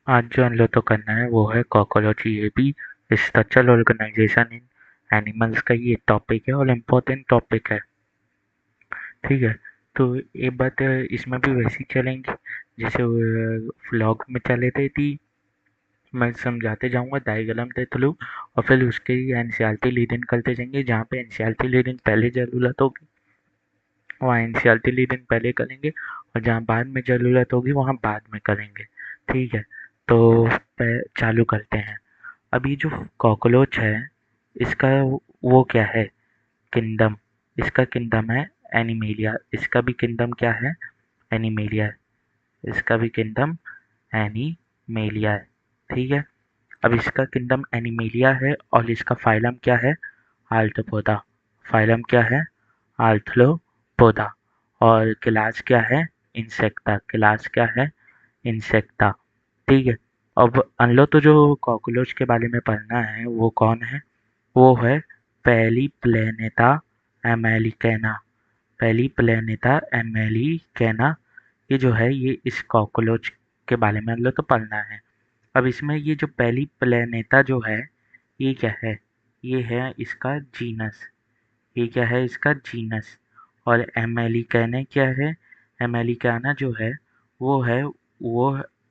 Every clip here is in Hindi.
आज जो अनलो तो करना है वो है कॉकरोची, ये भी स्ट्रक्चरल ऑर्गेनाइजेशन इन एनिमल्स का ये टॉपिक है और इम्पोर्टेंट टॉपिक है। ठीक है, तो ये बात इसमें भी वैसी चलेंगी जैसे व्लॉग में चले थे थी। मैं समझाते जाऊंगा डायग्राम के थ्रू और फिर उसके एनसीईआरटी लीड इन करते जाएंगे। जहाँ पे एनसीईआरटी लीड इन पहले ज़रूरत होगी वहाँ एनसीईआरटी लीड इन पहले करेंगे, और जहाँ बाद में ज़रूरत होगी वहाँ बाद में करेंगे। ठीक है, तो चालू करते हैं। अभी जो कॉकरोच है इसका वो क्या है, किंगडम। इसका किंगडम है एनिमेलिया। इसका भी किंगडम क्या है, एनिमेलिया है। इसका भी किंगडम एनिमेलिया है। ठीक है, अब इसका किंगडम एनिमेलिया है और इसका फाइलम क्या है, आर्थ्रोपोडा। फाइलम क्या है, आर्थ्रोपोडा। और क्लास क्या है, इंसेक्टा। क्लास क्या है, इंसेक्टा। ठीक है, अब अनलो तो जो कॉकरोच के बारे में पढ़ना है वो कौन है, वो है पहली प्लेनेटा अमेरिकाना। पहली प्लेनेटा अमेरिकाना, ये जो है ये इस कॉकरोच के बारे में अनलो तो पढ़ना है। अब इसमें ये जो पहली प्लेनेटा जो है ये क्या है, ये है इसका जीनस। ये क्या है, इसका जीनस। और अमेरिकाना क्या है, अमेरिकाना जो है वो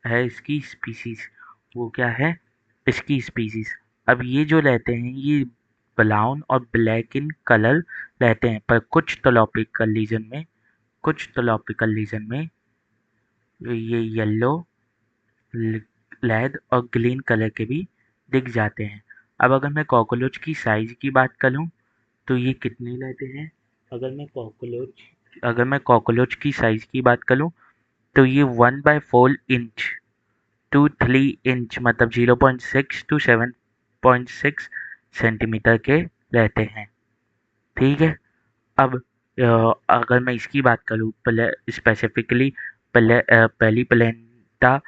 है इसकी स्पीसीज। वो क्या है, इसकी स्पीसीज। अब ये जो रहते हैं ये ब्राउन और ब्लैक इन कलर रहते हैं, पर कुछ ट्रॉपिकल रीजन में ये येलो, रेड और ग्रीन कलर के भी दिख जाते हैं। अब अगर मैं कॉकरोच की साइज की बात करूं तो ये कितने रहते हैं, अगर मैं कॉकरोच की साइज की बात करूं तो ये 1/4 इंच टू 3 इंच, मतलब 0.6 टू 7.6 सेंटीमीटर के रहते हैं। ठीक है, अब अगर मैं इसकी बात करूँ स्पेसिफिकली पहली प्लेन्टा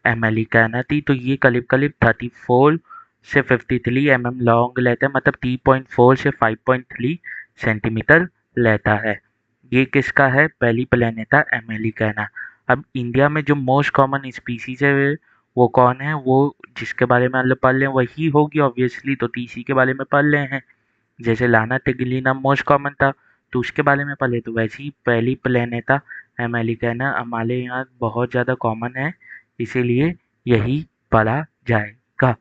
अमेरिकाना थी, तो ये करीब करीब 34 से 53 लॉन्ग रहता है, मतलब 3.4 से 5.3 सेंटीमीटर रहता है। ये किसका है, पहली प्लेनेटा अमेरिकाना। अब इंडिया में जो मोस्ट कॉमन स्पीसीज है वो कौन है, वो जिसके बारे में हम लोग पढ़ रहे हैं वही होगी ऑब्वियसली, तो इसी के बारे में पढ़ रहे हैं। जैसे लाना टिग्लिना मोस्ट कॉमन था तो उसके बारे में पढ़े, तो वैसे ही पहली प्लेनेटा अमेरिकाना हमारे यहाँ बहुत ज़्यादा कॉमन है, इसीलिए यही पढ़ा जाएगा।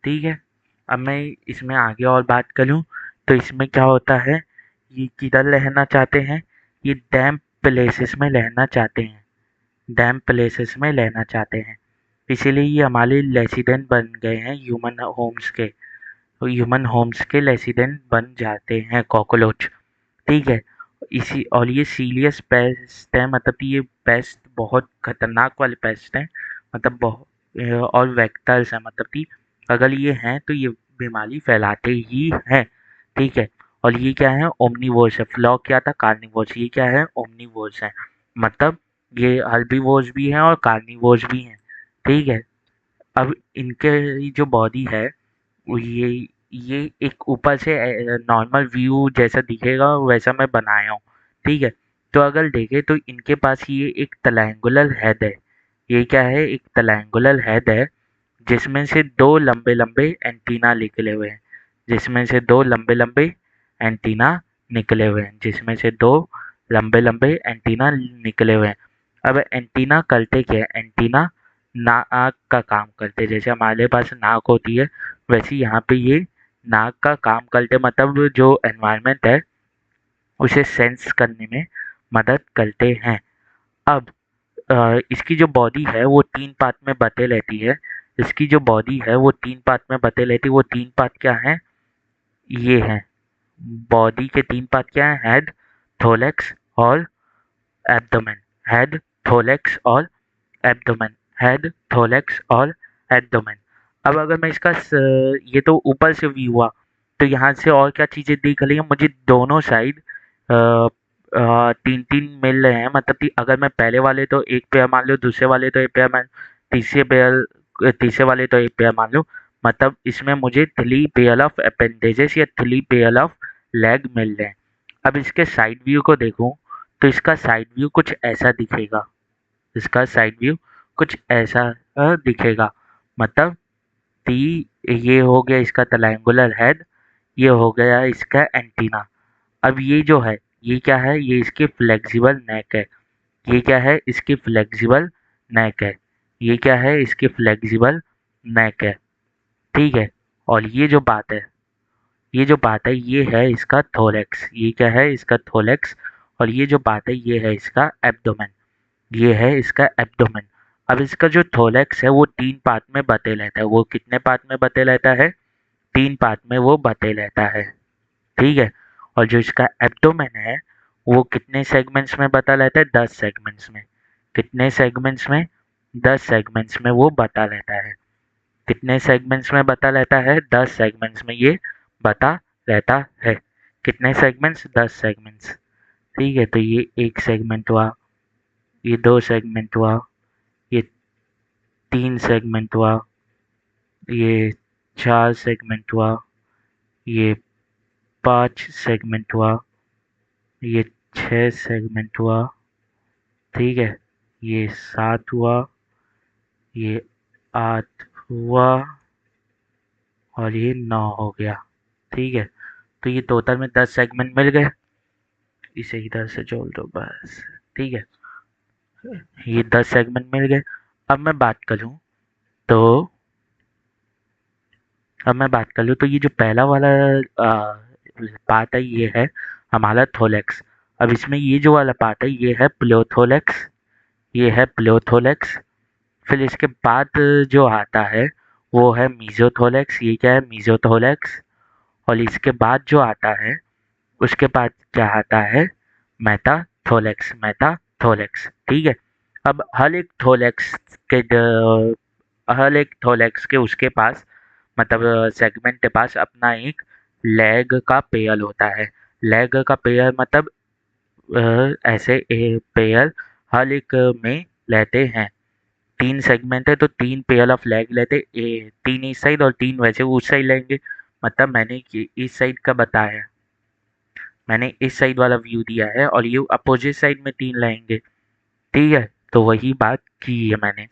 ठीक है, अब मैं इसमें आगे और बात करूँ तो इसमें क्या होता है, ये किधर रहना चाहते हैं, ये डैम्प प्लेसेस में रहना चाहते हैं। डैम्प प्लेसेस में रहना चाहते हैं, इसीलिए ये हमारे रेसिडेंट बन गए हैं ह्यूमन होम्स के रेसिडेंट बन जाते हैं कॉकरोच। ठीक है, इसी और ये सीरियस पेस्ट है, मतलब कि ये पेस्ट बहुत खतरनाक वाले पेस्ट हैं, मतलब बहुत, और वेक्टर्स हैं, मतलब कि अगर ये हैं तो ये बीमारी फैलाते ही हैं। ठीक है, और ये क्या है, ओमनीवोर्स है। फ्लॉ क्या था, कार्निवोर्स। ये क्या है, ओमनीवोर्स है, मतलब ये हर्बीवोर्स भी हैं और कार्निवोर्स भी हैं। ठीक है, अब इनके जो बॉडी है वो ये एक ऊपर से नॉर्मल व्यू जैसा दिखेगा वैसा मैं बनाया हूँ। ठीक है, तो अगर देखें तो इनके पास ये एक ट्रायंगुलर हेड है। ये क्या है, एक ट्रायंगुलर हेड है जिसमें से दो लंबे लंबे एंटीना निकले हुए हैं। जिसमें से दो लंबे लंबे एंटीना निकले हुए हैं जिसमें से दो लंबे लंबे एंटीना निकले हुए हैं। अब एंटीना करते क्या है, एंटीना नाक का काम करते हैं। जैसे हमारे पास नाक होती है वैसे यहाँ पे ये नाक का काम करते, मतलब जो एनवायरनमेंट है उसे सेंस करने में मदद करते हैं। अब इसकी जो बॉडी है वो तीन पार्ट में बटे रहती है। इसकी जो बॉडी है वो तीन पार्ट में बटे रहती है। वो तीन पार्ट क्या है, ये है, बॉडी के तीन पार्ट क्या है, हेड, थोलेक्स और एब्डोमेन। हेड, थोलेक्स और एब्डोमेन। हेड, थोलेक्स और एब्डोमेन। अब अगर मैं ये तो ऊपर से व्यू हुआ, तो यहाँ से और क्या चीज़ें दिख रही है मुझे, दोनों साइड तीन तीन मिल रहे हैं, मतलब कि अगर मैं पहले वाले तो एक पेयर मान लूँ, दूसरे वाले तो एक पेयर मान, तीसरे वाले तो एक पेयर मान लूँ, मतलब इसमें मुझे 3 पेयर ऑफ अपेंडेजेस या 3 पेयर ऑफ लेग मिल रहे हैं। अब इसके साइड व्यू को देखूं तो इसका साइड व्यू कुछ ऐसा दिखेगा। इसका साइड व्यू कुछ ऐसा दिखेगा। मतलब टी, ये हो गया इसका ट्रायंगुलर हेड, ये हो गया इसका एंटीना। अब ये जो है, ये क्या है, ये इसकी फ्लेक्सिबल नेक है। ये क्या है, इसकी फ्लेक्सिबल नेक है। ये क्या है, इसकी फ्लेक्सिबल नेक है। ठीक है। और ये जो बात है ये है इसका थोरेक्स। ये क्या है, इसका थोरेक्स। और ये जो बात है ये है इसका एब्डोमेन। ये है इसका एब्डोमेन। अब इसका जो थोरेक्स है वो 3 पार्ट में बटे रहता है। वो कितने पार्ट में बटे रहता है? 3 पार्ट में वो बटे रहता है। ठीक है। और जो इसका एब्डोमेन है वो कितने सेगमेंट्स में बटा रहता है? 10 सेगमेंट्स में। कितने सेगमेंट्स में? 10 सेगमेंट्स में वो बटा रहता है। कितने सेगमेंट्स में बता रहता है? 10 सेगमेंट्स में ये बता रहता है। कितने सेगमेंट्स? 10 सेगमेंट्स। ठीक है। तो ये एक सेगमेंट हुआ, ये 2 सेगमेंट हुआ, ये 3 सेगमेंट हुआ, ये 4 सेगमेंट हुआ, ये 5 सेगमेंट हुआ, ये 6 सेगमेंट हुआ। ठीक है। ये 7 हुआ, ये 8 हुआ, और ये 9 हो गया। ठीक है। तो ये टोटल में 10 सेगमेंट मिल गए। इसे इधर से जोड़ दो बस। ठीक है। ये 10 सेगमेंट मिल गए। अब मैं बात करूं तो अब मैं बात कर लूँ तो ये जो पहला वाला पार्ट है ये है हमारा थोलेक्स। अब इसमें ये जो वाला पार्ट है ये है प्लेथोलेक्स। ये है प्लेथोलेक्स। फिर इसके बाद जो आता है वो है मीजोथोलेक्स। ये क्या है? मीजोथोलेक्स। और इसके बाद जो आता है उसके बाद क्या आता है? मेटाथोलेक्स। मेटाथोलेक्स। ठीक है। अब हर एक थोलेक्स के उसके पास, मतलब सेगमेंट के पास अपना एक लेग का पेयर होता है। लेग का पेयर मतलब ऐसे पेयर हर एक में लेते हैं। 3 सेगमेंट है तो 3 पेयर ऑफ लेग लेते, 3 इस साइड और 3 वैसे उस साइड लेंगे। मतलब इस साइड का बताया, मैंने इस साइड वाला व्यू दिया है, और ये अपोजिट साइड में 3 लेंगे। ठीक है। तो वही बात की है मैंने।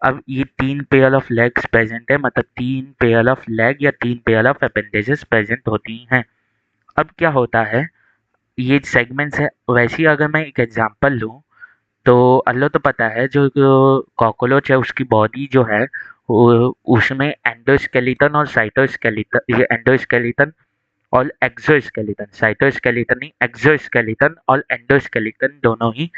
अब ये 3 पेयर ऑफ लेग्स प्रेजेंट है, मतलब 3 पेयर ऑफ लेग या 3 पेयर ऑफ अपेंडेजेस प्रेजेंट होती हैं। अब क्या होता है, ये सेगमेंट्स है। वैसे ही अगर मैं एक एग्जांपल लूँ तो अल्लो तो पता है जो कॉकरोच है उसकी बॉडी जो है उसमें एंडोस्केलेटन और साइटोस्केलेटन, ये एंडोस्केलेटन और एक्सोस्केलेटन, साइटोस्केलेटन नहीं, एक्सोस्केलेटन और एंडोस्केलेटन दोनों ही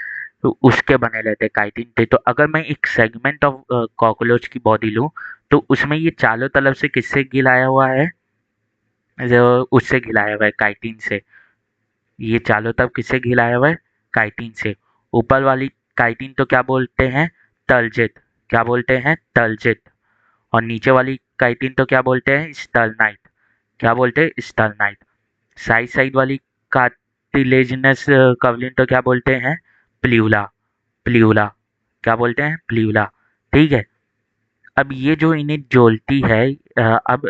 तो उसके बने रहते हैं, काइटिन थे। तो अगर मैं एक सेगमेंट ऑफ कॉकरोच की बॉडी लूँ तो उसमें ये चारों तरफ से किससे घिराया हुआ है? जो उससे घिराया हुआ है, काइटिन से। ये चारों तरफ किससे घिराया हुआ है? काइटिन से। ऊपर वाली काइटिन तो क्या बोलते हैं? टर्जिट। क्या बोलते हैं? टर्जिट। और नीचे वाली काइटिन तो क्या बोलते हैं? स्टर्नाइट। क्या बोलते हैं? स्टर्नाइट। साइड साइड वाली कार्टिलेजिनस कवलिन तो क्या बोलते हैं? प्ल्यूला। प्ल्यूला। क्या बोलते हैं? प्ल्यूला। ठीक है। अब ये जो इन्हें जोड़ती है, अब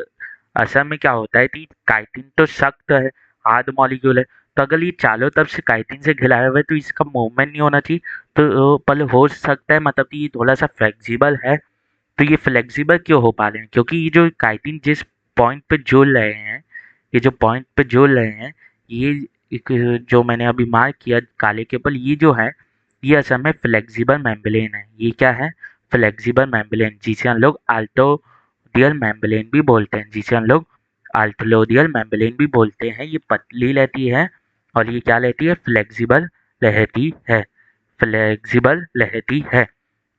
असल में क्या होता है कि काइटिन तो सख्त है, हार्ड मॉलिक्यूल है। तो अगर ये चारों तरफ से काइटिन से घिराया हुआ है तो इसका मूवमेंट नहीं होना चाहिए। तो पल हो सकता है, मतलब कि ये थोड़ा सा फ्लेक्सिबल है। तो ये फ्लेक्सिबल क्यों हो पा रहे हैं? क्योंकि ये जो काइटिन जिस पॉइंट पे जोड़ रहे हैं, ये जो पॉइंट पे जोड़ रहे हैं, ये एक जो मैंने अभी मार्क किया काले के ऊपर, ये जो है ये असल में फ्लेक्सिबल मेम्ब्रेन है। ये क्या है? फ्लेक्सिबल मेम्ब्रेन, जिसे हम लोग आल्टोडियल मेम्ब्रेन भी बोलते हैं, जिसे हम लोग आल्टोडियल मेम्ब्रेन भी बोलते हैं। ये पतली रहती है और ये क्या रहती है? फ्लेक्सिबल रहती है। फ्लेक्सिबल रहती है।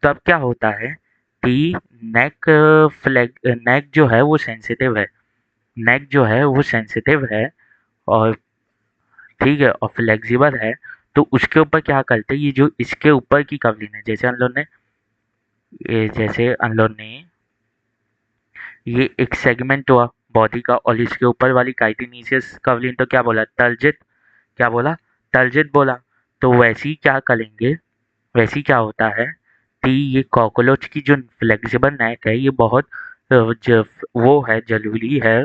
तो अब क्या होता है कि नेक जो है वो सेंसिटिव है। नेक जो है वो सेंसिटिव है, और ठीक है, और फ्लेक्सिबल है। तो उसके ऊपर क्या करते हैं, ये जो इसके ऊपर की कवलिन है, जैसे हम लोग ने ये एक सेगमेंट हुआ बॉडी का, और इसके ऊपर वाली काइटिनेसियस कवलिन तो क्या बोला? टर्जिट। क्या बोला? टर्जिट बोला। तो वैसे ही क्या करेंगे, वैसे ही क्या होता है कि ये कॉकरोच की जो फ्लेक्सिबल नेक है ये बहुत वो है, जरूरी है।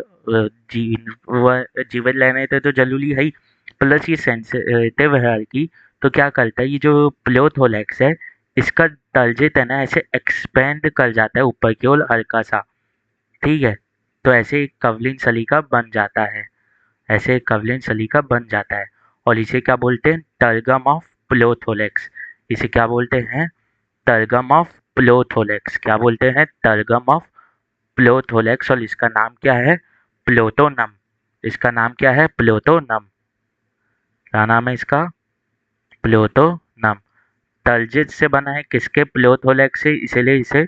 जीवन लेने थे तो जरूरी है ही, प्लस ये सेंसिटिव है हल्की। तो क्या करता है, ये जो प्लेथोलेक्स है इसका तलजित है ना ऐसे एक्सपेंड कर जाता है ऊपर की ओर हल्का सा, ठीक है। तो ऐसे एक कवलिन सलीका बन जाता है, ऐसे कवलिन सलीका बन जाता है। और इसे क्या बोलते हैं? Tergum of prothorax. इसे क्या बोलते हैं? Tergum of prothorax. क्या बोलते हैं? Tergum of prothorax. और इसका नाम क्या है? प्लोटोनम। इसका नाम क्या है? प्लोटोनम। क्या नाम है इसका? प्लोटोनम। तलजित से बना है किसके? प्लोथोलेक्स से, इसीलिए इसे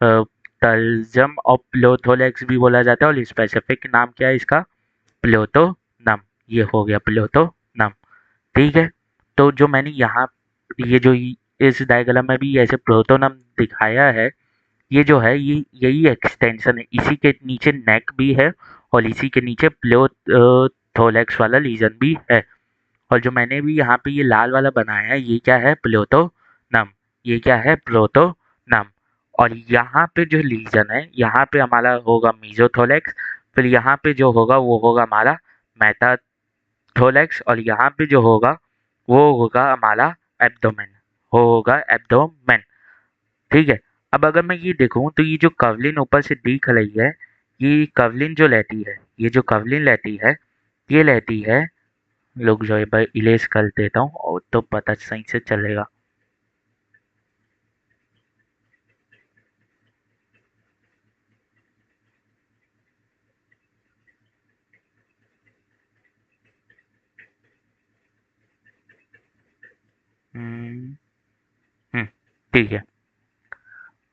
तल्जम और प्लोथोलेक्स भी बोला जाता है। और स्पेसिफिक नाम क्या है इसका? प्लोटोनम। ये हो गया प्लोटोनम, ठीक है। तो जो मैंने यहाँ ये जो इस डायग्राम में भी ऐसे प्लोटोनम दिखाया है, ये जो है ये यही एक्सटेंशन है, इसी के नीचे नेक भी है और इसी के नीचे प्लोथोलेक्स वाला लीजन भी है। और जो मैंने भी यहाँ पे ये लाल वाला बनाया है, ये क्या है? प्लोटोनम। ये क्या है? प्लोटोनम। और यहाँ पे जो लीजन है, यहाँ पे हमारा होगा मीजोथोलेक्स, फिर यहाँ पे जो होगा वो होगा हमारा मेटाथोलेक्स, और यहाँ पे जो होगा वो होगा हमारा एब्डोमेन, होगा एब्डोमेन, ठीक है। अब अगर मैं ये देखूँ तो ये जो कवलिन ऊपर से दिख रही है, ये कवलिन जो लेती है, ये जो कवलिन लेती है, ये लेती है, लोग जो है भाई इरेज कर देता हूँ और तो पता सही से चलेगा। हम्म हम्म, ठीक है।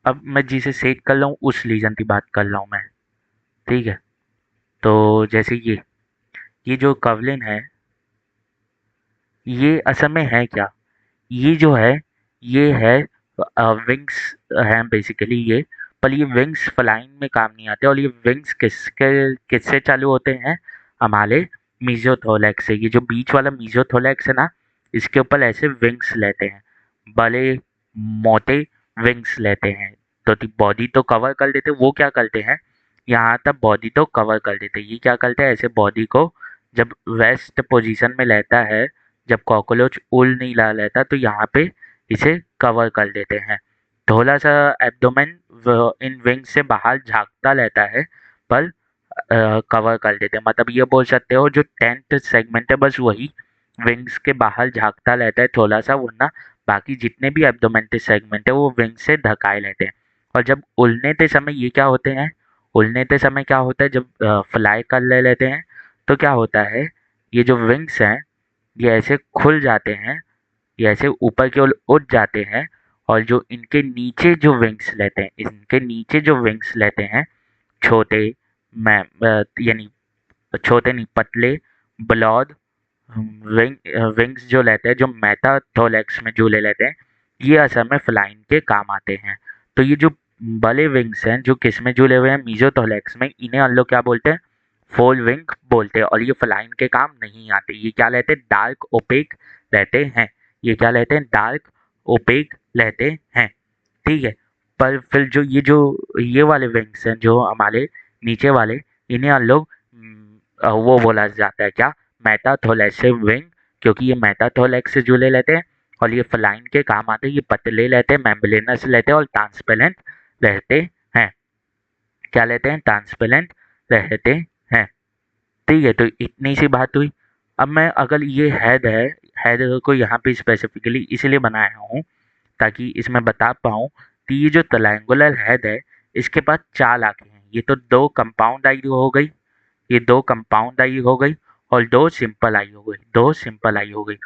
अब मैं जिसे सेट कर रहा हूँ उस लीजन की बात कर रहा हूँ मैं, ठीक है। तो जैसे ये जो कवलिन है, ये असल में है क्या? ये जो है ये है विंग्स हैं बेसिकली ये। पर ये विंग्स फ्लाइंग में काम नहीं आते, और ये विंग्स किससे चालू होते हैं? हमारे मीजोथोलेक्स से। ये जो बीच वाला मीजोथोलेक्स है ना, इसके ऊपर ऐसे विंग्स लेते हैं, बड़े मोटे विंग्स लेते हैं। तो बॉडी तो कवर कर देते, वो क्या करते हैं? यहाँ तक बॉडी तो कवर कर देते, ये क्या करते हैं? ऐसे बॉडी को जब वेस्ट पोजीशन में लेता है, जब कॉकरोच उड़ नहीं ला लेता, तो यहाँ पे इसे कवर कर देते हैं। थोड़ा सा एब्डोमेन इन विंग से बाहर झांकता रहता है, पर कवर कर देते हैं। मतलब ये बोल सकते हो जो टेंथ सेगमेंट है बस वही विंग्स के बाहर झांकता रहता है थोड़ा सा, वरना बाकी जितने भी एब्डोमेंटिक सेगमेंट है वो विंग से ढकाए रहते हैं। और जब उड़ने के समय ये क्या होते हैं? उड़ने के समय क्या होता है? जब फ्लाई कर ले लेते हैं तो क्या होता है? ये जो विंग्स हैं ये ऐसे खुल जाते हैं, ये ऐसे ऊपर की ओर उठ जाते हैं। और जो इनके नीचे जो विंग्स लेते हैं, इनके नीचे जो विंग्स लेते हैं छोटे, मैं यानी छोटे नहीं, पतले ब्लॉड विंग्स जो लेते हैं, जो मेटाथोलेक्स में जो ले लेते हैं, ये असल में फ्लाइंग के काम आते हैं। तो ये जो बड़े विंग्स हैं जो किस में जुड़े हुए हैं? मीजोथोलेक्स में, इन्हें हम लोग क्या बोलते हैं? फोल विंग बोलते हैं। और ये फ्लाइंग के काम नहीं आते, ये क्या लेते हैं? डार्क ओपेक रहते हैं। ये क्या लेते हैं? डार्क ओपेक रहते हैं, ठीक है। पर फिर ये वाले विंग्स हैं जो हमारे नीचे वाले, इन्हें हम लोग वो बोला जाता है क्या? मेटाथोलेसिव विंग, क्योंकि ये मेटाथोलेक्स से जुड़े रहते हैं और ये फ्लाइन के काम आते हैं। ये पतले रहते हैं, मेम्ब्रेनस रहते हैं और ट्रांसपेरेंट रहते हैं। क्या लेते हैं? ट्रांसपेरेंट रहते हैं, ठीक है। तो इतनी सी बात हुई। अब मैं अगर ये हेड है, हेड को यहाँ पे स्पेसिफिकली इसलिए बनाया हूँ ताकि इसमें बता पाऊँ कि ये जो ट्रायंगुलर हेड है, इसके पास 4 आँखें हैं। ये तो 2 कंपाउंड आई हो गई, ये 2 कंपाउंड आई हो गई और 2 सिंपल आई हो गई, 2 सिंपल आई हो गई।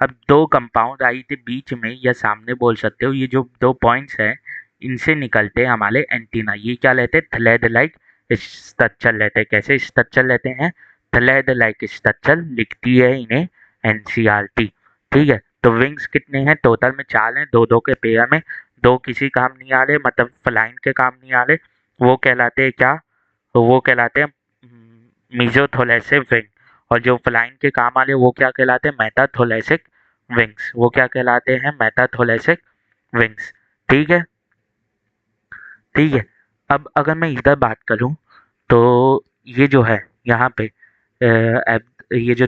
अब 2 कंपाउंड आई के बीच में या सामने बोल सकते हो, ये जो 2 पॉइंट्स हैं इनसे निकलते हैं हमारे एंटीना। ये क्या लेते हैं? थ्रेड लाइक स्ट्रक्चर लेते हैं। कैसे स्ट्रक्चर लेते हैं? थ्रेड लाइक स्ट्रक्चर लिखती है इन्हें एनसीईआरटी, ठीक है। तो विंग्स कितने हैं? टोटल में 4 हैं, 2-2 के पेयर में। 2 किसी काम नहीं आ रहे, मतलब फ्लाइन के काम नहीं आ रहे, वो कहलाते हैं क्या? वो कहलाते हैं मीजोथोलेसिक विंग। और जो फ्लाइन के काम वाले वो क्या कहलाते हैं? मेटाथोलेसिक विंग्स। वो क्या कहलाते हैं? मेटाथोलेसिक विंग्स, ठीक है, ठीक है। अब अगर मैं इधर बात करूं तो ये जो है यहाँ पे ये जो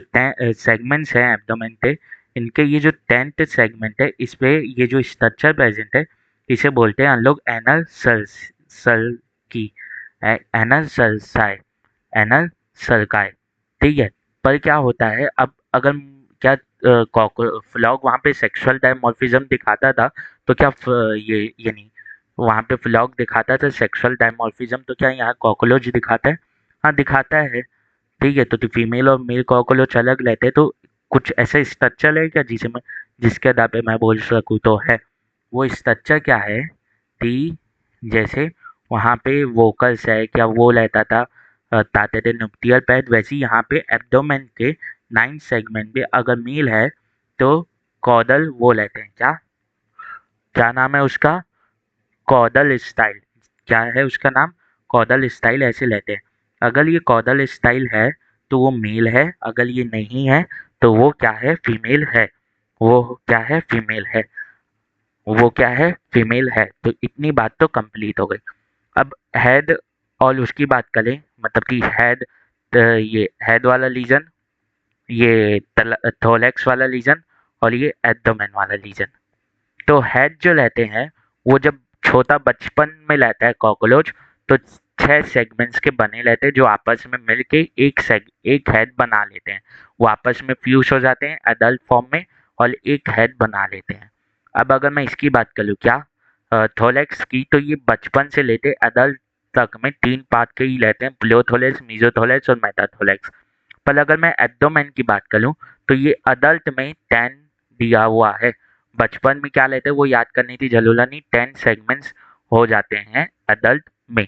सेगमेंट्स हैं एब्डोमेन के, इनके ये जो 10th सेगमेंट है, इस पे ये जो स्ट्रक्चर प्रेजेंट है, इसे बोलते हैं हम लोग एनल की एनल सल्साई एनल सर्काई। ठीक है। पर क्या होता है, अब अगर क्या फ्लॉग वहाँ पे सेक्सुअल डायमॉर्फिज्म दिखाता था, तो क्या ये नहीं, वहाँ पे फ्लॉग दिखाता था सेक्सुअल डायमॉर्फिज्म, तो क्या यहाँ कॉकरोच दिखाता है? हाँ, दिखाता है। ठीक है। तो फीमेल और मेल कॉकरोच अलग रहते हैं, तो कुछ ऐसा स्ट्रक्चर है क्या जिसके आधार पे मैं बोल सकूँ तो है। वो स्ट्रक्चर क्या है कि जैसे वहाँ पे वोकल्स है, क्या वो रहता था, ताते थे न्यूक्लियर पैड, वैसे ही यहाँ पे एब्डोमेन के 9 सेगमेंट में अगर मेल है तो कॉडल वो लेते हैं, क्या क्या नाम है उसका, कॉडल स्टाइल। क्या है उसका नाम? कॉडल स्टाइल ऐसे लेते हैं। अगर ये कॉडल स्टाइल है तो वो मेल है, अगर ये नहीं है तो वो क्या है, फीमेल है। वो क्या है, फीमेल है। वो क्या है, फीमेल है। तो इतनी बात तो कंप्लीट हो गई। अब हेड और उसकी बात करें, मतलब कि हेड, ये हेड वाला लीजन, ये थोलेक्स वाला लीजन, और ये एब्डोमेन वाला लीजन। तो हेड जो लेते हैं, वो जब छोटा बचपन में लेता है कॉकरोच, तो 6 सेगमेंट्स के बने रहते हैं, जो आपस में मिलके एक हेड बना लेते हैं। वो आपस में फ्यूज हो जाते हैं एडल्ट फॉर्म में, और एक हेड बना लेते हैं। अब अगर मैं इसकी बात करूँ, क्या थोलेक्स की, तो ये बचपन से लेते एडल्ट तक में 3 पार्ट के ही लेते हैं, प्लेथोलेक्स, मीजोथोलेक्स और मेटाथोलेक्स। पर अगर मैं एब्डोमेन की बात करूं, तो ये अडल्ट में 10 दिया हुआ है। बचपन में क्या लेते हैं वो याद करने की जरूरत नहीं, 10 सेगमेंट्स हो जाते हैं अडल्ट में।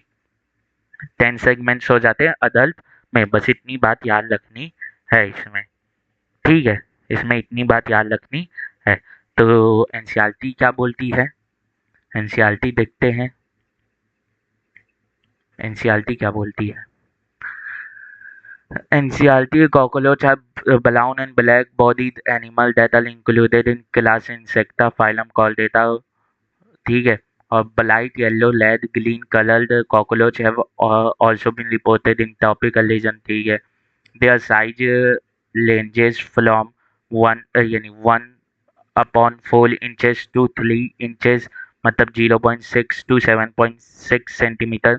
10 सेगमेंट्स हो जाते हैं अडल्ट में, बस इतनी बात याद रखनी है इसमें। ठीक है, इसमें इतनी बात याद रखनी है। तो एनसीईआरटी क्या बोलती है, एनसीईआरटी देखते हैं, एनसीईआरटी क्या बोलती है। NCERT cockroach have brown and black-bodied animal that are included in class Insecta phylum called Data. ठीक है। और bright yellow red green coloured cockroach have also been reported in tropical region। ठीक है। Their size ranges from one यानी 1/4 inches to 3 inches, मतलब 0.6 to 7.6 centimetre,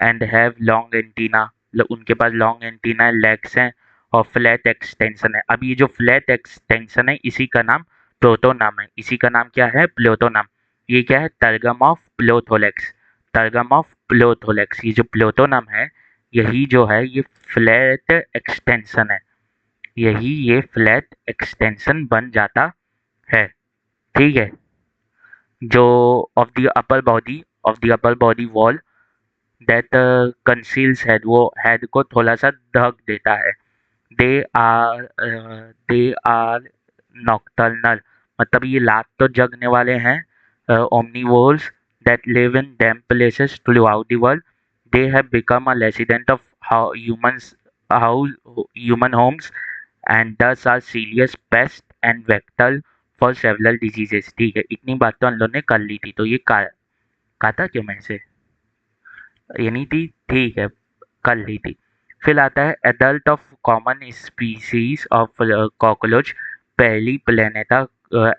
and have long antenna, उनके पास लॉन्ग एंटीना लेग्स हैं, और फ्लैट एक्सटेंशन है। अब ये जो फ्लैट एक्सटेंशन है, इसी का नाम प्लोटोनम है। इसी का नाम क्या है, प्लोटोनम। ये क्या है, टर्गम ऑफ प्लोथोलेक्स। टर्गम ऑफ प्लोथोलेक्स, ये जो प्लोटोनम है, यही जो है ये फ्लैट एक्सटेंशन है। यही ये फ्लैट एक्सटेंशन बन जाता है। ठीक है। जो of the upper body wall that conceals head, वो हेड को थोड़ा सा ढक देता है। They are they are nocturnal, मतलब ये रात तो जगने वाले हैं। Omnivores that live in damp places throughout the world, they have become a resident of human homes and thus are serious pest and vector for several diseases. ठीक है, इतनी बात तो हम लोग ने कर ली थी। तो ये कहा था क्यों मैं इसे, ये नहीं थी, ठीक है, कर ली थी। फिर आता है adult of common species of cockroach, पहली प्लेनेटा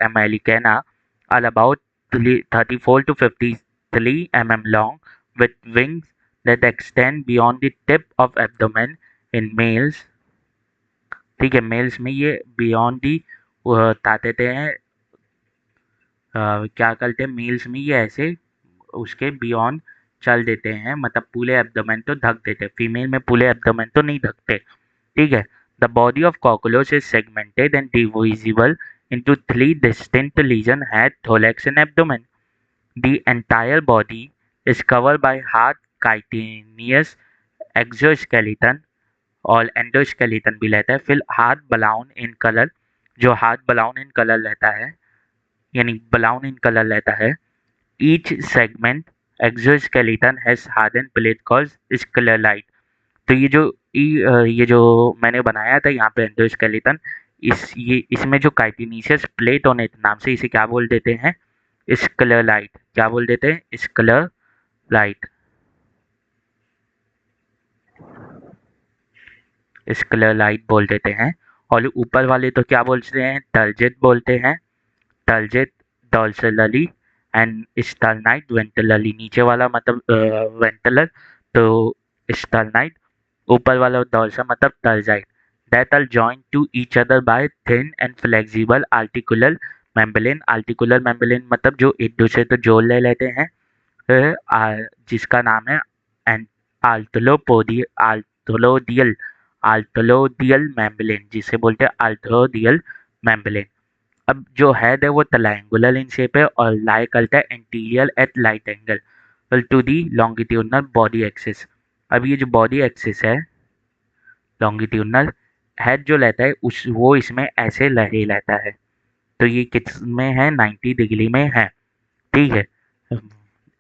Americana, are about 34 to 53 mm long, with wings that extend beyond the tip of abdomen in males। ठीक है, मेल्स में ये बियॉन्ड दी ताते हैं, क्या करते हैं मेल्स में ये ऐसे उसके बियॉन्ड चल देते हैं, मतलब पूरे एब्डोमेन तो ढक देते हैं। फीमेल में पूरे एब्डोमेन तो नहीं ढकते। ठीक है। The body of cockroach is segmented and divisible into 3 distinct lesions, head, thorax and abdomen. The entire body is covered by hard chitinous exoskeleton, और एंडोस्केलेटन भी रहता है। फिर हार्ड ब्राउन इन कलर, जो हार्ड ब्राउन इन कलर रहता है, यानी ब्राउन इन कलर रहता है। Each segment exoskeleton has harden plate called sclereid. तो ये जो मैंने बनाया था यहाँ पे एंडोस्केलेटन, इसमें जो काइटिनीशियस प्लेट होने के नाम से इसे क्या बोल देते हैं, स्क्लेराइड। क्या बोल देते हैं, स्क्लेराइड। स्क्लेराइड बोल देते हैं। और ऊपर वाले तो क्या बोलते हैं, टर्जिट बोलते हैं, टर्जिट डॉर्सलली एंड स्टर्नाइट वेंट्रलली। नीचे वाला मतलब वेंट्रलर, तो स्टर्नाइट, ऊपर वाला डॉर्सा मतलब tergite. That are joined to each other by thin and flexible articular membrane. Articular membrane मतलब जो एक दूसरे को जोड़ ले लेते हैं, जिसका नाम है एंड आर्थ्रोपोडी आर्थ्रोडियल, आर्थ्रोडियल मेम्ब्रेन, जिसे बोलते हैं आर्थ्रोडियल मेम्ब्रेन। अब जो हेड है वो ट्रायंगुलर इन शेप है और लाई करता है anterior at right angle to the longitudinal body axis. अब ये जो बॉडी एक्सिस है लॉन्गिट्यूडनल, हेड जो रहता है उस वो इसमें ऐसे लहे रहता है। तो ये किस में है, 90 डिग्री में है। ठीक है।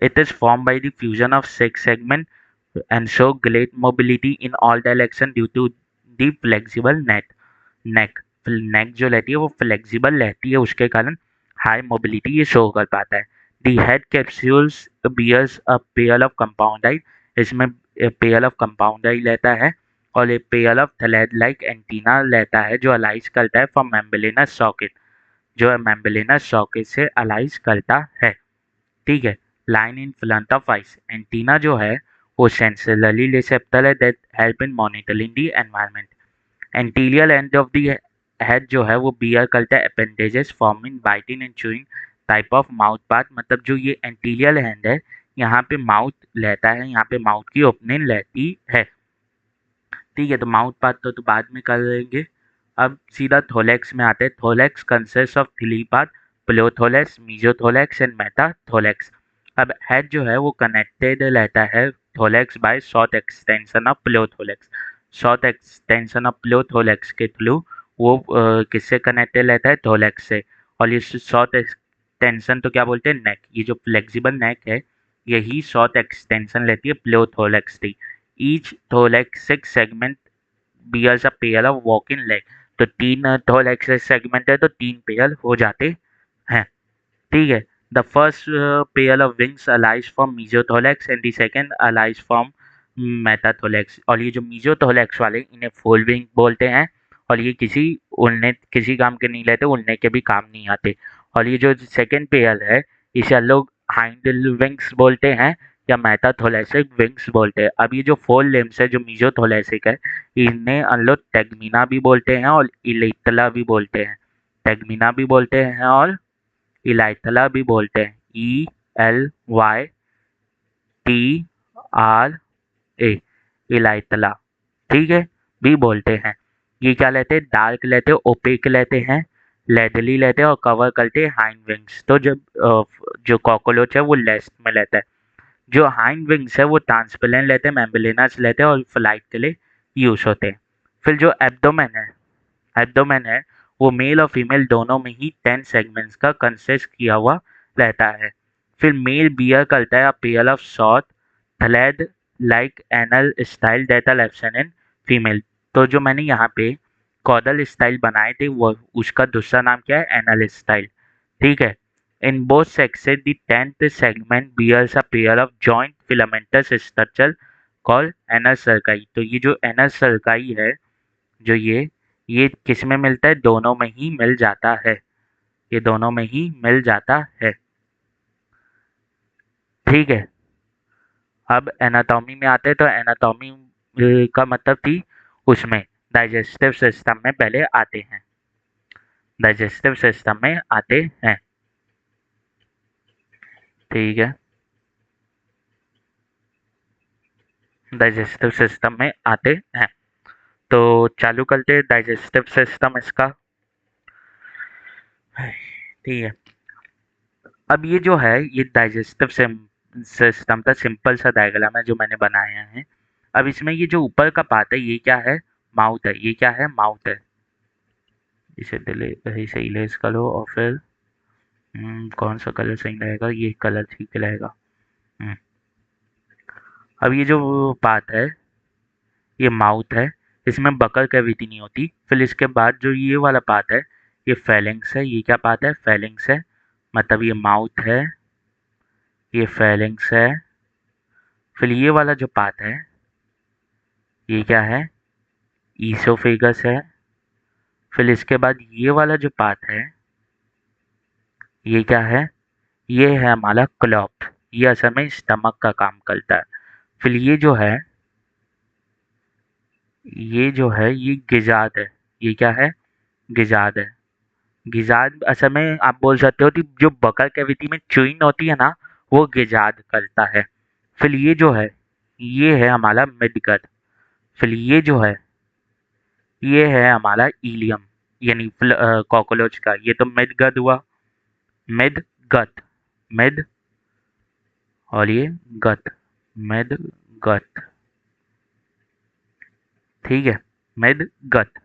It is form by the fusion of six segment and show great mobility in all direction due to the flexible neck। नेक जो रहती है वो फ्लेक्सिबल रहती है, उसके कारण हाई मोबिलिटी ये शो कर पाता है। The head capsules bears a pair of compound eye, इसमें पेयर ऑफ कंपाउंड आई रहता है और एक pair of thread like antenna रहता है जो अलाइज करता है फ्रॉम मेम्ब्रेनस सॉकेट, जो मेम्ब्रेनस सॉकेट से अलाइज करता है। ठीक है। Lying in front of eyes, antenna जो है वो सेंसरली रिसेप्टर है that help in monitoring the environment. Anterior end of the head जो है वो बियर करता है appendages forming biting and chewing type of mouth part. मतलब जो ये एंटीरियर हैंड है, यहाँ पे माउथ रहता है, यहाँ पे माउथ की ओपनिंग रहती है। ठीक है, तो माउथ पार्ट तो बाद में कर लेंगे। अब सीधा थोलेक्स में आते हैं। Thorax consist of three part, prothorax, mesothorax and metathorax. अब हेड जो है वो कनेक्टेड रहता है thorax by short extension of prothorax. Short extension of prothorax के थ्रू वो किससे कनेक्टेड रहता है, थोलेक्स से। और ये शॉर्ट एक्सटेंशन तो क्या बोलते हैं, नेक। ये जो फ्लेक्सिबल नेक है यही शॉर्ट एक्सटेंशन लेती है प्लोथोलेक्स थी। Each thoracic segment bears a pair of walking leg। तो तीन thoracic segment है तो तीन पेयर हो जाते हैं। ठीक है। The first pair of wings arise from mesothorax and the second arise from metathorax. और ये जो मीजोथोलेक्स वाले इन्हें फोल विंग बोलते हैं और ये किसी काम के नहीं लेते, उड़ने के भी काम नहीं आते। और ये जो सेकंड पेयर है इसे हम लोग हाइंड विंग्स बोलते हैं या मेटाथोलेसिक विंग्स बोलते हैं। अब ये जो फोर लिम्स है जो मीजोथोलेसिक है, इन्हें हम लोग टेगमिना भी बोलते हैं और इलेक्ट्रा भी बोलते हैं। टेगमिना भी बोलते हैं और इलाइथला भी बोलते हैं। ELYTRA, इलाइथला। ठीक है, भी बोलते हैं। ये क्या लेते हैं, डार्क लेते हैं, ओपेक लेते हैं, लेदली लेते हैं और कवर करते हैं हाइंड विंग्स। तो जब जो कॉकरोच है वो लेफ्ट में लेता है, जो हाइंड विंग्स है वो ट्रांसपेरेंट लेते हैं, मेम्ब्रेनस लेते हैं और फ्लाइट के लिए यूज होते हैं। फिर जो एब्डोमेन है वो मेल और फीमेल दोनों में ही 10 सेगमेंट्स का कंसिस्ट किया हुआ रहता है। फिर मेल बियर करता है pair of short thread like anal style that are absent in female. तो जो मैंने यहाँ पे कॉर्डल स्टाइल बनाए थे वो उसका दूसरा नाम क्या है, एनल स्टाइल। ठीक है। In both sexes the 10th segment bears a pair of jointed filamentous structure called anal cerci. तो ये जो एनल सर्काई है, जो ये किस में मिलता है, दोनों में ही मिल जाता है। ये दोनों में ही मिल जाता है। ठीक है। अब एनाटॉमी में आते हैं। तो एनाटॉमी का मतलब थी उसमें डाइजेस्टिव सिस्टम में पहले आते हैं, डाइजेस्टिव सिस्टम में आते हैं। ठीक है, डाइजेस्टिव सिस्टम में आते हैं। तो चालू करते हैं डाइजेस्टिव सिस्टम इसका। ठीक है। अब ये जो है ये डाइजेस्टिव सिस्टम का सिंपल सा डायग्राम है जो मैंने बनाया है। अब इसमें ये जो ऊपर का पार्ट है ये क्या है, माउथ है। ये क्या है, माउथ है। इसे इसे इरेज करो और फिर कौन सा कलर सही रहेगा, ये कलर ठीक रहेगा। हम्म, अब ये जो पार्ट है ये माउथ है, इसमें बकल कैविटी नहीं होती। फिर इसके बाद जो ये वाला पार्ट है ये फेलिंग्स है। ये क्या पार्ट है, फेलिंग्स है। मतलब ये माउथ है, ये फेलिंग्स है। फिर ये वाला जो पार्ट है ये क्या है, ईसोफेगस है। फिर इसके बाद ये वाला जो पार्ट है, ये क्या है? ये है हमारा क्लॉप। ये असल में स्टमक का काम करता है। फिर ये जो है ये गिजाद है। ये क्या है? गिजाद है। गिजाद असल में आप बोल सकते हो कि जो बकल कैविटी में च्युइंग होती है ना, वो गिजाद करता है। फिर ये है हमारा मिडगट। फिर ये है हमारा इलियम, यानी कॉकरोच का। ये तो मिडगट हुआ। Mid gut. मिड और ये गट। Mid gut. ठीक है, मिड गट।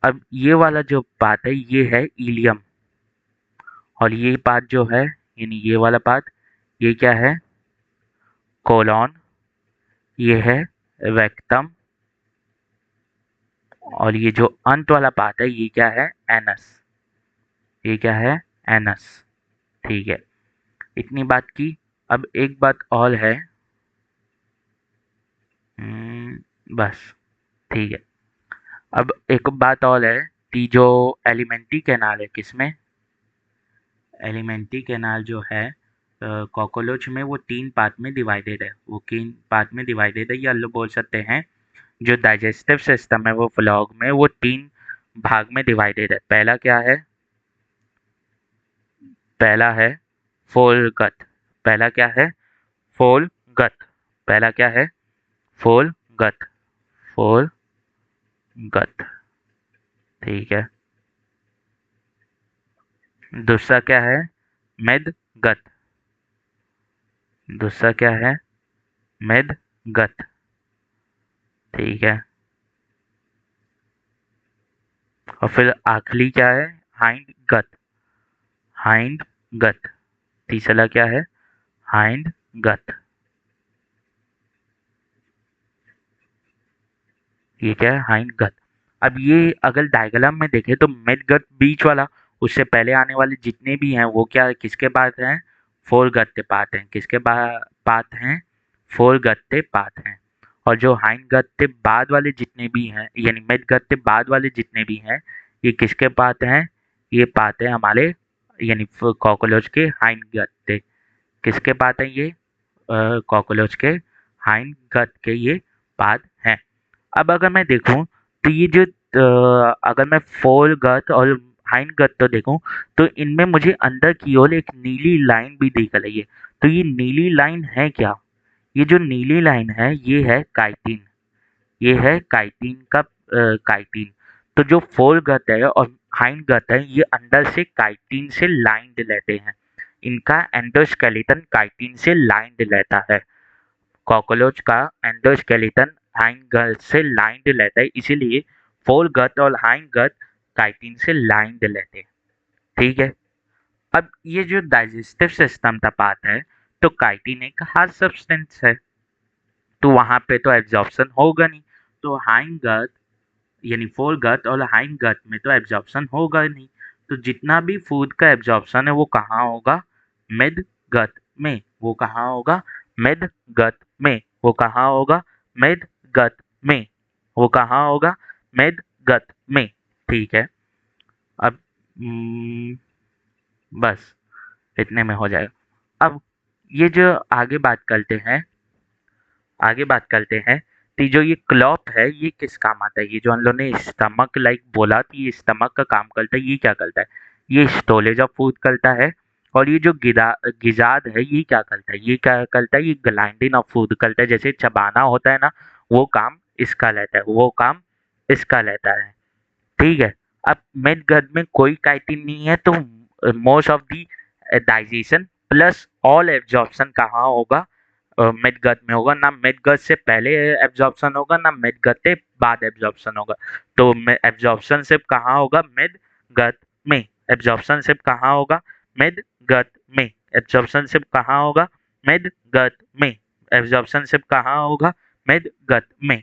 अब ये वाला जो पार्ट है ये है इलियम। और ये पार्ट जो है, यानी ये वाला पार्ट, ये क्या है? कोलॉन। ये है रेक्टम। और ये जो अंत वाला पार्ट है ये क्या है? एनस। ये क्या है? एनस। ठीक है, इतनी बात की। अब एक बात और है। बस। ठीक है। अब एक बात और है कि जो एलिमेंट्री कैनाल है, किसमें? एलिमेंट्री कैनाल जो है कॉकरोच में, वो 3 पार्ट में डिवाइडेड है। वो किन पार्ट में डिवाइडेड है, या लोग बोल सकते हैं जो डाइजेस्टिव सिस्टम है वो फ्लॉग में वो 3 भाग में डिवाइडेड है। पहला क्या है? पहला है फोल गट। पहला क्या है? फोल गट। पहला क्या है? फोल गट। फोल गट। ठीक है। दूसरा क्या है? Mid gut. दूसरा क्या है? Mid gut. ठीक है। और फिर आखिरी क्या है? Hind gut. Hind gut. तीसरा क्या है? Hind gut. ये क्या है? Hind gut. अब ये अगर डायग्राम में देखें तो मिड गट बीच वाला, उससे पहले आने वाले जितने भी हैं वो क्या किसके पास हैं? फोर गट्टे पार्ट हैं। किसके पार्ट हैं? फोर गट्टे पार्ट हैं। और जो हाइंड गट्टे बाद वाले जितने भी हैं, यानी मिड गट्टे बाद वाले जितने भी हैं, ये किसके पार्ट हैं? ये पार्ट है हमारे, यानी कॉकरोच के हाइंड गट्टे। किसके पार्ट हैं ये? कॉकरोच के हाइंड गट के ये पार्ट हैं। अब अगर मैं देखूं तो ये जो अगर मैं फोर गट और हाइंड गट तो देखूं, तो इनमें मुझे अंदर की ओर एक नीली लाइन भी दिख रही है। तो ये नीली लाइन है क्या? ये जो नीली लाइन है ये है काइटिन। ये है काइटिन का काइटिन। तो जो फोर गट है और हाइंड गट है ये अंदर से काइटिन से लाइंड रहते हैं। इनका एंडोस्केलेटन काइटिन से लाइंड रहता है। कॉकरोच का एंडोस्केलेटन हाइंड गट से लाइंड रहता है, इसीलिए फोर गट और हाइंड गट काइटिन से लाइंड रहते हैं। ठीक है। अब ये जो डाइजेस्टिव सिस्टम का पार्ट है, तो काइटिन एक हार्ड सब्सटेंस है, तो वहां पे तो एब्जॉर्प्शन होगा नहीं। तो हाइंड गट, यानी फोर गट और हाइंड गट में तो एब्जॉर्प्शन होगा नहीं। तो जितना भी फूड का एब्जॉर्प्शन है वो कहाँ होगा? मिड गट में। वो कहाँ होगा? मिड गट में। वो कहाँ होगा? मिड गट में। वो कहाँ होगा? मिड गट में। ठीक है। अब बस इतने में हो जाएगा। अब ये जो आगे बात करते हैं कि जो ये क्लॉप है ये किस काम आता है? ये जो हम लोगों ने स्टमक लाइक बोला कि ये स्टमक का काम करता है, ये क्या करता है? ये स्टोरेज ऑफ फूड करता है। और ये जो गिजाद है ये क्या करता है? ये क्या करता है? ये ग्लाइंडिंग ऑफ फूड करता है। जैसे चबाना होता है ना, वो काम इसका रहता है, वो काम इसका रहता है। ठीक है। अब मिड गट में कोई काइटिन नहीं है, तो most of the digestion plus all absorption कहाँ होगा? मिड गट में होगा। ना मिड गट से पहले एब्जॉर्प्शन होगा, ना मिड गट से बाद एब्जॉर्प्शन होगा। तो एब्जॉर्प्शन सिर्फ कहाँ होगा? मिड गट में। एब्जॉर्प्शन सिर्फ कहाँ होगा? मिड गट में। एब्जॉर्प्शन सिर्फ कहाँ होगा? मिड गट में। एब्जॉर्प्शन सिर्फ कहाँ होगा? मिड गट में।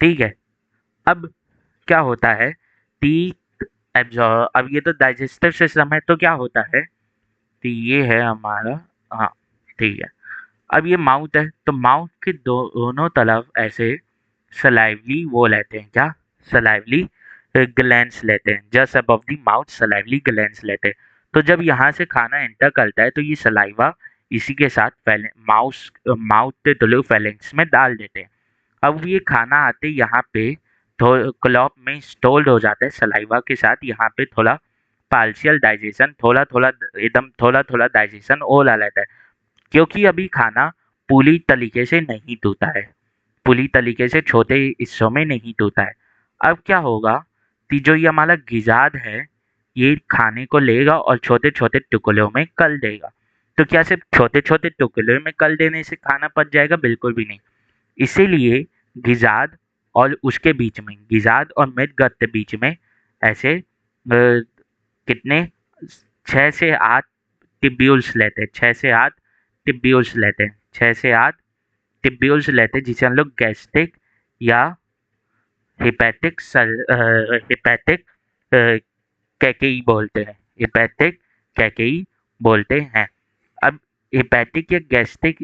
ठीक है। अब क्या होता है कि एब्जॉर्ब, अब ये तो डाइजेस्टिव सिस्टम है, तो क्या होता है कि ये है हमारा, हाँ ठीक है। अब ये माउथ है, तो माउथ के दोनों तरफ ऐसे सलाइवली वो रहते हैं, क्या? सलाइवली ग्लैंड्स लेते हैं, just above the mouth salivary glands लेते हैं। तो जब यहाँ से खाना एंटर करता है तो ये सलाइवा इसी के साथ माउस माउथ के थ्रू फेलेंक्स में डाल देते हैं। अब ये खाना आते यहाँ पे क्लॉप में स्टोर्ड हो जाता है सलाइवा के साथ। यहाँ पे थोड़ा पार्शियल डाइजेशन, थोड़ा थोड़ा एकदम थोड़ा थोड़ा डाइजेशन और आ जाता है, क्योंकि अभी खाना पूरी तरीके से नहीं टूटा है, पूरी तरीके से छोटे हिस्सों में नहीं टूटा है। अब क्या होगा कि जो ये हमारा गिजाद है, ये खाने को लेगा और छोटे छोटे टुकड़ों में कर देगा। तो क्या सिर्फ छोटे छोटे टुकड़ों में कर देने से खाना पच जाएगा? बिल्कुल भी नहीं। इसीलिए गिजाद और उसके बीच में, गिजाद और मिडगट के बीच में ऐसे कितने 6 से 8 टिब्यूल्स लेते हैं, 6 से 8 टिब्यूल्स लेते हैं, 6 से 8 टिब्यूल्स लेते हैं, जिसे हम लोग गैस्ट्रिक या हिपैटिक कैकेई बोलते हैं, हिपैटिक कैकेई बोलते हैं। अब हिपैटिक या गैस्ट्रिक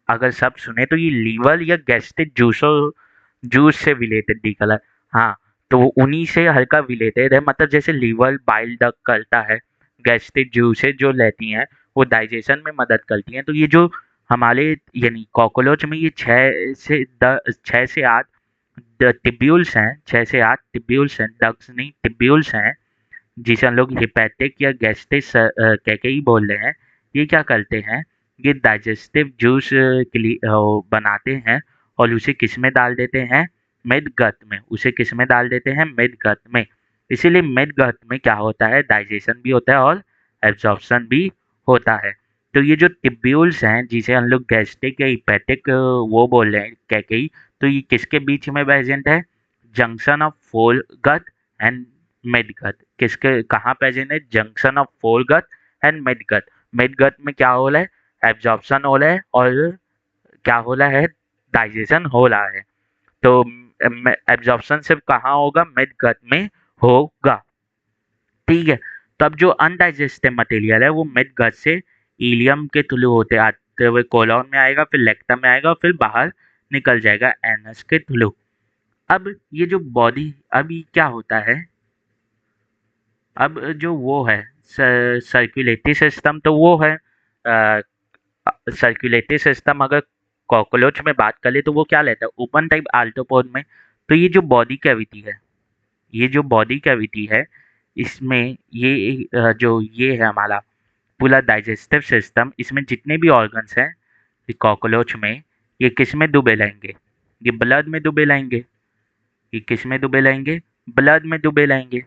अगर सब सुने तो ये लीवर या गैस्ट्रिक जूस से रिलेटेड निकला है। हाँ, तो वो उन्हीं से हल्का रिलेटेड है, मतलब जैसे लीवर बाइल डक करता है, गैस्ट्रिक जूसेज जो लेती हैं वो डाइजेशन में मदद करती हैं। तो ये जो हमारे यानी कॉकरोच में ये 6 से 8 टिब्यूल्स हैं, 6 से 8 टिब्यूल्स हैं, डक्स नहीं टिब्यूल्स हैं, जिसे हम लोग हिपैटिक या गैस्ट्रिक कैकेई बोल रहे हैं। ये क्या करते हैं, ये डाइजेस्टिव जूस के लिए बनाते हैं और उसे किस में डाल देते हैं? मिड गट में। उसे किस में डाल देते हैं? मिड गट में। इसीलिए मिड गट में क्या होता है, डाइजेशन भी होता है और एब्जॉर्प्शन भी होता है। तो ये जो टिब्यूल्स हैं जिसे हम लोग गैस्ट्रिक या हिपैटिक वो बोल रहे हैं कैकेई, तो ये किसके बीच में प्रेजेंट है? Junction of fore gut and mid gut. किसके कहाँ प्रेजेंट है? Junction of fore gut and mid gut. Mid gut में क्या हो रहा है? एब्जॉर्प्शन हो रहा है और क्या हो रहा है? डाइजेशन हो रहा है। तो एब्जॉर्प्शन सिर्फ कहाँ होगा? मिड गट में होगा। ठीक है। तो अब जो अनडाइजेस्टेड मटेरियल है वो मिड गट से इलियम के थ्रू होते आते हुए कोलोन में आएगा, फिर लेक्टम में आएगा, फिर बाहर निकल जाएगा एनस के थ्रू। अब ये जो बॉडी, अब ये क्या होता है, अब जो वो है सर्कुलेटरी सिस्टम, तो वो है सर्कुलेटरी सिस्टम। अगर कॉकरोच में बात करें तो वो क्या लेता है? ओपन टाइप आल्टोपोड में। तो ये जो बॉडी कैविटी है, ये जो बॉडी कैविटी है, इसमें ये जो ये है हमारा पूरा डाइजेस्टिव सिस्टम, इसमें जितने भी ऑर्गन्स हैं कॉकरोच में, ये किस में डूबे रहेंगे? ये ब्लड में डूबे रहेंगे। ये किस में डूबे रहेंगे? ब्लड में डूबे रहेंगे।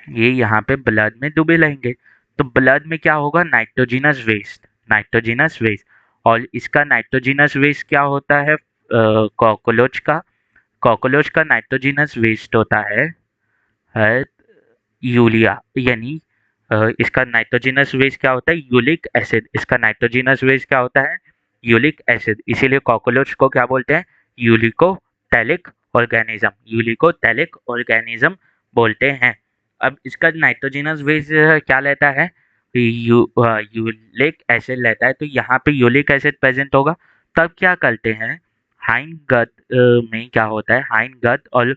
ये यहाँ पे ब्लड में डूबे रहेंगे। तो ब्लड में क्या होगा? Nitrogenous waste, nitrogenous waste. और इसका नाइट्रोजिनस वेस्ट क्या होता है? कॉकरोच का, कॉकरोच का नाइट्रोजिनस वेस्ट होता है यूरिया, यानी इसका नाइट्रोजिनस वेस्ट क्या होता है? Uric acid. इसका नाइट्रोजिनस वेस्ट क्या होता है? Uric acid. इसीलिए कॉकरोच को क्या बोलते हैं? यूरिकोटैलिक ऑर्गेनिज्म, यूरिकोटैलिक ऑर्गेनिज्म बोलते हैं। अब इसका नाइट्रोजिनस वेस्ट क्या लेता है? यूरिक एसिड लेता है। तो यहाँ पे यूरिक एसिड प्रेजेंट होगा। तब क्या करते हैं, हाइंड गट में क्या होता है, हाइंड गट और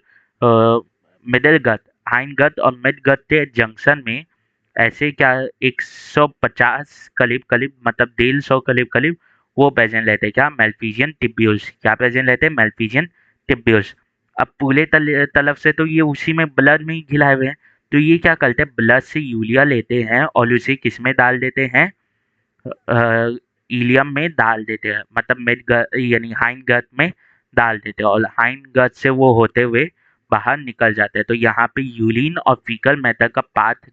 मिडिल गट, हाइंड गट और मिड गट के जंक्शन में ऐसे क्या 150 करीब करीब, मतलब 150 करीब करीब वो प्रेजेंट लेते हैं। क्या? मेल्फिजियन टिब्यूल्स। क्या प्रेजेंट लेते हैं? मेल्फिजियन टिब्यूल्स। अब पूरे तरफ से तो ये उसी में ब्लड में ही घिलाए हुए हैं। तो ये क्या करते हैं, ब्लड से यूरिया लेते हैं और उसे किस में डाल देते हैं? इलियम में डाल देते हैं, मतलब मिड गट यानी हाइंड गट में डाल देते हैं, और हाइंड गट से वो होते हुए बाहर निकल जाते हैं। तो यहाँ पे यूरिन और फीकल मैटर का पाथ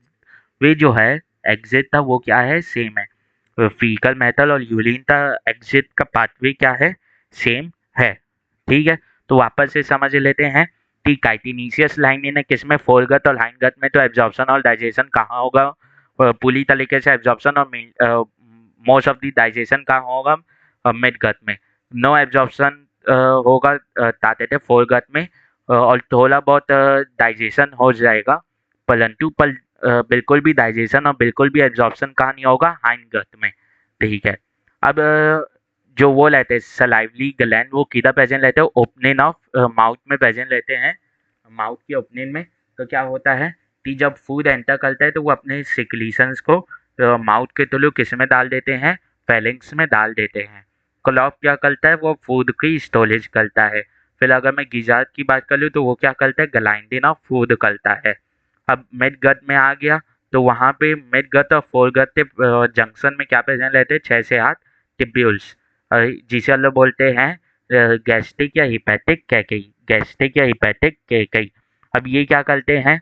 वे जो है, एग्जिट था, वो क्या है? सेम है। फीकल मैटर और यूरिन का एग्जिट का पाथवे क्या है? सेम है। ठीक है। तो वापस से समझ लेते हैं कि काइटिनीसियस लाइन है किसमें? फोरगट और हाइंडगट में। तो एब्जॉर्प्शन और डाइजेशन कहाँ होगा? पूरी तरीके से एब्जॉर्प्शन और मोस्ट ऑफ द डाइजेशन कहाँ होगा? मिडगट में। नो एब्जॉर्प्शन होगा ताते थे फोरगट में, और थोड़ा बहुत डाइजेशन हो जाएगा, परंतु बिल्कुल भी डाइजेशन और बिल्कुल भी एब्जॉर्प्शन कहाँ नहीं होगा? हाइंड गट में। ठीक है। अब जो वो रहते हैं सलाइवली ग्लैंड, वो किधर प्रेजेंट रहते हैं? ओपनिंग ऑफ माउथ में प्रेजेंट रहते हैं, माउथ की ओपनिंग में। तो क्या होता है कि जब फूड एंटर करता है तो वो अपने सिक्रीशंस को माउथ के थ्रू किस में डाल देते हैं? फेलिंग्स में डाल देते हैं। क्लॉप क्या करता है? वो फूड की स्टोरेज करता है। फिर अगर मैं गिजार्ड की बात कर लूँ तो वो क्या करता है? ग्लाइंडिंग ऑफ फूड करता है। अब मिड गट में आ गया, तो वहाँ पे मिड गट और फोर गट के जंक्शन में क्या प्रेजेंट रहते हैं? 6 से 8 टिब्यूल्स, जिसे हम लोग बोलते हैं गैस्ट्रिक या हिपैटिक कैकेई, गैस्ट्रिक या हिपैटिक कैकेई। अब ये क्या करते हैं?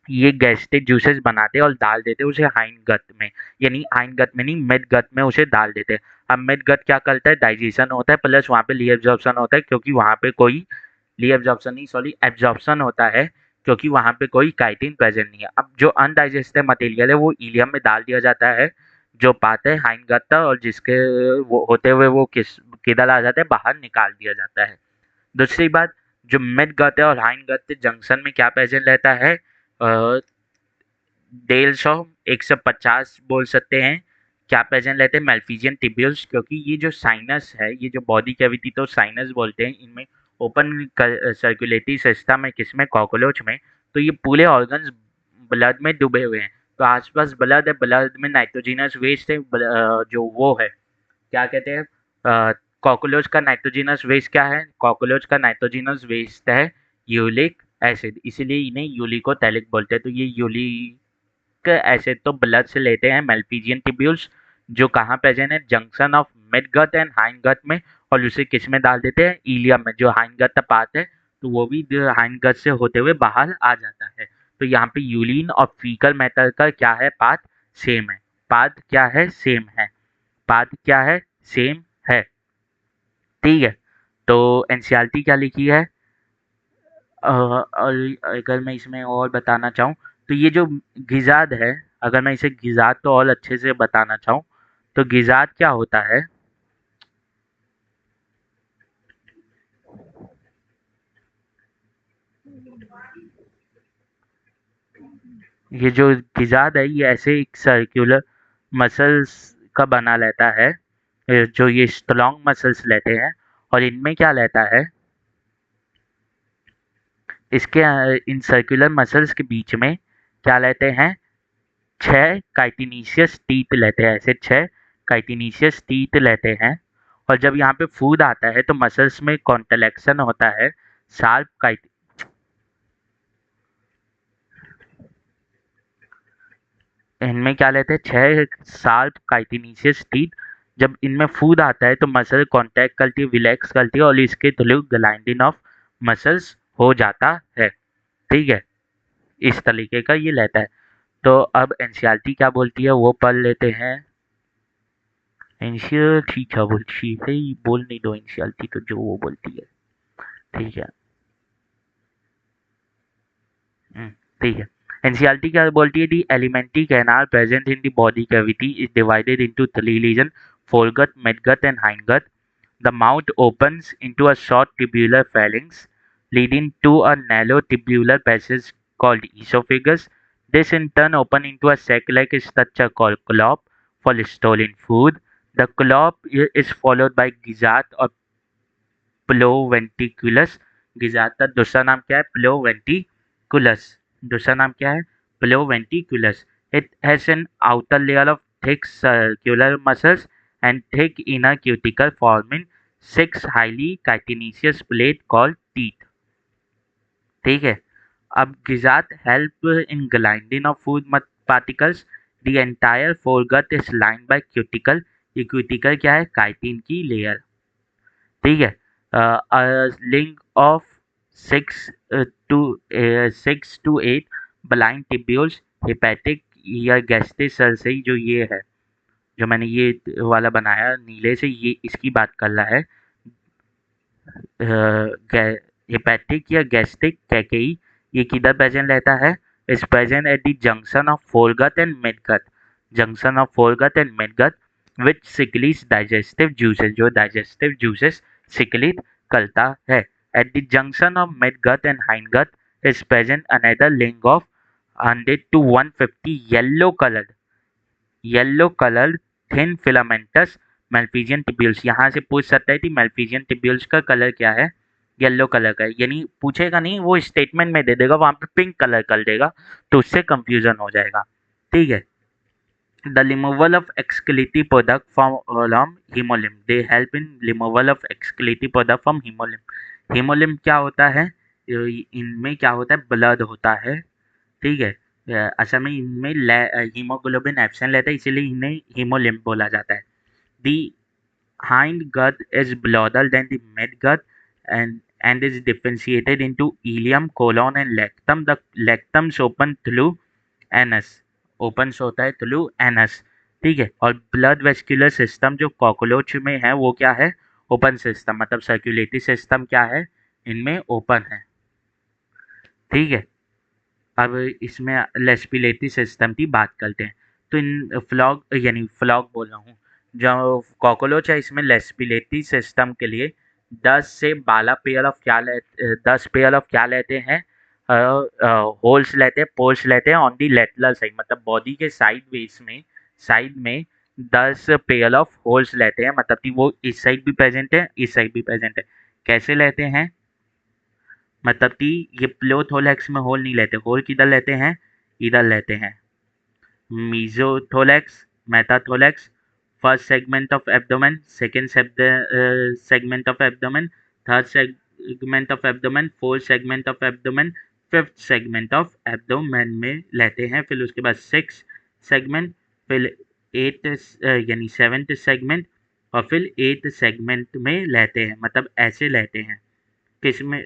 ये गैस्ट्रिक जूसेस बनाते हैं और डाल देते हैं उसे हाइंड गट में, यानी हाइंड गट में नहीं, मिड गट में उसे डाल देते हैं। अब मिड गट क्या करता है? डाइजेशन होता है, प्लस वहाँ पे ली एब्जॉर्प्शन होता है, क्योंकि वहाँ पे कोई ली एब्जॉर्प्शन नहीं, सॉरी, एब्जॉर्प्शन होता है, क्योंकि वहाँ पे कोई काइटिन प्रेजेंट नहीं है। अब जो अनडाइजेस्टेड मटेरियल है वो इलियम में डाल दिया जाता है, जो पार्ट है हाइंड गट का, और जिसके वो होते हुए वो किधर आ जाता है? बाहर निकाल दिया जाता है। दूसरी बात, जो मिड गट है और हाइंड गट के जंक्शन में क्या प्रेजेंट रहता है? 150 बोल सकते हैं, क्या प्रेजेंट रहते हैं? मेल्फिजियन टिब्यूल्स, क्योंकि ये जो साइनस है, ये जो बॉडी कैविटी तो साइनस बोलते हैं, इनमें ओपन सर्कुलेटरी सिस्टम है, किसमें? कॉकरोच में। तो ये पूरे ऑर्गन्स ब्लड में डूबे हुए हैं, तो आसपास ब्लड है, ब्लड में नाइट्रोजिनस वेस्ट है, जो वो है, क्या कहते हैं? कॉकरोच का नाइट्रोजिनस वेस्ट क्या है? कॉकरोच का नाइट्रोजिनस वेस्ट है यूरिक एसिड, इसीलिए इन्हें यूलिकोटैलिक बोलते हैं। तो ये यूरिक एसिड तो ब्लड से लेते हैं मेल्फिजियन ट्यूब्यूल्स, जो कहाँ प्रेजेंट है? Junction of mid gut and hind gut में, और उसे किस में डाल देते हैं? इलियम में, जो हाइंड गट का पार्ट है, तो वो भी हाइंड गट से होते हुए बाहर आ जाता है। तो यहाँ पे यूरिन और फीकल मैटर का क्या है? पार्ट सेम है। पार्ट क्या है? सेम है। पार्ट क्या है? सेम है। ठीक है। तो एनसीईआरटी क्या लिखी है? और अगर मैं इसमें और बताना चाहूँ, तो ये जो गिजाद है, अगर मैं इसे गिजाद तो और अच्छे से बताना चाहूँ, तो गिजाद क्या होता है? ये जो गिजाद है, ये ऐसे एक सर्कुलर मसल्स का बना रहता है, जो ये स्ट्रॉन्ग मसल्स लेते हैं, और इनमें क्या रहता है? इसके इन सर्कुलर मसल्स के बीच में क्या लेते हैं? 6 काइटिनीशियस टीथ लेते हैं, ऐसे 6 काइटिनीशियस टीथ लेते हैं। और जब यहाँ पे फूड आता है तो मसल्स में कॉन्ट्रैक्शन होता है, शार्प काइट इनमें क्या लेते हैं? 6 शार्प काइटिनीशियस टीथ। जब इनमें फूड आता है तो मसल कॉन्टैक्ट करती है, रिलैक्स करती है, और इसके थ्रू ग्लाइंडिंग ऑफ मसल्स हो जाता है। ठीक है, इस तरीके का ये रहता है। तो अब एनसीईआरटी क्या बोलती है वो पढ़ लेते हैं। एनसीईआरटी ठीक है बोलती है, बोलने दो एनसीईआरटी तो जो वो बोलती है। ठीक है। हम्म, ठीक है। एनसीईआरटी क्या बोलती है? The alimentary canal present in the body cavity is divided into 3 region: foregut, midgut and hindgut. The mouth opens into a short tubular phalanx leading to a narrow tubular passage called esophagus. This in turn open into a sac-like structure called collops for storing food. The collop is followed by gizzard or proventriculus. Gizzard का दूसरा नाम क्या है? प्लोवेंटिकुलस। दूसरा नाम क्या है? Proventriculus. It has an outer layer of thick circular muscles and thick inner cuticle forming 6 highly chitinous plate called teeth. ठीक है। अब gizzard help in grinding of food particles. The entire foregut is lined by cuticle. ये क्यूटिकल क्या है? काइटिन की लेयर। ठीक है। Ring of 6 to 8 blind tubules hepatic या गैस्ट्रिक सेल से ही, जो ये है, जो मैंने ये वाला बनाया नीले से, ये इसकी बात कर रहा है। हेपेटिक या गैस्ट्रिक कैकेई, ये किधर प्रेजेंट रहता है? Is present at the junction of foregut and midgut. Junction of foregut and midgut which secretes digestive juices, जो डाइजेस्टिव जूसेस सिक्रीट करता है। At the junction of midgut and hindgut is present another link of 100 to 150 yellow colored thin filamentous Malpighian tubules, यहाँ से पूछ सकता है कि मेल्फिजियन टिब्यूल्स का कलर क्या है, येलो कलर का है, यानी पूछेगा नहीं, वो स्टेटमेंट में दे देगा, वहां पे पिंक कलर कर देगा, तो उससे कंफ्यूजन हो जाएगा। ठीक है। The removal of excretory product from hemolymph. They help in removal of excretory product from hemolymph. hemolymph क्या होता है? इनमें क्या होता है? ब्लड होता है। ठीक है। असल में इनमें हीमोग्लोबिन एब्सेंट रहता है, इसीलिए इन्हें हीमोलिम्फ बोला जाता है। The hind gut is broader than the mid gut and is differentiated into ileum, colon and rectum. The rectum is open through anus. Open होता है थ्रू एनस। ठीक है। और ब्लड वेस्कुलर सिस्टम जो कॉकरोच में है वो क्या है? ओपन सिस्टम, मतलब सर्कुलेटरी सिस्टम क्या है? इनमें ओपन है। ठीक है। अब इसमें रेस्पिरेटरी सिस्टम की बात करते हैं। तो इन फ्लॉग यानी फ्लॉग बोल रहा हूँ, जो कॉकरोच है इसमें रेस्पिरेटरी सिस्टम के लिए 10 से 12 पेयर ऑफ क्या लेते 10 पेयर ऑफ क्या लेते हैं? होल्स लेते हैं, पोर्स लेते हैं ऑन दी लेटरल साइड, मतलब बॉडी के साइड में 10 पेयर ऑफ होल्स लेते हैं, मतलब कि वो इस साइड भी प्रेजेंट है, इस साइड भी प्रेजेंट है। कैसे लेते हैं? मतलब कि ये प्लोथोलैक्स में होल नहीं लेते, होल किधर लेते हैं? इधर लेते हैं। Mesothorax, metathorax, first segment of abdomen, second segment of abdomen, third segment of abdomen, fourth segment of abdomen, fifth segment of abdomen में लेते हैं। फिर उसके बाद सिक्स सेगमेंट, फिर एट यानी सेवेंथ सेगमेंट, और फिर एट सेगमेंट में लेते हैं, मतलब ऐसे लेते हैं। किसमें?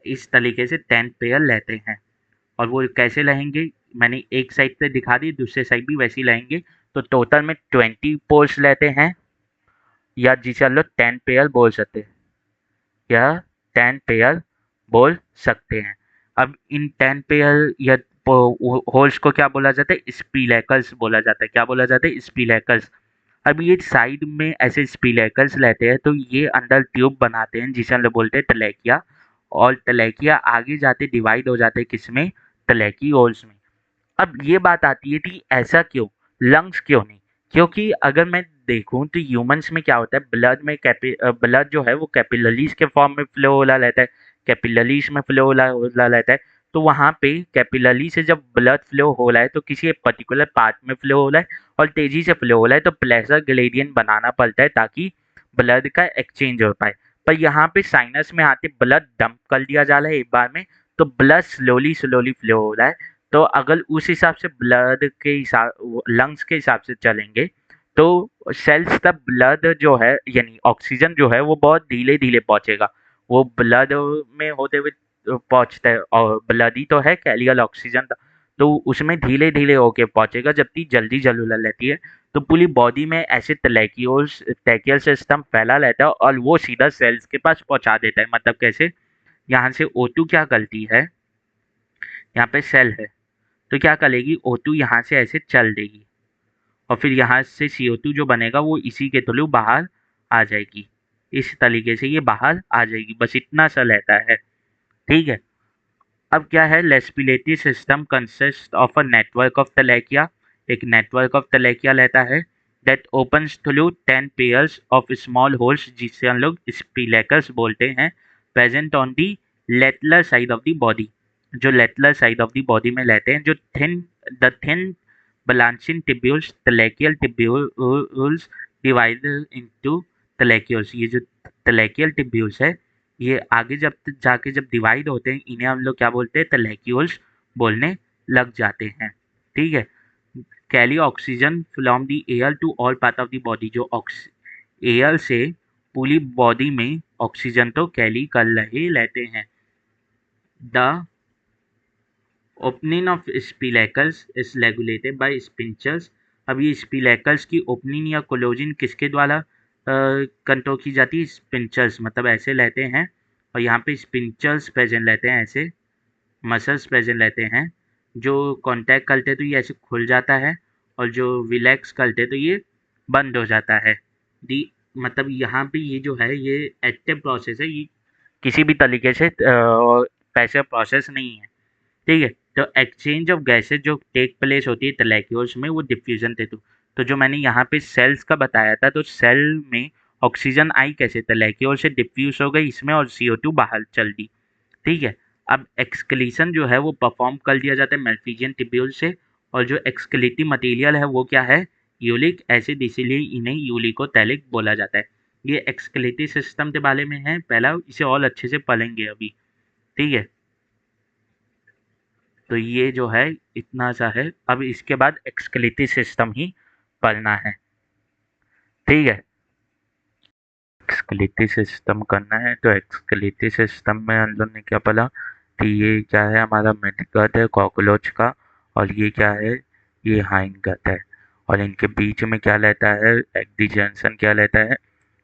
इस तरीके से 10 पेयर लेते हैं। और वो कैसे रहेंगे? मैंने एक साइड पे दिखा दी, दूसरे साइड भी वैसे ही रहेंगे। तो टोटल में 20 पोल्स लेते हैं, या जिसे हम लोग 10 पेयर बोल सकते हैं, या 10 पेयर बोल सकते हैं। अब इन 10 पेयर या होल्स को क्या बोला जाता है? स्पिलेकल्स बोला जाता है। क्या बोला जाता है? स्पिलेकल्स। अब ये साइड में ऐसे स्पिलेकल्स रहते हैं, तो ये अंदर ट्यूब बनाते हैं जिसे हम लोग बोलते हैं तलैकिया, और तलैकिया आगे जाते डिवाइड हो जाते हैं किसमें? तलैकियोल्स में। अब ये बात आती है कि ऐसा क्यों? लंग्स क्यों नहीं? क्योंकि अगर मैं देखूं तो ह्यूमंस में क्या होता है, ब्लड जो है वो कैपिलरीज के फॉर्म में फ्लो होला रहता है, कैपिलरीज में फ्लो होला रहता है। तो वहां पे कैपिलरी से जब ब्लड फ्लो हो रहा है तो किसी एक पर्टिकुलर पार्ट में फ्लो हो रहा है और तेजी से फ्लो हो रहा है, तो प्रेशर ग्रेडियंट बनाना पड़ता है ताकि ब्लड का एक्सचेंज हो पाए। पर यहाँ पे साइनस में आते ब्लड डंप कर दिया जा रहा है एक बार में, तो ब्लड स्लोली स्लोली फ्लो हो रहा है। तो अगर उस हिसाब से ब्लड के हिसाब लंग्स के हिसाब से चलेंगे, तो सेल्स तक ब्लड जो है यानी ऑक्सीजन जो है वो बहुत धीरे धीरे पहुंचेगा। वो ब्लड में होते हुए पहुंचता है, और ब्लड ही तो है कैलियल ऑक्सीजन, तो उसमें धीरे धीरे होके पहुंचेगा, जबकि जल्दी जलूलर रहती है। तो पूरी बॉडी में ऐसे तैकियल सिस्टम फैला रहता है और वो सीधा सेल्स के पास पहुंचा देता है। मतलब कैसे? यहाँ से O2 क्या करती है, यहाँ पे सेल है, तो क्या करेगी? O2 यहाँ से ऐसे चल देगी, और फिर यहाँ से CO2 जो बनेगा वो इसी के थ्रू बाहर आ जाएगी। इस तरीके से ये बाहर आ जाएगी, बस इतना सा रहता है। ठीक है। अब क्या है? Respiratory system consist of a network of tracheae. एक नेटवर्क ऑफ तलैकिया रहता है that opens through 10 pairs of small holes, जिससे हम लोग स्पिलेकल्स बोलते हैं, present on the lateral side of the body. जो lateral side of the body में रहते हैं, जो thin branching tubules, tracheal tubules divided into tracheoles. ये जो तलैकियल टिब्यूल्स है, ये आगे जब जाके जब डिवाइड होते हैं, इन्हें हम लोग क्या बोलते हैं? तलैकियोल्स बोलने लग जाते हैं। ठीक है। Carry oxygen from the air to all part of the body. जो एयर से पूरी बॉडी में ऑक्सीजन तो कैरी कर रहे रहते हैं। The opening of spiracles is regulated by sphincters. अब ये स्पिलेकल्स की ओपनिंग या क्लोजिंग किसके द्वारा कंट्रोल की जाती है? स्पिंचर्स, मतलब ऐसे रहते हैं, और यहाँ पे स्पिंचर्स प्रेजेंट रहते हैं, ऐसे मसल्स प्रेजेंट रहते हैं। जो कांटेक्ट करते तो ये ऐसे खुल जाता है, और जो रिलैक्स करते तो ये बंद हो जाता है। दी मतलब यहाँ पे ये जो है ये एक्टिव प्रोसेस है, ये किसी भी तरीके से पैसिव प्रोसेस नहीं है। ठीक है। तो एक्सचेंज ऑफ गैसेज जो टेक प्लेस होती है तलैकियोल्स में, वो डिफ्यूजन थे। तो जो मैंने यहाँ पे सेल्स का बताया था, तो सेल में ऑक्सीजन आई कैसे, तो लैकी ओर से डिफ्यूज हो गई इसमें और CO2 बाहर चल दी। ठीक है। अब एक्सक्रीशन जो है वो परफॉर्म कर दिया जाता है मेल्फिजियन टिब्यूल से, और जो एक्सक्रीटिव मटेरियल है वो क्या है, यूलिक एसिड, इसीलिए इन्हें यूलिकोटैलिक बोला जाता है। ये एक्सक्रीटिव सिस्टम के बारे में है, पहला इसे और अच्छे से पढ़ेंगे अभी। ठीक है। तो ये जो है इतना सा है, अब इसके बाद एक्सक्रीटिव सिस्टम ही पढ़ना है। ठीक है। एक्सक्रीटिव सिस्टम करना है, तो एक्सक्रीटिव सिस्टम में हम लोग ने क्या पढ़ा कि ये क्या है, हमारा मिड गट है कॉकरोच का, और ये क्या है, ये हाइंड गट है, और इनके बीच में क्या रहता है, एक्डी जंक्शन क्या रहता है,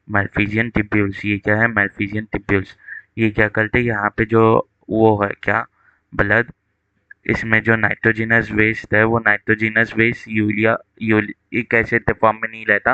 मेल्फिजियन टिब्यूल्स। ये क्या है, मेल्फिजियन टिब्यूल्स। ये क्या करते हैं, यहाँ पे जो वो है क्या, ब्लड, इसमें जो नाइट्रोजिनस वेस्ट है वो नाइट्रोजिनस वेस्ट यूलिक एसिड फॉर्म में नहीं रहता,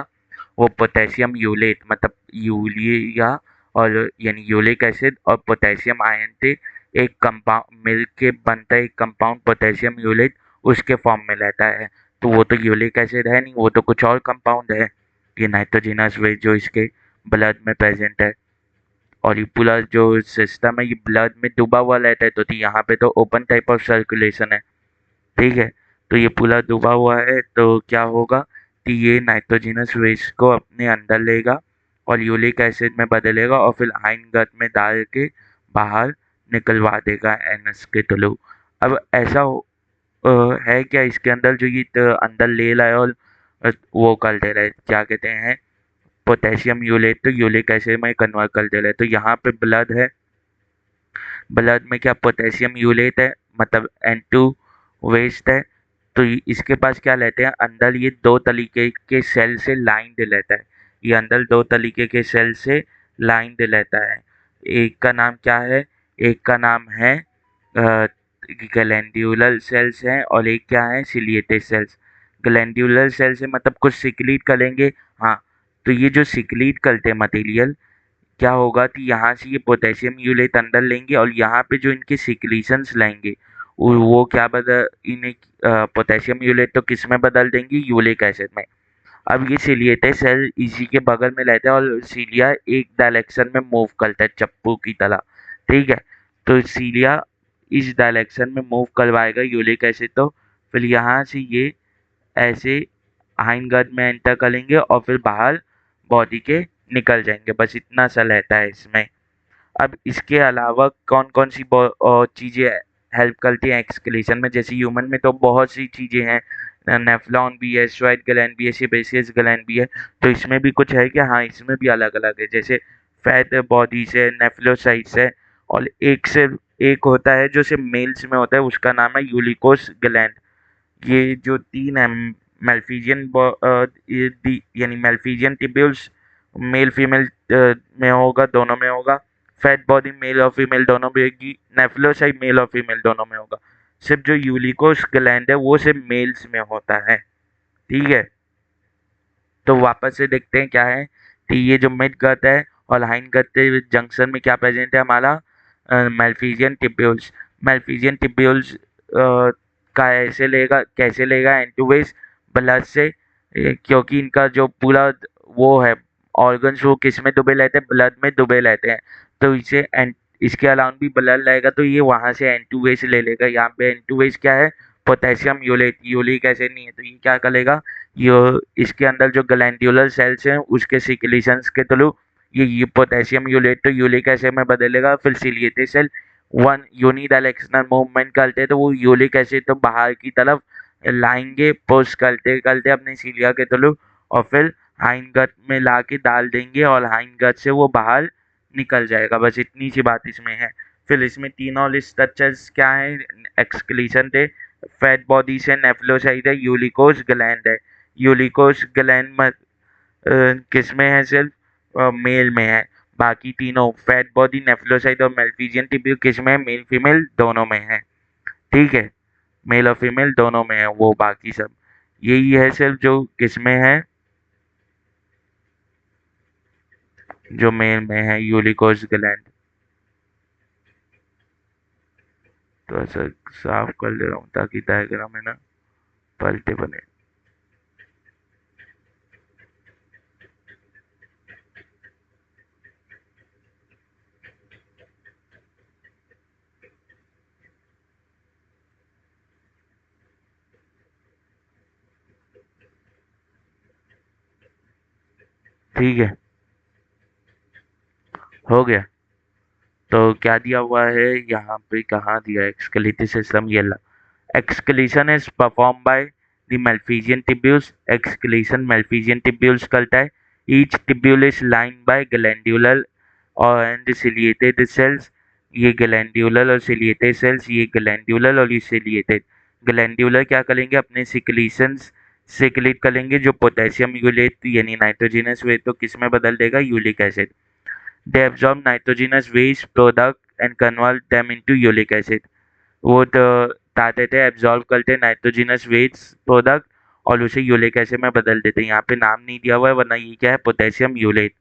वो पोटेशियम यूलेट मतलब यूलिया, और यानी यूलिक एसिड और पोटेशियम आयन से एक कंपाउंड मिल के बनता है, एक कंपाउंड पोटेशियम यूलेट, उसके फॉर्म में रहता है। तो वो तो यूलिक एसिड है नहीं, वो तो कुछ और कंपाउंड है। ये नाइट्रोजिनस वेस्ट जो इसके ब्लड में प्रेजेंट है, और ये पूरा जो सिस्टम है ये ब्लड में डूबा हुआ रहता है, तो यहाँ पे तो ओपन टाइप ऑफ सर्कुलेशन है। ठीक है। तो ये पूरा डूबा हुआ है, तो क्या होगा कि ये नाइट्रोजनस वेस्ट को अपने अंदर लेगा और यूरिक एसिड में बदलेगा, और फिर हाइंड गट में डाल के बाहर निकलवा देगा एनएस के थ्रू। अब ऐसा है क्या इसके अंदर, जो ये अंदर ले रहा है और वो कर दे रहा है, क्या कहते हैं, पोटेशियम यूलेट तो यूरिक एसिड में कन्वर्ट कर दे रहा है। तो यहाँ पे ब्लड है, ब्लड में क्या पोटेशियम यूलेट है, मतलब N2 वेस्ट है। तो इसके पास क्या रहते हैं, अंदर ये दो तरीके के सेल से लाइंड रहता है, ये अंदर दो तरीके के सेल से लाइंड रहता है। एक का नाम क्या है, एक का नाम है ग्लैंड्यूलर सेल्स हैं, और एक क्या है, सिलिएटेड सेल्स। ग्लैंड्यूलर सेल से मतलब कुछ सिक्रीट करेंगे। हाँ, तो ये जो सिक्रीट करते हैं मटेरियल, क्या होगा कि यहाँ से ये पोटेशियम यूलेट अंदर लेंगे, और यहाँ पे जो इनके सिक्रीशंस लाएंगे वो क्या बदल इन्हें पोटेशियम यूलेट तो किस में बदल देंगे, यूरिक एसिड में। अब ये सिलिएटेड सेल इसी के बगल में रहता है, और सीलिया एक डायरेक्शन में मूव करता है चप्पू की तरह। ठीक है। तो सीलिया इस डायरेक्शन में मूव करवाएगा यूरिक एसिड, तो फिर यहाँ से ये ऐसे हाइंड गार्ड में एंटर करेंगे और फिर बाहर बॉडी के निकल जाएंगे, बस इतना सा रहता है इसमें। अब इसके अलावा कौन कौन सी चीज़ें हेल्प करती हैं एक्सक्रीशन में, जैसे ह्यूमन में तो बहुत सी चीज़ें हैं, नेफ्लॉन भी है, स्वेट ग्लैंड भी है, सेबेसियस ग्लैंड भी है। तो इसमें भी कुछ है क्या, हाँ इसमें भी अलग अलग है, जैसे फैट बॉडीज है, नेफ्लोसाइट्स है, और एक से एक होता है जो सिर्फ मेल्स में होता है, उसका नाम है यूलिकोस ग्लैंड। ये जो तीन है, मेल्फिजियन यानी मेल्फिजियन टिब्यूल्स मेल फीमेल में होगा, दोनों में होगा। फैट बॉडी मेल और फीमेल दोनों में होगी। नेफ्लोसाइट मेल और फीमेल दोनों में होगा। सिर्फ जो यूलिकोस ग्लैंड है वो सिर्फ मेल्स में होता है। ठीक है। तो वापस से देखते हैं क्या है कि ये जो मिड गट है और हाइंड गट के जंक्शन में क्या प्रेजेंट है, हमारा मेल्फिजियन टिब्यूल्स। मेल्फिजियन टिब्यूल्स का कैसे लेगा एंटीवेज ब्लड से, क्योंकि इनका जो पूरा वो है ऑर्गन्स वो किस में डूबे रहते हैं, ब्लड में डूबे रहते हैं। तो इसके अलावा भी ब्लड रहेगा, तो ये वहां से एंटीवेज ले लेगा। यहाँ पे एंटीवेज क्या है, पोटेशियम यूलेट, यूरिक एसिड नहीं है, तो ये क्या करेगा, ये इसके अंदर जो ग्लैंड्यूलर सेल्स हैं उसके सिक्रीशंस के थ्रू ये पोटेशियम यूलेट तो यूरिक एसिड में बदलेगा। फिर ciliated cell one unidirectional movement करते हैं, तो वो यूरिक एसिड तो बाहर की तरफ लाएंगे, पुश करते करते अपने सीलिया के थ्रू, और फिर हाइंड गट में ला के डाल देंगे, और हाइंड गट से वो बाहर निकल जाएगा। बस इतनी सी बात इसमें है। फिर इसमें तीनों स्ट्रक्चर्स क्या है एक्सक्रीशन थे, फैट बॉडी से नेफ्लोसाइड है, यूलिकोस ग्लैंड है। यूलिकोस ग्लैंड किस में है, सिर्फ मेल में है। बाकी तीनों फैट बॉडी, नेफ्लोसाइड और मेल्फिजियन टिब्यूल किस में है, मेल फीमेल दोनों में है। ठीक है। मेल और फीमेल दोनों में है वो, बाकी सब यही है सिर्फ जो किस में है, जो मेल में है, यूलिकोस ग्लैंड। तो ऐसा साफ कर ले रहा हूँ ताकि डायग्राम है ना पलटे बने। ठीक है, हो गया। तो क्या दिया हुआ है यहाँ पे, कहाँ दिया है एक्सक्रीटरी सिस्टम, ये ला। Excretion is perform by the Malpighian tubules. Excretion Malpighian tubules करता है। Each tubule is line by glandular और एंड सिलिएटेड सेल्स। ये ग्लैंडुलर और सिलिएटेड सेल्स, ये ग्लैंडुलर और ये सिलिएटेड। ग्लैंडुलर क्या करेंगे, अपने सिक्रीशंस सिक्रीट करेंगे जो पोटेशियम यूलेट यानी नाइट्रोजनस वे तो किस में बदल देगा, uric acid. They absorb nitrogenous waste product and convert them into uric acid. वो तो क्या देते हैं, एब्जॉर्ब करते हैं नाइट्रोजिनस वेस्ट प्रोडक्ट और उसे यूरिक एसिड में बदल देते हैं। यहाँ पे नाम नहीं दिया हुआ है, वरना ये क्या है, potassium urate,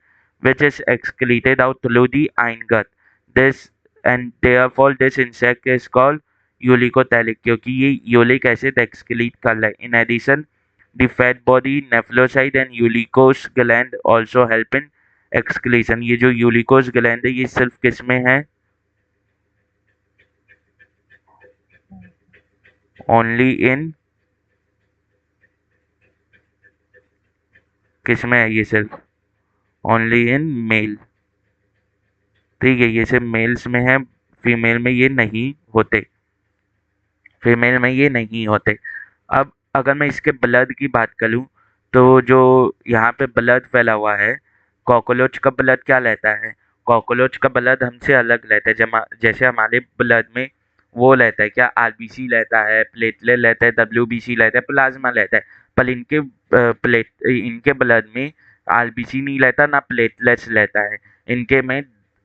which is excreted out through the iron gut. This and therefore this insect is called uricotelic, क्योंकि ये यूरिक एसिड एक्सक्रीट कर रहा है। In addition the fat body nephrocyte and urecose gland also help in excretion। ये जो यूरिकोस ग्लैंड है ये सिर्फ किस में है, ओनली इन, किस में है ये, सिर्फ ओनली इन मेल। ठीक है, ये सिर्फ मेल्स में है, फीमेल में ये नहीं होते, फीमेल में ये नहीं होते। अब अगर मैं इसके ब्लड की बात करूं, तो जो यहाँ पे ब्लड फैला हुआ है, कॉकरोच का ब्लड क्या रहता है, कॉकरोच का ब्लड हमसे अलग रहता है। जैसे हमारे ब्लड में वो रहता है क्या, आरबीसी रहता है, प्लेटलेट रहता है, डब्ल्यूबीसी रहता है, प्लाज्मा रहता है। पर इनके ब्लड में आरबीसी नहीं रहता, ना प्लेटलेट्स रहता है। इनके में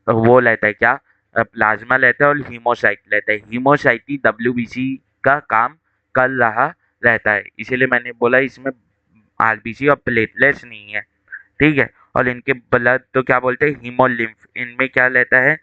वो रहता है क्या, प्लाज्मा रहता है और हीमोसाइट रहता है। हीमोसाइट ही डब्ल्यूबीसी का काम कर रहा रहता है, इसीलिए मैंने बोला इसमें आरबीसी और प्लेटलेट्स नहीं है। ठीक है, और इनके ब्लड तो क्या बोलते हैं, हीमोलिम्फ। इनमें क्या रहता है,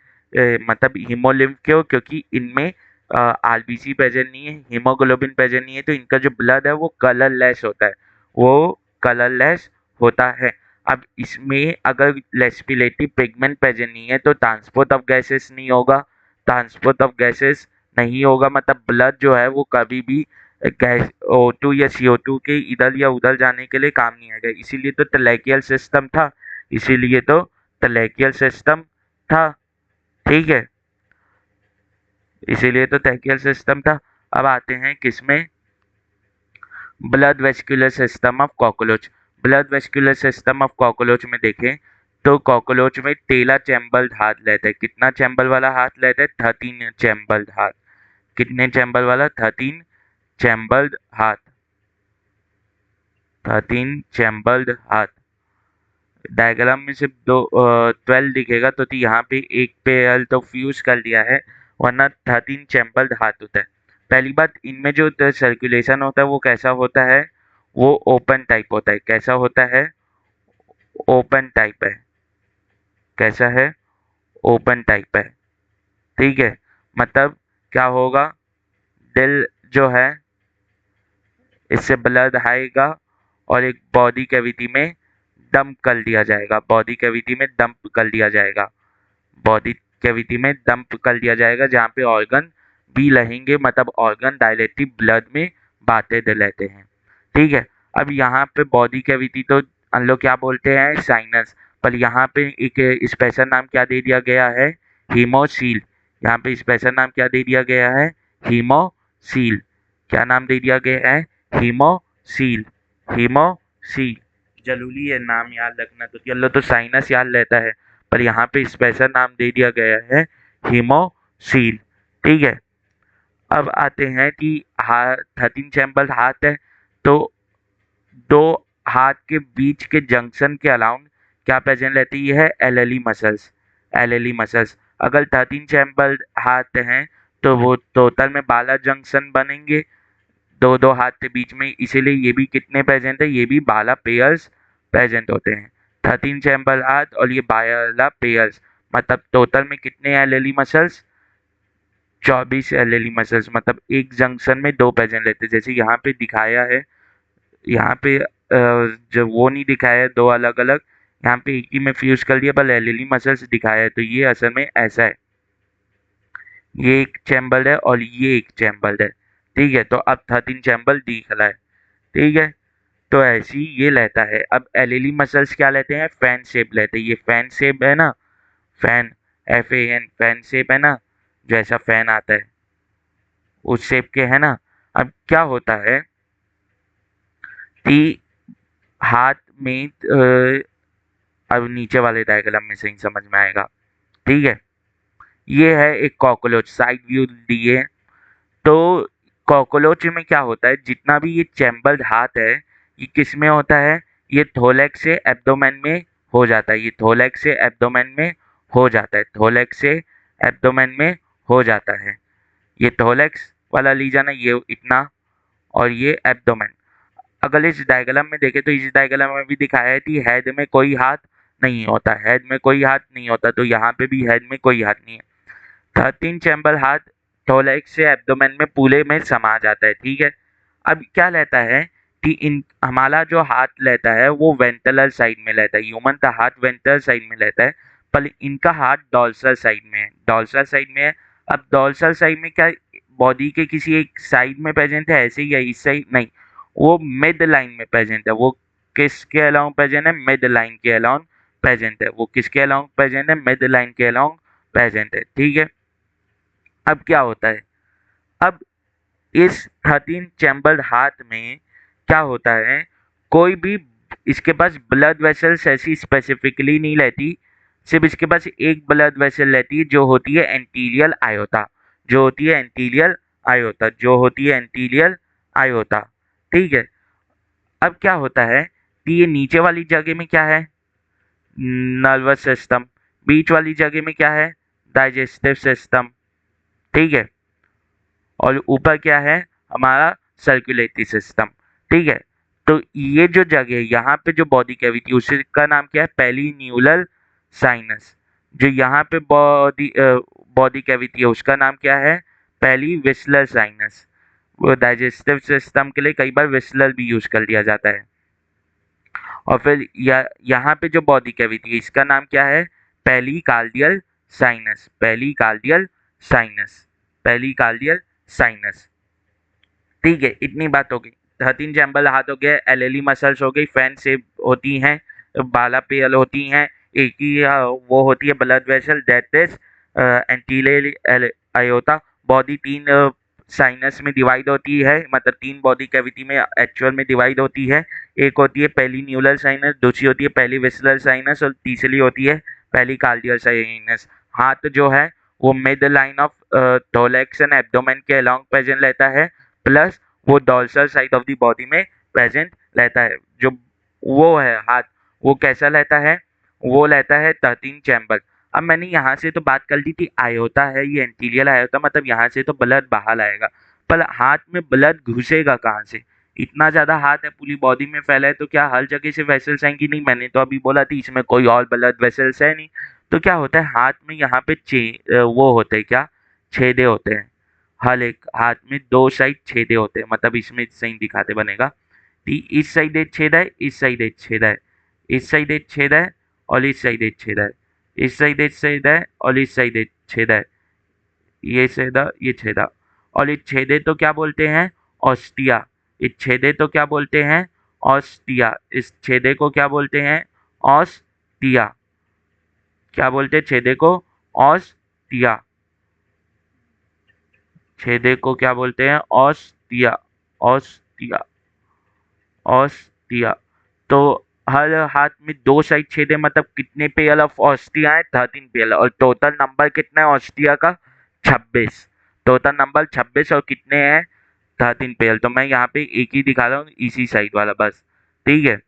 मतलब हीमोलिम्फ क्यों, क्योंकि इनमें आरबीसी प्रेजेंट नहीं है, हीमोग्लोबिन प्रेजेंट नहीं है, तो इनका जो ब्लड है वो कलरलेस होता है, वो कलरलेस होता है। अब इसमें अगर रेस्पिरेटरी पिगमेंट प्रेजेंट नहीं है तो ट्रांसपोर्ट ऑफ गैसेस नहीं होगा। ट्रांसपोर्ट ऑफ गैसेस नहीं होगा मतलब ब्लड जो है वो कभी भी गैस O2 या CO2 के इधर या उधर जाने के लिए काम नहीं आएगा। इसीलिए तो तलैकियल सिस्टम था, इसीलिए तो तलैकियल सिस्टम था। ठीक है, इसीलिए तो तहकियल सिस्टम था। अब आते हैं किसमें, blood vascular system of cockroach. Blood vascular system of cockroach में देखें तो कॉकरोच में 13 चैम्बर्ड हार्ट रहता है। कितना चैम्बर वाला हार्ट रहता है, 13 चैम्बर्ड हार्ट। कितने चैम्बर वाला, 13 chambered heart, 13 chambered heart. Diagram में सिर्फ 12 दिखेगा तो यहाँ पे एक पे एल तो फ्यूज कर दिया है, वरना 13 चैम्बर्ड हार्ट होता है। पहली बात, इनमें जो सर्कुलेशन होता है वो कैसा होता है, वो ओपन टाइप होता है। कैसा होता है, ओपन टाइप है। कैसा है, ओपन टाइप है। ठीक है, मतलब क्या होगा, दिल जो है इससे ब्लड आएगा और एक बॉडी कैविटी में डंप कर दिया जाएगा, बॉडी कैविटी में डंप कर दिया जाएगा, बॉडी कैविटी में डंप कर दिया जाएगा, जहाँ पे ऑर्गन भी रहेंगे, मतलब ऑर्गन डायरेक्टली ब्लड में बांटे दे लेते हैं। ठीक है, अब यहाँ पे बॉडी कैविटी तो हम लोग क्या बोलते हैं, साइनस, पर यहाँ पे एक स्पेशल नाम क्या दे दिया गया है, हीमोसील। यहाँ पे स्पेशल नाम क्या दे दिया गया है, हीमोसील। क्या नाम दे दिया गया है, हीमोसील। हीमोसील जरूरी है नाम याद रखना, तो चलो तो साइनस याद रहता है, पर यहाँ पे स्पेशल नाम दे दिया गया है हीमोसील। ठीक है, अब आते हैं कि हार्ट 13 चैम्बर हार्ट है, तो दो हार्ट के बीच के जंक्शन के अलाउंड क्या प्रेजेंट रहती है, एलएलई मसल्स। एलएलई मसल्स अगर 13 चैम्बर हार्ट हैं तो वो टोटल में 12 जंक्शन बनेंगे, दो दो हाथ के बीच में, इसीलिए ये भी कितने प्रेजेंट है, ये भी 12 पेयर्स प्रेजेंट होते हैं। 13 चैम्बर हाथ और ये 12 पेयर्स, मतलब टोटल में कितने एलएलई मसल्स, 24 एलएलई मसल्स। मतलब एक जंक्शन में दो प्रेजेंट रहते हैं, जैसे यहाँ पे दिखाया है। यहाँ पे जो वो नहीं दिखाया है दो अलग अलग, यहाँ पे एक ही में फ्यूज कर दिया, पर एलएलई मसल्स दिखाया है, तो ये असल में ऐसा है, ये एक चैम्बर है और ये एक चैम्बर है। ठीक है, तो अब 13 चैम्बर दिख रहा है। ठीक है, तो ऐसी ये लेता है। अब एलएली मसल्स क्या लेते हैं, फैन शेप लेते हैं। ये फैन शेप है ना, फैन, FAN, फैन शेप है ना, जैसा फैन आता है उस शेप के है ना। अब क्या होता है कि हाथ में अब नीचे वाले डायग्राम में से ही समझ में आएगा, ठीक है। ये है एक कॉकरोच, साइड व्यू दिए। तो कॉकरोच में क्या होता है, जितना भी ये चैम्बर्ड हाथ है, ये किस में होता है, ये थोलैक्स से एब्डोमेन में हो जाता है। ये थोलैक्स से एब्डोमेन में हो जाता है, थोलैक्स से एब्डोमेन में हो जाता है। ये थोलैक्स वाला लीजन है, ये इतना, और ये एब्डोमेन। अगर इस डायग्राम में देखें तो इस डायग्राम में भी दिखाया है कि हेड में कोई हाथ नहीं होता, हेड में कोई हाथ नहीं होता, तो यहाँ पे भी हेड में कोई हाथ नहीं है। 13 चैम्बर हाथ थोलैक्स से एब्डोमेन में पूरे में समा जाता है, ठीक है। अब क्या लेता है कि इन हमारा जो हाथ लेता है वो वेंट्रल साइड में लेता है, ह्यूमन का हाथ वेंट्रल साइड में लेता है, पर इनका हाथ डॉर्सल साइड में है, डॉर्सल साइड में है। अब डॉर्सल साइड में क्या बॉडी के किसी एक साइड में प्रेजेंट है, ऐसे ही है, इस साइड नहीं, वो मिड लाइन में प्रेजेंट है। वो किसके अलाउंग प्रेजेंट है, मिड लाइन के अलाउंग प्रेजेंट है। वो किसके अलाउंग प्रेजेंट है, मिड लाइन के अलाउंग प्रेजेंट है, ठीक है। अब क्या होता है, अब इस 13 चैम्बर्ड हार्ट में क्या होता है, कोई भी इसके पास ब्लड वेसल्स ऐसी स्पेसिफिकली नहीं रहती, सिर्फ इसके पास एक ब्लड वेसल रहती है, जो होती है एंटीरियल आयोटा, जो होती है एंटीरियल आयोटा, जो होती है एंटीरियल आयोटा, ठीक है। अब क्या होता है कि ये नीचे वाली जगह में क्या है, नर्वस सिस्टम, बीच वाली जगह में क्या है, डाइजेस्टिव सिस्टम, ठीक है, और ऊपर क्या है, हमारा सर्कुलेटरी सिस्टम, ठीक है। तो ये जो जगह है यहाँ पे जो बॉडी कैविटी, उसका नाम क्या है, पेरिन्यूलर साइनस। जो यहाँ पे बॉडी कैविटी है उसका नाम क्या है, पेरिविस्लर साइनस। वो डाइजेस्टिव सिस्टम के लिए कई बार विस्लर भी यूज कर लिया जाता है। और फिर यहाँ पे जो बॉडी कैविटी है इसका नाम क्या है, pericardial sinus, pericardial sinus, pericardial sinus, ठीक है। इतनी बात हो गई। 13 चैम्बर हाथ हो गए, एलएली मसल्स हो गई, फैन शेप होती हैं, बाला पेयल होती हैं, एक ही वो होती है blood vessel, that is anterior iota. Body तीन साइनस में डिवाइड होती है, मतलब तीन बॉडी कैविटी में एक्चुअल में डिवाइड होती है। एक होती है पेरिन्यूलर साइनस, दूसरी होती है पेरिविस्लर साइनस, और तीसरी होती है पेरिकार्डियल साइनस। हाथ जो है वो mid line of thorax and abdomen के अलोंग प्रेजेंट रहता है, प्लस वो dorsal side of the body में प्रेजेंट रहता है। जो वो है हाथ, वो कैसा रहता है, वो रहता है 13 चैम्बर। अब मैंने यहाँ से तो बात कर ली थी आयोटा है, ये एंटीरियर आयोटा, मतलब यहाँ से तो ब्लड बाहर आएगा, पर हाथ में ब्लड घुसेगा कहाँ से, इतना ज्यादा हाथ है पूरी बॉडी में फैला है, तो क्या हर जगह से वेसल्स आएंगी, नहीं। मैंने तो अभी बोला थी इसमें कोई और ब्लड वेसल्स है नहीं। तो क्या होता है, हाथ में यहाँ पे वो होते हैं क्या, छेदे होते हैं। हर एक हाथ में दो साइड छेदे होते हैं, मतलब इसमें सही दिखाते बनेगा कि इस साइड एक छेद है, इस साइड एक छेद है, इस साइड एक छेद है, और इस साइड एक छेद है, इस साइड एक छेद है, और इस साइड एक छेद है, ये छेदा, ये छेदा। और इस छेदे तो क्या बोलते हैं, ऑस्टिया। इस छेदे तो क्या बोलते हैं, ऑस्टिया। इस छेदे को क्या बोलते हैं, ऑस्टिया। क्या बोलते हैं छेदे को, ऑस्टिया। छेदे को क्या बोलते हैं, ऑस्टिया, ऑस्टिया, ऑस्टिया। तो हर हाथ में दो साइड छेदे, मतलब कितने पेयर ऑफ ऑस्टिया है, 13 पेयर, और टोटल नंबर कितना है ऑस्टिया का, 26। टोटल नंबर 26, और कितने हैं, 13 पेयर। तो मैं यहाँ पे एक ही दिखा रहा हूँ, इसी साइड वाला बस, ठीक है।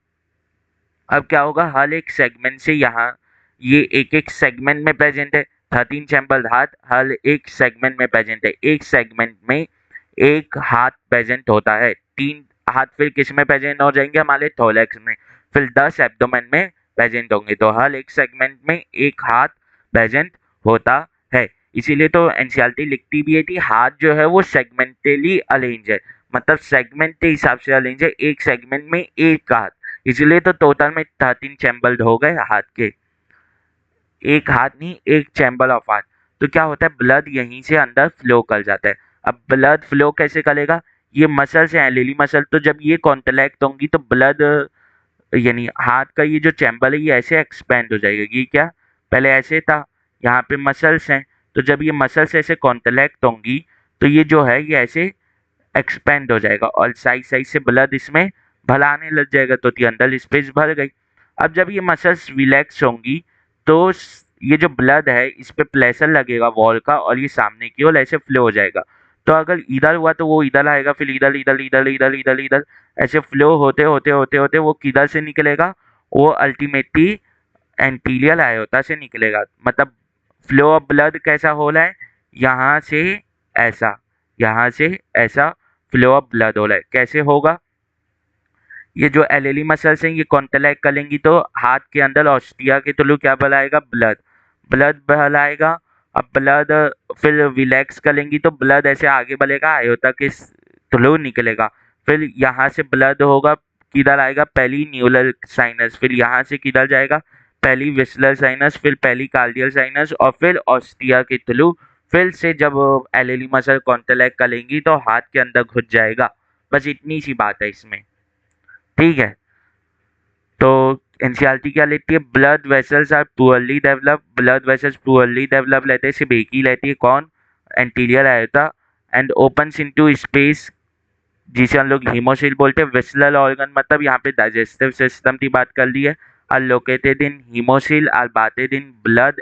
अब क्या होगा, हर एक सेगमेंट से यहाँ ये एक एक सेगमेंट में प्रेजेंट है, 13 चैम्बर हाथ हर एक सेगमेंट में प्रेजेंट है। एक सेगमेंट में एक हाथ प्रेजेंट होता है, तीन हाथ फिर किस में प्रेजेंट हो जाएंगे, हमारे थोरैक्स में, फिर 10 एब्डोमेन में प्रेजेंट होंगे। तो हर एक सेगमेंट में एक हाथ प्रेजेंट होता है। इसीलिए तो एनसीईआरटी लिखती भी है कि हाथ जो है वो सेगमेंटली अरेंज है, मतलब सेगमेंट के हिसाब से अरेंज है, एक सेगमेंट में एक हाथ। इसलिए तो टोटल में 13 चैम्बर हो गए हाथ के, एक हाथ नहीं, एक चैम्बर ऑफ हाथ। तो क्या होता है, ब्लड यहीं से अंदर फ्लो कर जाता है। अब ब्लड फ्लो कैसे करेगा, ये मसल्स हैं एलिली मसल, तो जब ये कॉन्ट्रैक्ट होंगी तो ब्लड, यानी हाथ का ये जो चैम्बर है ये ऐसे एक्सपेंड हो जाएगा। ये क्या पहले ऐसे था, यहाँ पे मसल्स हैं, तो जब ये मसल्स ऐसे कॉन्ट्रैक्ट होंगी तो ये जो है ये ऐसे एक्सपेंड हो जाएगा और साइड साइड से ब्लड इसमें भला आने लग जाएगा, तो ये अंदर स्पेस भर गई। अब जब ये मसल्स रिलैक्स होंगी तो ये जो ब्लड है इस पे प्रेशर लगेगा वॉल का और ये सामने की ओर ऐसे फ्लो हो जाएगा। तो अगर इधर हुआ तो वो इधर आएगा, फिर इधर इधर इधर इधर इधर इधर ऐसे फ्लो होते होते होते होते वो किधर से निकलेगा, वो अल्टीमेटली एंटीरियर आयोटा से निकलेगा। मतलब फ्लो ऑफ ब्लड कैसा हो रहा है, यहाँ से ऐसा, यहाँ से ऐसा फ्लो ऑफ ब्लड हो रहा है। कैसे होगा, ये जो एलएलई मसल्स हैं ये कॉन्ट्रैक्ट करेंगी तो हाथ के अंदर ऑस्टिया के थ्रू क्या बहाएगा, ब्लड, ब्लड बहाएगा। अब ब्लड फिर रिलैक्स करेंगी तो ब्लड ऐसे आगे बढ़ेगा, आयोटा के थ्रू निकलेगा। फिर यहाँ से ब्लड होगा, किधर आएगा, पहली न्यूरल साइनस, फिर यहाँ से किधर जाएगा, पहली विस्लर साइनस, फिर पहली कार्डियल साइनस और फिर ऑस्टिया के थ्रू फिर से जब एलएलई मसल कॉन्ट्रैक्ट करेंगी तो हाथ के अंदर घुस जाएगा। बस इतनी सी बात है इसमें, ठीक है। तो एनसीईआरटी क्या लेती है, blood vessels are poorly develop, blood vessels poorly develop रहते हैं, सिर्फ एक ही रहती है, कौन, anterior aorta, and opens into space, जिसे हम लोग हीमोसिल बोलते हैं। विसरल ऑर्गन मतलब यहाँ पे डाइजेस्टिव सिस्टम की बात कर ली है, are located in haemocoel, are bathed in blood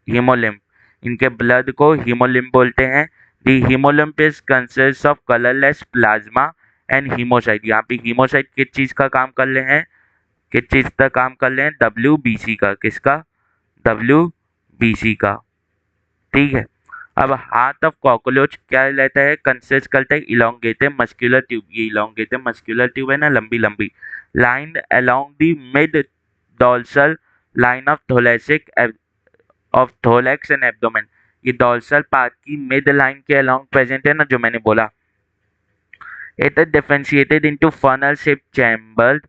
haemolymph, इनके ब्लड को हीमोलिम्फ बोलते हैं। The haemolymph is consist of colourless plasma and haemocyte, यहाँ पे हीमोसाइट किस चीज का काम कर रहे हैं, किस चीज का काम कर रहे हैं, WBC का, किसका, WBC का, ठीक है। अब हार्ट ऑफ कॉकरोच क्या रहता है, कंसिस्ट करता है इलोंगेटेड मस्कुलर ट्यूब, ये इलोंगेटेड मस्कुलर ट्यूब है ना, लंबी लंबी, lined along the mid dorsal line of thoracic of thorax and abdomen, ये डॉर्सल पार्ट की मिड लाइन के अलोंग प्रेजेंट है ना, जो मैंने बोला। It is differentiated into funnel shape chambered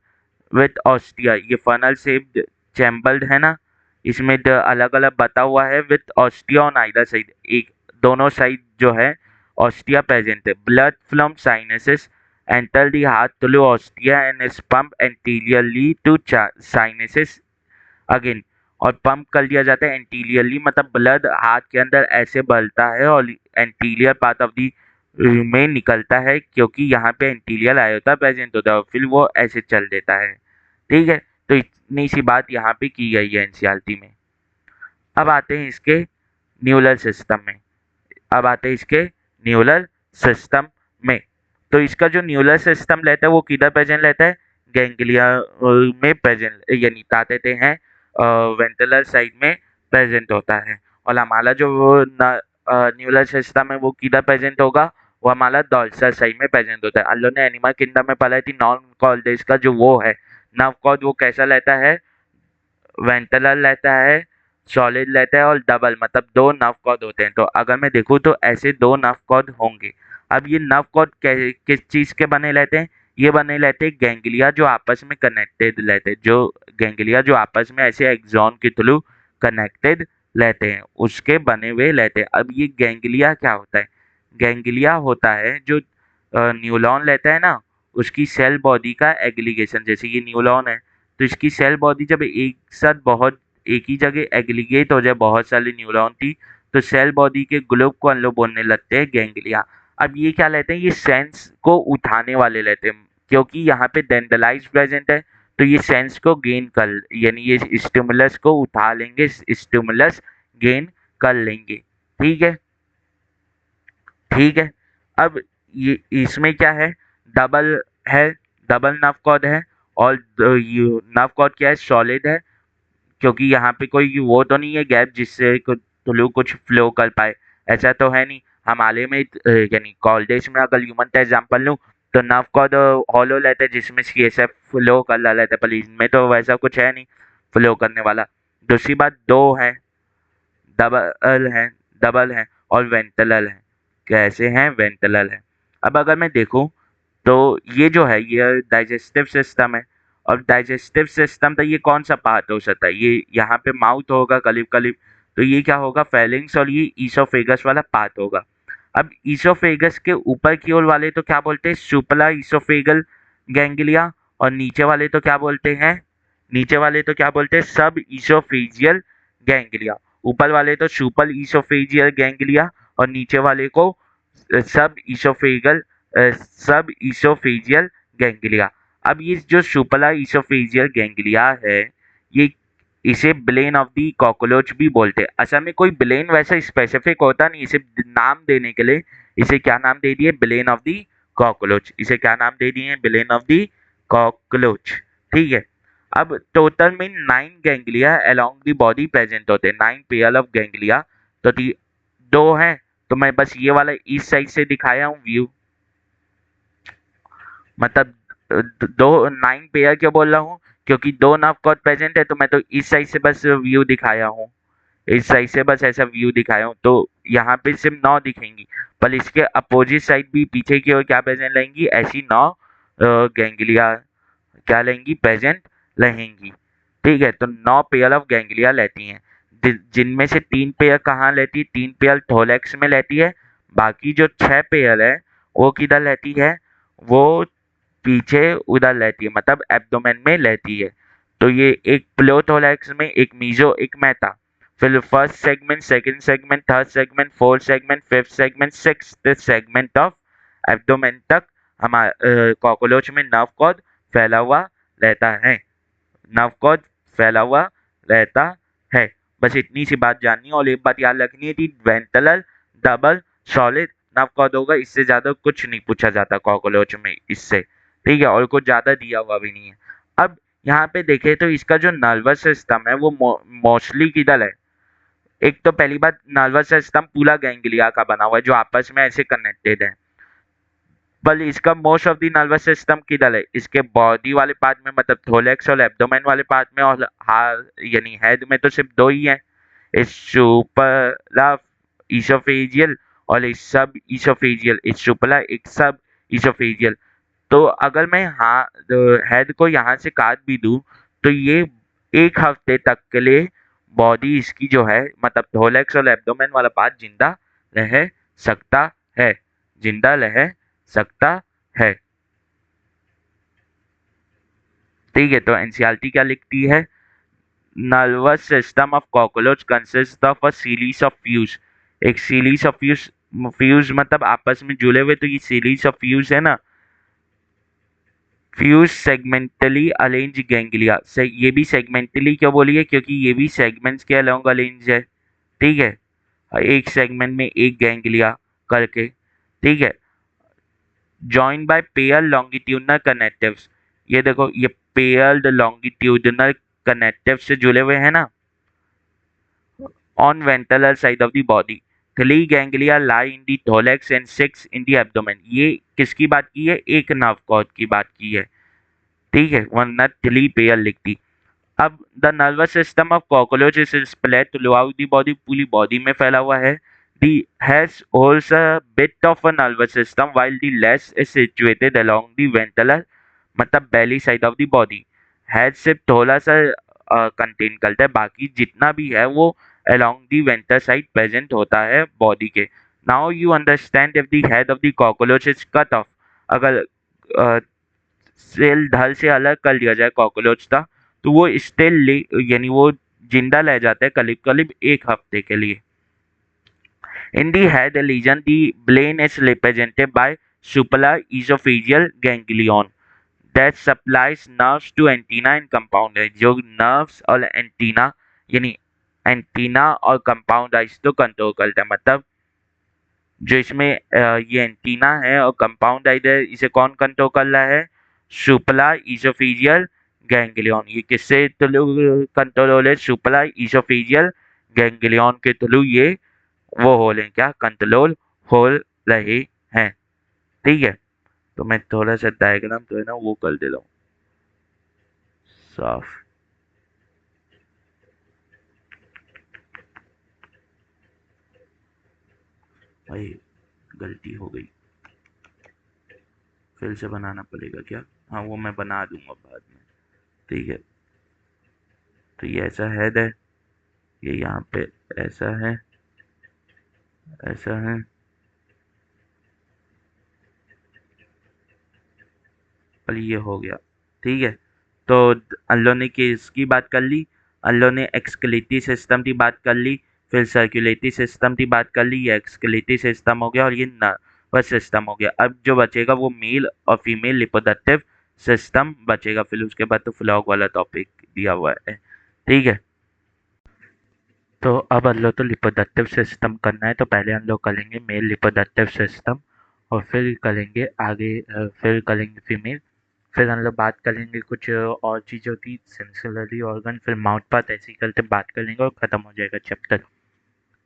with ostia, ये फनल शेप्ड चैम्बर्ड है ना, इसमें अलग अलग बता हुआ है with ostia on either side, एक दोनों साइड जो है ऑस्टिया प्रेजेंट है। Blood from sinuses enter the heart through ostia and is pump anteriorly to sinuses again, और पंप कर दिया जाता है एंटीरियरली, मतलब ब्लड हाथ के अंदर ऐसे बढ़ता है और एंटीरियर पार्ट ऑफ दी में निकलता है, क्योंकि यहाँ पे एंटीरियर आयोटा प्रेजेंट होता है, फिर वो ऐसे चल देता है, ठीक है। तो इतनी सी बात यहाँ पे की गई है एनसीईआरटी में। अब आते हैं इसके न्यूरल सिस्टम में, अब आते हैं इसके न्यूरल सिस्टम में। तो इसका जो न्यूरल सिस्टम रहता है वो किधर प्रेजेंट रहता है, गैंग्लिया में प्रेजेंट, यानी ताते हैं वेंट्रलर साइड में प्रेजेंट होता है। और हमारा जो न्यूरल सिस्टम है वो किधर प्रेजेंट होगा, वो हमारा डॉर्सल साइड में प्रेजेंट होता है। हम लोग ने एनिमल किंगडम में पढ़ा थी नॉन कॉर्डेज का जो वो है नर्व कॉर्ड, वो कैसा रहता है, वेंट्रल रहता है, सॉलिड रहता है और डबल, मतलब दो नर्व कॉर्ड होते हैं। तो अगर मैं देखूँ तो ऐसे दो नर्व कॉर्ड होंगे। अब ये नर्व कॉर्ड किस चीज के बने रहते हैं, ये बने रहते हैं गैंग्लिया जो आपस में कनेक्टेड रहते हैं, जो गैंग्लिया जो आपस में ऐसे एक्सॉन के थ्रू कनेक्टेड रहते हैं उसके बने हुए रहते हैं। अब ये गैंग्लिया क्या होता है, गैंग्लिया होता है जो न्यूरॉन रहता है ना, उसकी सेल बॉडी का एग्रीगेशन, जैसे ये न्यूरॉन है तो इसकी सेल बॉडी जब एक साथ बहुत एक ही जगह एग्रीगेट हो जाए बहुत सारे न्यूरॉन की, तो सेल बॉडी के ग्लोब को हम लोग बोलने लगते हैं गैंग्लिया। अब ये क्या लेते हैं, ये सेंस को उठाने वाले लेते हैं, क्योंकि यहाँ पे डेंड्राइट्स प्रेजेंट है तो ये सेंस को गेन कर, यानी ये स्टिमुलस को उठा लेंगे, स्टिमुलस गेन कर लेंगे, ठीक है, ठीक है। अब ये इसमें क्या है, डबल है, डबल नर्व कॉर्ड है, और नर्व कॉर्ड क्या है, सॉलिड है, क्योंकि यहाँ पे कोई वो तो नहीं है गैप जिससे थ्रू कुछ फ्लो कर पाए, ऐसा तो है नहीं। हमारे में यानी कॉलेज में अगर ह्यूमन का एग्जाम्पल लूँ तो नर्व कॉर्ड हॉलो रहता है जिसमें CSF फ्लो कर रहा रहता है, पर इनमें तो वैसा कुछ है नहीं फ्लो करने वाला। दूसरी बात दो है, डबल है, डबल है और वेंट्रल है, कैसे हैं, वेंट्रल है। अब अगर मैं देखूं तो ये जो है ये डाइजेस्टिव सिस्टम है, और डाइजेस्टिव सिस्टम तो ये कौन सा पार्ट हो सकता है, ये यहाँ पे माउथ होगा करीब करीब, तो ये क्या होगा, फेलिंग्स और ये ईसोफेगस वाला पार्ट होगा। अब ईसोफेगस के ऊपर की ओर वाले तो क्या बोलते हैं, सुपला ईसोफेगल गैंग्लिया, और नीचे वाले तो क्या बोलते हैं, नीचे वाले तो क्या बोलते हैं, सब ईसोफेजियल गैंग्लिया। ऊपर वाले तो सुपल ईसोफेजियल गैंग्लिया, और नीचे वाले को सब ईसोफेगल सब ईसोफेजियल गैंग्लिया। अब ये जो सुपला ईसोफेजियल गैंग्लिया है, ये इसे ब्लेन ऑफ दी कॉकरोच भी बोलते हैं। असल में कोई ब्लेन वैसा स्पेसिफिक होता नहीं, इसे नाम देने के लिए इसे क्या नाम दे दिए, ब्लेन ऑफ दी कॉकरोच। इसे क्या नाम दे दिए, ब्लेन ऑफ दी कॉकरोच। ठीक है। अब टोटल में 9 ganglia along the body present होते हैं, 9 पेयर ऑफ गैंग्लिया। तो दो हैं, तो मैं बस ये वाला इस साइड से दिखाया हूँ व्यू, मतलब दो 9 पेयर क्यों बोल रहा हूँ, क्योंकि दो नर्व कॉर्ड प्रेजेंट है, तो मैं तो इस साइड से बस व्यू दिखाया हूँ, इस साइड से बस ऐसा व्यू दिखाया हूँ। तो यहाँ पे सिर्फ 9 दिखेंगी, पर इसके अपोजिट साइड भी पीछे की ओर क्या प्रेजेंट रहेंगी, ऐसी 9 गैंग्लिया क्या लेंगी, प्रेजेंट रहेंगी। ठीक है, तो 9 पेयर ऑफ गैंग्लिया लेती हैं, जिनमें से 3 पेयर कहाँ लेती है, 3 पेयर थोलैक्स में लेती है, बाकी जो 6 पेयर है वो किधर लेती है, वो पीछे उधर लेती है, मतलब एब्डोमेन में लेती है। तो ये एक प्लोथोलैक्स में, एक मीजो, एक मेटा। फिर first segment, second segment, third segment, fourth segment, fifth segment, sixth segment of abdomen तक हमारे कॉकरोच में नर्व कॉर्ड फैला हुआ रहता है, नर्व कॉर्ड फैला हुआ रहता है। बस इतनी सी बात जाननी है, और एक बात याद रखनी है कि ventral double solid nerve cord होगा, इससे ज्यादा कुछ नहीं पूछा जाता कॉकरोच में इससे। ठीक है, और कुछ ज्यादा दिया हुआ भी नहीं है। अब यहाँ पे देखें तो इसका जो नर्वस सिस्टम है वो मोस्टली किधर है। एक तो पहली बात, नर्वस सिस्टम पूरा गैंग्लिया का बना हुआ है जो आपस में ऐसे कनेक्टेड है, बल इसका most of the nervous system किधर है, इसके बॉडी वाले पार्ट में, मतलब थोलेक्स और एब्डोमेन वाले पार्ट में, और यानी हेड में तो सिर्फ दो ही है, इस सुपरा ईसोफेजियल और इस सब ईसोफेजियल, इस सुपरा एक सब ईसोफेजियल। तो अगर मैं हाँ हेड को यहाँ से काट भी दूं, तो ये एक हफ्ते तक के लिए बॉडी इसकी जो है, मतलब थोलेक्स और एब्डोमेन वाला पार्ट जिंदा रह सकता है, जिंदा रह सकता है। ठीक है, तो एनसीईआरटी क्या लिखती है, nervous system of cockroach consist of a series of fuse. एक सीरीज ऑफ फ्यूज, फ्यूज मतलब आपस में जुड़े हुए, तो ये सीरीज ऑफ फ्यूज है ना, फ्यूज सेगमेंटली अरेंज गैंग्लिया से, ये भी सेगमेंटली क्यों बोली है, क्योंकि ये भी सेगमेंट्स के अलोंग अरेंज है। ठीक है, एक सेगमेंट में एक गैंग्लिया करके। ठीक है, joined by pair longitudinal connectives. ये देखो, ये पेयर्ड लॉन्गिट्यूडनल कनेक्टिव से जुड़े हुए हैं ना, on ventral side of the body. 3 ganglia lie in the thorax and 6 in the abdomen. ये किसकी बात की है, एक नर्व कॉर्ड की बात की है। ठीक है, वरना 3 पेयर लिखती। अब the nervous system of cockroach is spread throughout the body, पूरी बॉडी में फैला हुआ है। The head holds a bit of a nervous system while the rest is situated along the ventral, मतलब belly side of the body. Head सिर्फ थोड़ा सा कंटेन करता है, बाकी जितना भी है वो along the ventral side present होता है बॉडी के। Now you understand if the head of the cockroach is cut off, अगर सेल धड़ से अलग कर लिया जाए कॉकरोच का, तो वो स्टिल यानी वो जिंदा रह जाता है करीब करीब एक हफ्ते के लिए। In the head region the brain is represented by supra oesophageal ganglion that supplies nerves to antenna and compound है, जो नर्व्स और एंटीना, यानी एंटीना और कंपाउंड आइज तो कंट्रोल करता है। मतलब जो इसमें ये एंटीना है और कंपाउंड आइज है, इसे कौन कंट्रोल कर रहा है, सुपरा इसोफेजियल गैंग्लियन। ये किससे थ्रू कंट्रोल हो रहे, सुपरा इसोफेजियल गैंग्लियन के थ्रू ये वो हो रहे हैं, क्या कंट्रोल हो रहे हैं। ठीक है, तो मैं थोड़ा सा डायग्राम जो है ना वो कर दे रहा हूँ साफ। भाई गलती हो गई, फिर से बनाना पड़ेगा क्या, हाँ वो मैं बना दूंगा बाद में। ठीक है, तो ये ऐसा हेड है, ये यहाँ पे ऐसा है, ऐसा है, और ये हो गया। ठीक है, तो अल्लो ने किसकी बात कर ली, अल्लो ने एक्सक्रीटरी सिस्टम की बात कर ली, फिर सर्कुलेटरी सिस्टम की बात कर ली, ये एक्सक्रीटरी सिस्टम हो गया और ये नर्वस सिस्टम हो गया। अब जो बचेगा वो मेल और फीमेल रिप्रोडक्टिव सिस्टम बचेगा, फिर उसके बाद तो फ्लॉग वाला टॉपिक दिया हुआ है। ठीक है, तो अब हम लोग तो रिप्रोडक्टिव सिस्टम करना है, तो पहले हम लोग करेंगे मेल रिप्रोडक्टिव सिस्टम और फिर करेंगे आगे फिर करेंगे फीमेल, फिर हम लोग बात करेंगे कुछ और चीज़ों की, सेंसरी ऑर्गन, फिर माउथ पार्ट, ऐसे ही करते बात करेंगे और ख़त्म हो जाएगा चैप्टर।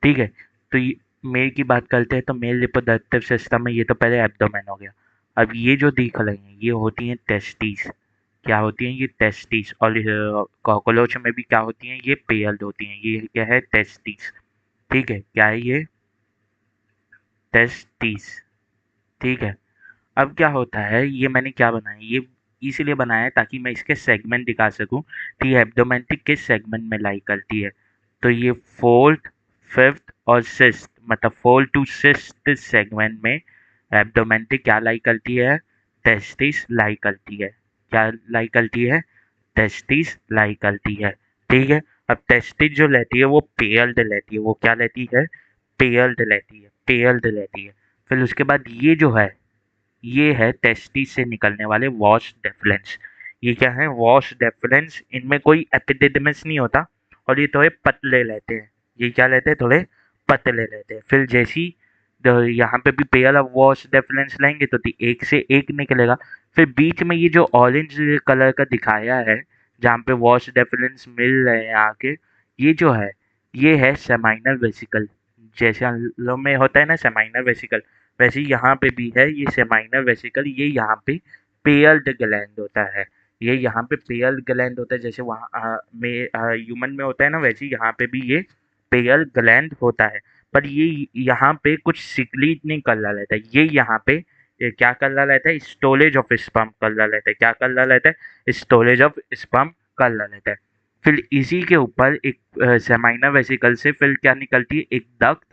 ठीक है, तो ये मेल की बात करते हैं, तो मेल रिप्रोडक्टिव सिस्टम में ये तो पहले एब्डोमेन हो गया। अब ये जो दिख रही हैं ये होती हैं टेस्टिस। क्या होती हैं ये टेस्टिस, और कॉकरोच में भी क्या होती हैं ये पेयर्ड होती हैं, ये क्या है टेस्टिस। ठीक है, क्या है ये टेस्टिस। ठीक है, अब क्या होता है, ये मैंने क्या बनाया, ये इसीलिए बनाया है ताकि मैं इसके सेगमेंट दिखा सकूं कि एब्डोमेंटिक किस सेगमेंट में लाई करती है। तो ये फोर्थ, फिफ्थ और सिक्स्थ, मतलब फोर्थ टू सिक्स्थ सेगमेंट में एब्डोमेंटिक क्या लाई करती है, टेस्टिस लाई करती है। क्या लाई करती है, टेस्टिस लाई करती है। ठीक है, अब टेस्टिस जो लेती है वो पेयर्ड लेती है, वो क्या लेती है, पेयर्ड लेती है, पेयर्ड लेती है। फिर उसके बाद ये जो है, ये है टेस्टिस से निकलने वाले वॉश डेफलेंस। ये क्या है, वॉश डेफलेंस, इनमें कोई एपिडिडमिस नहीं होता और ये थोड़े पतले रहते हैं। ये क्या रहते हैं, थोड़े पतले रहते हैं। फिर जैसी यहाँ पे भी पेयर ऑफ वॉश डेफलेंस लेंगे तो एक से एक निकलेगा। फिर बीच में ये जो ऑरेंज कलर का दिखाया है जहाँ पे वॉश डेफलेंस मिल रहे हैं आके, ये जो है ये है सेमाइनल वेसिकल। जैसे हम लोग में होता है ना सेमाइनल वेसिकल, वैसे ही यहाँ पे भी है ये सेमाइनल वेसिकल। ये यहाँ पे पेयर्ड ग्लैंड होता है, ये यहाँ पे पेयर्ड ग्लैंड होता है, जैसे वहाँ में ह्यूमन में होता है ना, वैसे ही यहाँ पे भी ये पेयर्ड ग्लैंड होता है। पर ये यहाँ पे कुछ सिक्रीट नहीं कर रहा रहता है, ये यहाँ पे ये क्या कर रहा रहता है, स्टोरेज ऑफ स्पर्म कर रहा रहता है। क्या कर रहा रहता है, स्टोरेज ऑफ स्पर्म कर रहा रहता है। फिर इसी के ऊपर एक सेमाइनल वेसिकल से फिर क्या निकलती है, एक डक्ट,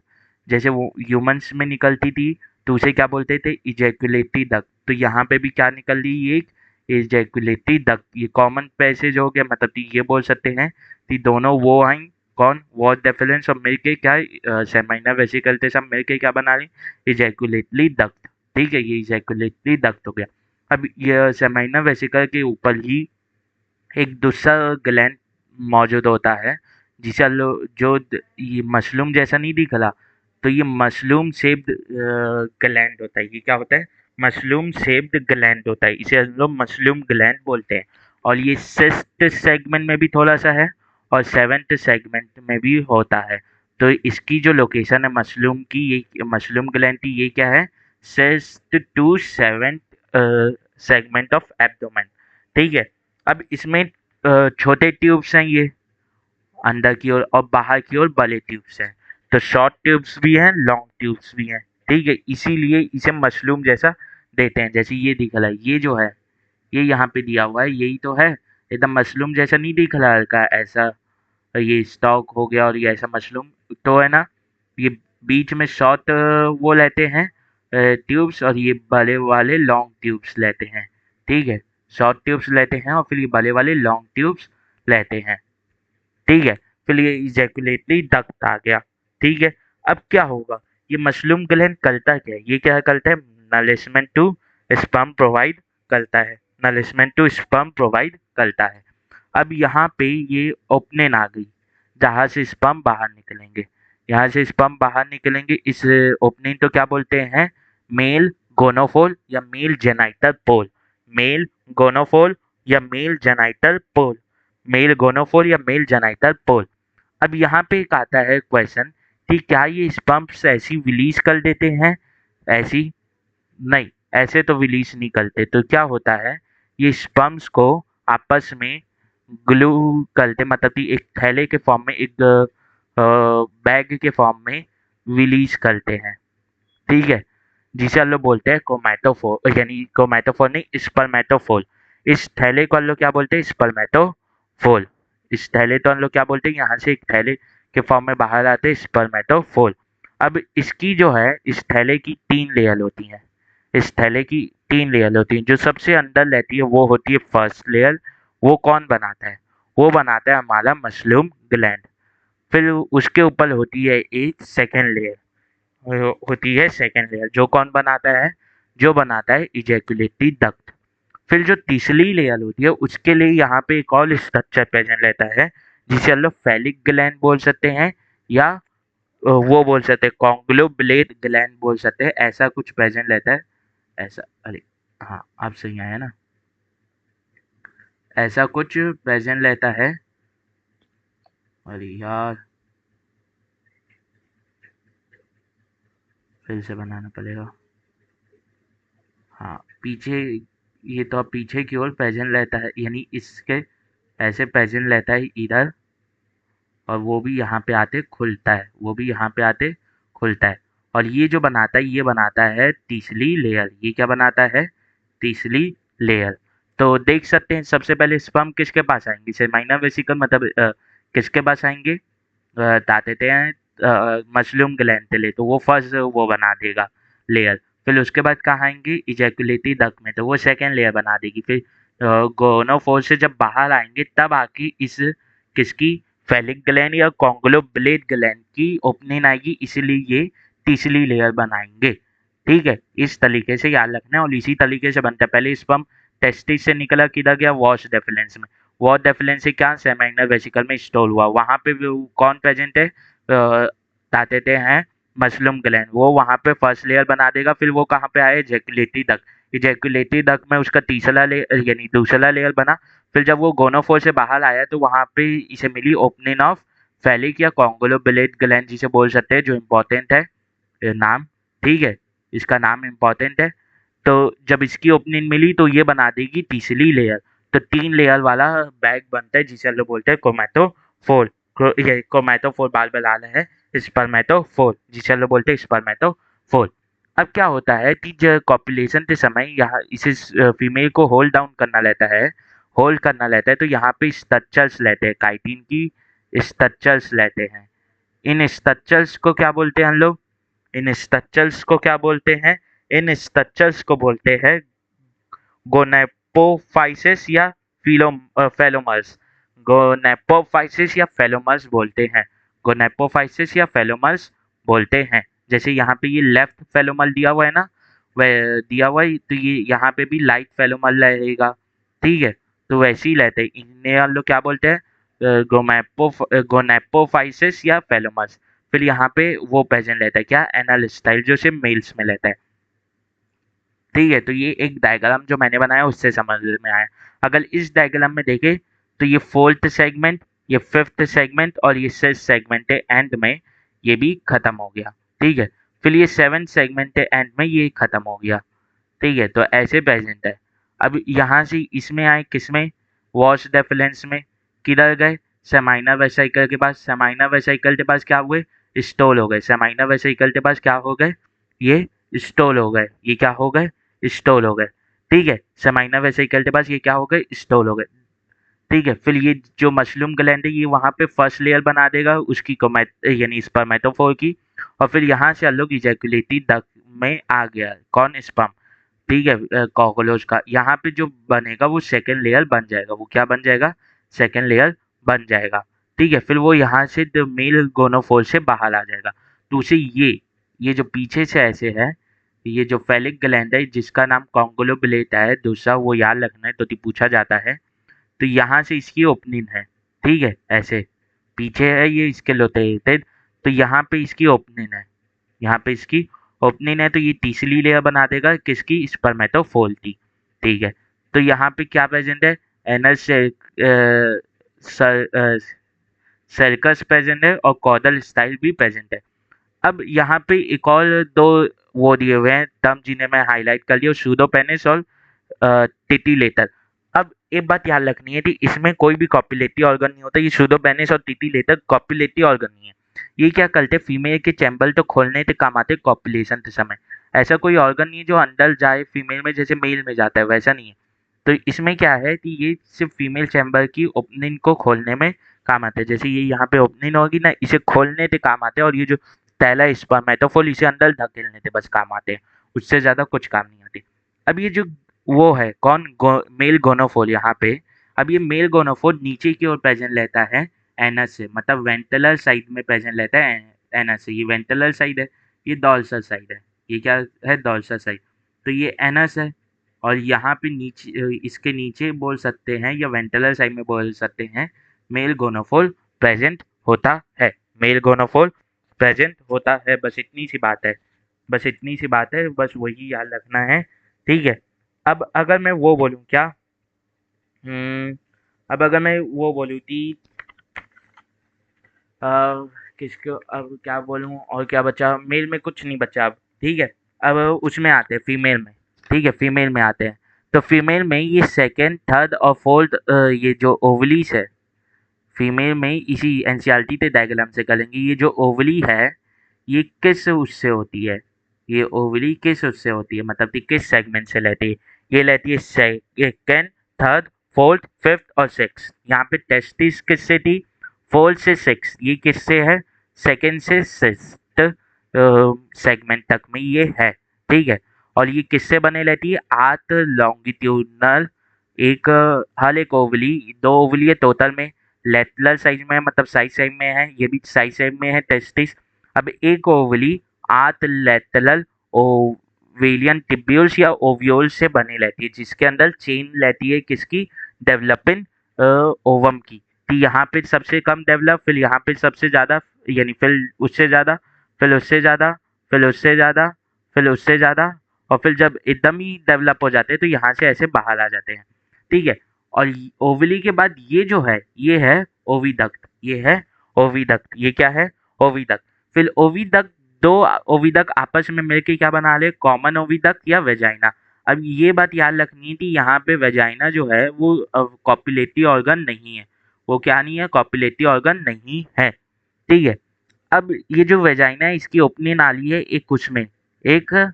जैसे वो ह्यूमंस में निकलती थी तो उसे क्या बोलते थे, इजैकुलेटरी डक्ट। तो यहाँ पे भी क्या निकल रही है, एक इजैकुलेटरी डक्ट। ये कॉमन पैसेज हो गया, मतलब कि ये बोल सकते हैं कि दोनों वो आई, कौन, वॉट डेफिनेंस और मिलके क्या सेमाइनल वेसिकल थे, सब मिलके क्या बना रही, इजैकुलेटरी डक्ट। ठीक है, ये इजैकुलेटरी डक्ट हो गया। अब ये सेमाइनल वेसिकल के ऊपर ही एक दूसरा ग्लैंड मौजूद होता है, जिसे जो ये मशरूम जैसा नहीं दिख रहा, तो ये मशरूम शेप्ड ग्लैंड होता है। ये क्या होता है, मशरूम शेप्ड ग्लैंड होता है, इसे हम लोग मशरूम ग्लैंड बोलते हैं। और ये सिक्स्थ सेगमेंट में भी थोड़ा सा है और सेवेंथ सेगमेंट में भी होता है। तो इसकी जो लोकेशन है मशरूम की, ये मशरूम ग्लैंड की, ये क्या है, sixth to seventh segment of abdomen. ठीक है, अब इसमें छोटे ट्यूब्स हैं ये अंदर की ओर, और बाहर की ओर बड़े ट्यूब्स हैं। तो शॉर्ट ट्यूब्स भी हैं, लॉन्ग ट्यूब्स भी हैं। ठीक है, इसीलिए इसे मशरूम जैसा देते हैं। जैसे ये दिख रहा है, ये जो है ये यहाँ पे दिया हुआ है, यही तो है, एकदम मशरूम जैसा नहीं दिख रहा है ऐसा, ये स्टॉक हो गया और ये ऐसा मशरूम तो है ना। ये बीच में शॉर्ट वो लेते हैं ट्यूब्स, और ये बड़े वाले लॉन्ग ट्यूब्स लेते हैं। ठीक है, शॉर्ट ट्यूब्स लेते हैं और फिर ये बड़े वाले लॉन्ग ट्यूब्स लेते हैं। ठीक है, फिर ये इजैकुलेटरी डक्ट आ गया। ठीक है, अब क्या होगा, ये मशरूम ग्लैंड करता क्या है, ये क्या करता है, नरिशमेंट टू स्पर्म प्रोवाइड करता है, नरिशमेंट टू स्पर्म प्रोवाइड करता है। अब यहाँ पे ये ओपनिंग आ गई जहाँ से स्पर्म बाहर निकलेंगे, यहाँ से स्पर्म बाहर निकलेंगे। इस ओपनिंग तो क्या बोलते हैं, मेल गोनोफोल या मेल जेनाइटल पोल, मेल गोनोफोल या मेल जेनाइटल पोल, मेल गोनोफोर या मेल जेनाइटल पोल। अब यहाँ पे एक आता है क्वेश्चन कि क्या ये स्पर्म्स ऐसी रिलीज कर देते हैं, ऐसी नहीं, ऐसे तो रिलीज नहीं करते। तो क्या होता है, ये स्पर्म्स को आपस में ग्लू करते, मतलब कि एक थैले के फॉर्म में, एक बैग के फॉर्म में रिलीज करते हैं। ठीक है, जिसे हम लोग बोलते हैं क्रोमैटोफोर, यानी क्रोमैटोफोर नहीं, स्पर्मेटोफोर। इस थैले को हम लोग क्या बोलते हैं, स्पर्मेटोफोर। इस थैले तो हम लोग क्या बोलते हैं, यहाँ से एक थैले के फॉर्म में बाहर आते हैं स्पर्मेटोफोर। अब इसकी जो है, इस थैले की 3 लेयर होती हैं, इस थैले की 3 लेयर होती हैं। जो सबसे अंदर रहती है वो होती है फर्स्ट लेयर। वो कौन बनाता है? वो बनाता है हमारा मशरूम ग्लैंड। फिर उसके ऊपर होती है एक सेकंड लेयर, होती है सेकंड लेयर। जो कौन बनाता है? जो बनाता है इजैकुलेटरी डक्ट। फिर जो तीसरी लेयर होती है उसके लिए यहाँ पे एक और स्ट्रक्चर प्रेजेंट रहता है, जिसे हम लोग फैलिक ग्लैंड बोल सकते हैं, या वो बोल सकते हैं कॉन्ग्लोब्लेट ग्लैंड बोल सकते हैं। ऐसा कुछ प्रेजेंट रहता है। ऐसा, अरे हाँ आप सही आया ना, ऐसा कुछ प्रेजेंट रहता है। अरे यार, फिर से बनाना पड़ेगा। हाँ पीछे, ये तो अब पीछे की ओर प्रेजेंट रहता है, यानी इसके ऐसे प्रेजेंट रहता है इधर, और वो भी यहाँ पे आते खुलता है, वो भी यहाँ पे आते खुलता है। और ये जो बनाता है, ये बनाता है तीसरी लेयर। ये क्या बनाता है? तीसरी लेयर। तो देख सकते हैं सबसे पहले स्पर्म किसके पास आएंगे? सेमाइना वेसिकल, मतलब किसके पास आएंगे? दाते हैं मशरूम ग्लैंड, तो वो फर्स्ट वो बना देगा लेयर। फिर उसके बाद कहाँ आएंगे? इजैकुलेटरी डक्ट में, तो वो सेकेंड लेयर बना देगी। फिर गोनोफोर से जब बाहर आएंगे तब आके इस किसकी, फेलिक ग्लैंड या कॉन्ग्लोब्लेट ग्लैंड की ओपनिंग आएगी, इसीलिए ये तीसरी लेयर बनाएंगे। ठीक है, इस तरीके से याद रखना है। और इसी तरीके से बनता है। पहले स्पर्म टेस्टिस से निकला किधर गया? वॉश डेफिलेंस में। वॉश डेफिलेंस से क्या? सेमाइनल वेसिकल में स्टोर हुआ। वहां पे कौन प्रेजेंट है? बताते हैं मशरूम ग्लैंड। वो वहां पे फर्स्ट लेयर बना देगा। फिर वो कहाँ पे आए? Ejaculatory duct. इजैकुलेटरी डक्ट में उसका तीसरा लेयर यानी दूसरा लेयर बना। फिर जब वो गोनोफोर से बाहर आया तो वहां पे इसे मिली ओपनिंग ऑफ फेलिक या कॉन्गोलोब्लेट ग्लैंड, जिसे बोल सकते हैं, जो इम्पोर्टेंट है नाम। ठीक है, इसका नाम इम्पोर्टेंट है। तो जब इसकी ओपनिंग मिली तो ये बना देगी तीसरी लेयर। तो 3 लेयर वाला बैग बनता है, जिसे हम लोग बोलते हैं क्रोमैटोफोर। ये क्रोमैटोफोर बाल बाल आ रहा है, स्पर्मेटोफोर, जिसे हम लोग बोलते हैं स्पर्मेटोफोर। अब क्या होता है कि जब कॉपुलेशन के समय यहाँ इसे फीमेल को होल्ड डाउन करना रहता है, होल्ड करना रहता है, तो यहाँ पे स्ट्रक्चर्स रहते हैं, काइटिन की स्ट्रक्चर्स रहते हैं। इन स्ट्रक्चर्स को क्या बोलते हैं हम लोग? इन स्ट्रक्चर्स को क्या बोलते हैं? इन स्ट्रक्चर्स को बोलते हैं गोनेपोफाइसिस या फेलोमर्स। गोनेपोफाइसिस या फेलोमर्स बोलते हैं। गोनेपोफाइसिस या फेलोमर्स बोलते हैं। जैसे यहाँ पे ये लेफ्ट फेलोमल दिया हुआ है ना, वह दिया हुआ है, तो ये यहाँ पे भी लाइट फेलोमल रहेगा। ठीक है, तो वैसे ही रहते हैं। इन्हें हम लोग क्या बोलते हैं? गोनेपोफाइसिस या फेलोमर्स। फिर यहाँ पे वो प्रेजेंट रहता है क्या? एनल स्टाइल, जो सिर्फ मेल्स में रहता है। ठीक है, तो ये एक डायग्राम जो मैंने बनाया उससे समझ में आया। अगर इस डायग्राम में देखें तो ये फोर्थ सेगमेंट, ये फिफ्थ सेगमेंट और ये सिक्स्थ सेगमेंट है, एंड में ये भी खत्म हो गया। ठीक है, फिर ये सेवेंथ सेगमेंट है, एंड में ये खत्म हो गया। ठीक है, तो ऐसे प्रेजेंट है। अब यहाँ से इसमें आए, किसमें? वॉश डेफिलेंस में। किधर गए? सेमाइना वेसिकल के पास। सेमाइना वेसिकल के पास क्या हुए? स्टॉल हो गए। सेमाइना वेसिकल के पास क्या हो गए? ये स्टॉल हो गए। ये क्या हो गए? स्टॉल हो गए। ठीक है, सेमाइना वेसिकल के पास ये क्या हो गए? स्टॉल हो गए। ठीक है, फिर ये जो मशरूम ग्लैंड है ये वहां पे फर्स्ट लेयर बना देगा उसकी यानी स्पर्मेटोफोर की। और फिर यहाँ से हम लोग इजैकुलेटरी डक्ट में आ गया, कौन? स्पर्म। ठीक है, कॉकरोच का यहाँ पे जो बनेगा वो सेकेंड लेयर बन जाएगा। वो क्या बन जाएगा? सेकेंड लेयर बन जाएगा। ठीक है, फिर वो यहाँ से मेल गोनोफोर से बाहर आ जाएगा। तो उसे ये जो पीछे से ऐसे है, ये जो फेलिक ग्लैंड है जिसका नाम कॉन्गोलोब्लेट है, दूसरा वो याद रखना है तो पूछा जाता है। तो यहाँ से इसकी ओपनिंग है। ठीक है, ऐसे पीछे है ये इसके लोटेटेड, तो यहाँ पे इसकी ओपनिंग है। यहाँ पे इसकी ओपनिंग है, तो ये तीसरी लेयर बना देगा किसकी? स्पर्मेटोफोर की। ठीक है, तो यहाँ पे क्या प्रेजेंट है? एनल सर्कस प्रेजेंट है और कॉर्डल स्टाइल भी प्रेजेंट है। अब यहाँ पे एक और दो वो दिए हुए हैं टर्म, जिन्हें मैं हाईलाइट कर लिया, सूडोपेनिस और टिटिलेटर। अब एक बात याद रखनी है कि इसमें कोई भी कॉपुलेटरी ऑर्गन नहीं होता। ये सूडोपेनिस और टिटिलेटर कॉपुलेटरी ऑर्गन नहीं है। ये क्या करते? फीमेल के चैम्बर तो खोलने के काम आते कॉपुलेशन के समय। ऐसा कोई ऑर्गन नहीं है जो अंदर जाए फीमेल में जैसे मेल में जाता है, वैसा नहीं है। तो इसमें क्या है कि ये सिर्फ फीमेल चैम्बर की ओपनिंग को खोलने में काम आते हैं। जैसे ये यहाँ पे ओपनिंग होगी ना, इसे खोलने के काम आते हैं। और ये जो पहला स्पर्मेटोफोर, इसे अंदर धकेलने के बस काम आते हैं, उससे ज्यादा कुछ काम नहीं आते। अब ये जो वो है कौन मेल गोनोफोल यहाँ पे, अब ये मेल गोनोफोल नीचे की ओर प्रेजेंट रहता है एनस से, मतलब वेंट्रलर साइड में प्रेजेंट रहता है एनस से। ये वेंट्रलर साइड है, ये डॉर्सल साइड है। ये क्या है? Dorsal side. तो ये एनस है, और यहाँ पे नीचे इसके नीचे बोल सकते हैं या वेंट्रलर साइड में बोल सकते हैं मेल गोनोफोल प्रेजेंट होता है। मेल गोनोफोल प्रेजेंट होता है, बस इतनी सी बात है। बस इतनी सी बात है, बस वही याद रखना है। ठीक है। अब अगर मैं वो बोलूँ क्या, अब अगर मैं वो बोलूँ कि अ, किसको अब क्या बोलूँ, और क्या बचा? मेल में कुछ नहीं बचा अब। ठीक है। अब उसमें आते हैं फीमेल में। ठीक है, फीमेल में आते हैं। तो फीमेल में ये सेकंड, थर्ड और फोर्थ ये जो ओवलीज है फीमेल में, इसी एनसीईआरटी के डायग्राम से करेंगे। ये जो ओवली है ये किस उससे होती है? ये ओवली किस उससे होती है, मतलब कि किस सेगमेंट से लेती है? ये लेती है सेकंड, थर्ड, फोर्थ, फिफ्थ और सिक्स। यहाँ पे टेस्टिस किससे थी? फोर्थ से सिक्स। ये किससे है? सेकंड से सिक्स्थ सेगमेंट तक में ये है। ठीक है। और ये किससे बने रहती है? आठ लॉन्गिट्यूडनल, एक हर एक ओवली, दो ओवली है टोटल में। लेटरल साइज में है, मतलब साइड साइड में है, ये भी साइड साइड में है टेस्टिस। अब एक ओवली 8 लेटरल ओवेलियन टिब्यूल्स या ओव्यूल्स से बनी रहती है, जिसके अंदर चेन रहती है किसकी? डेवलपिंग ओवम की। तो यहाँ पे सबसे कम डेवलप, फिर यहाँ पे सबसे ज़्यादा, यानी फिर उससे ज़्यादा, फिर उससे ज़्यादा, फिर उससे ज़्यादा, फिर उससे ज़्यादा, और फिर जब एकदम ही डेवलप हो जाते हैं तो यहाँ से ऐसे बाहर आ जाते हैं। ठीक है। और ओवली के बाद ये जो है ये है ओविडक्ट। ये है ओविडक्ट। ये क्या है? ओविडक्ट। फिर ओविडक्ट, दो ओविडक्ट आपस में मिलके क्या बना ले? कॉमन ओविडक्ट या वेजाइना। अब ये बात याद रखनी थी, यहाँ पे वेजाइना जो है वो कॉपुलेटरी ऑर्गन नहीं है। वो क्या नहीं है? कॉपुलेटरी ऑर्गन नहीं है। ठीक है। अब ये जो वेजाइना है इसकी ओपनिंग नाली है एक कुछ में, एक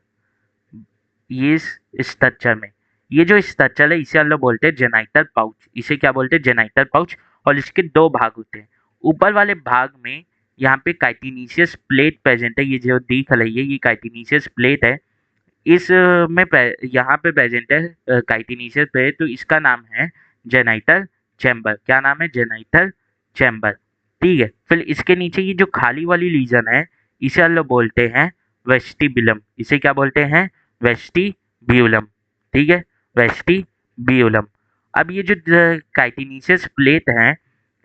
ये स्ट्रक्चर में। ये जो स्ट्रक्चर है इसे हम लोग बोलते हैं जेनाइटल पाउच। इसे क्या बोलते हैं? Genital pouch. और इसके दो भाग होते हैं। ऊपर वाले भाग में यहाँ पे काइटिनीशियस प्लेट प्रेजेंट है। ये जो दिख रही है ये काइटिनीशियस प्लेट है। इस यहाँ पे प्रेजेंट है काइटिनीशियस प्लेट, तो इसका नाम है जेनाइटल चैम्बर। क्या नाम है? Genital chamber. ठीक है। फिर इसके नीचे ये जो खाली वाली लीजन है इसे हम लोग बोलते हैं वेस्टिब्यूलम। इसे क्या बोलते हैं? वेस्टिब्यूलम। ठीक है, वेस्टिब्यूलम। अब ये जो काइटिनीशियस प्लेट है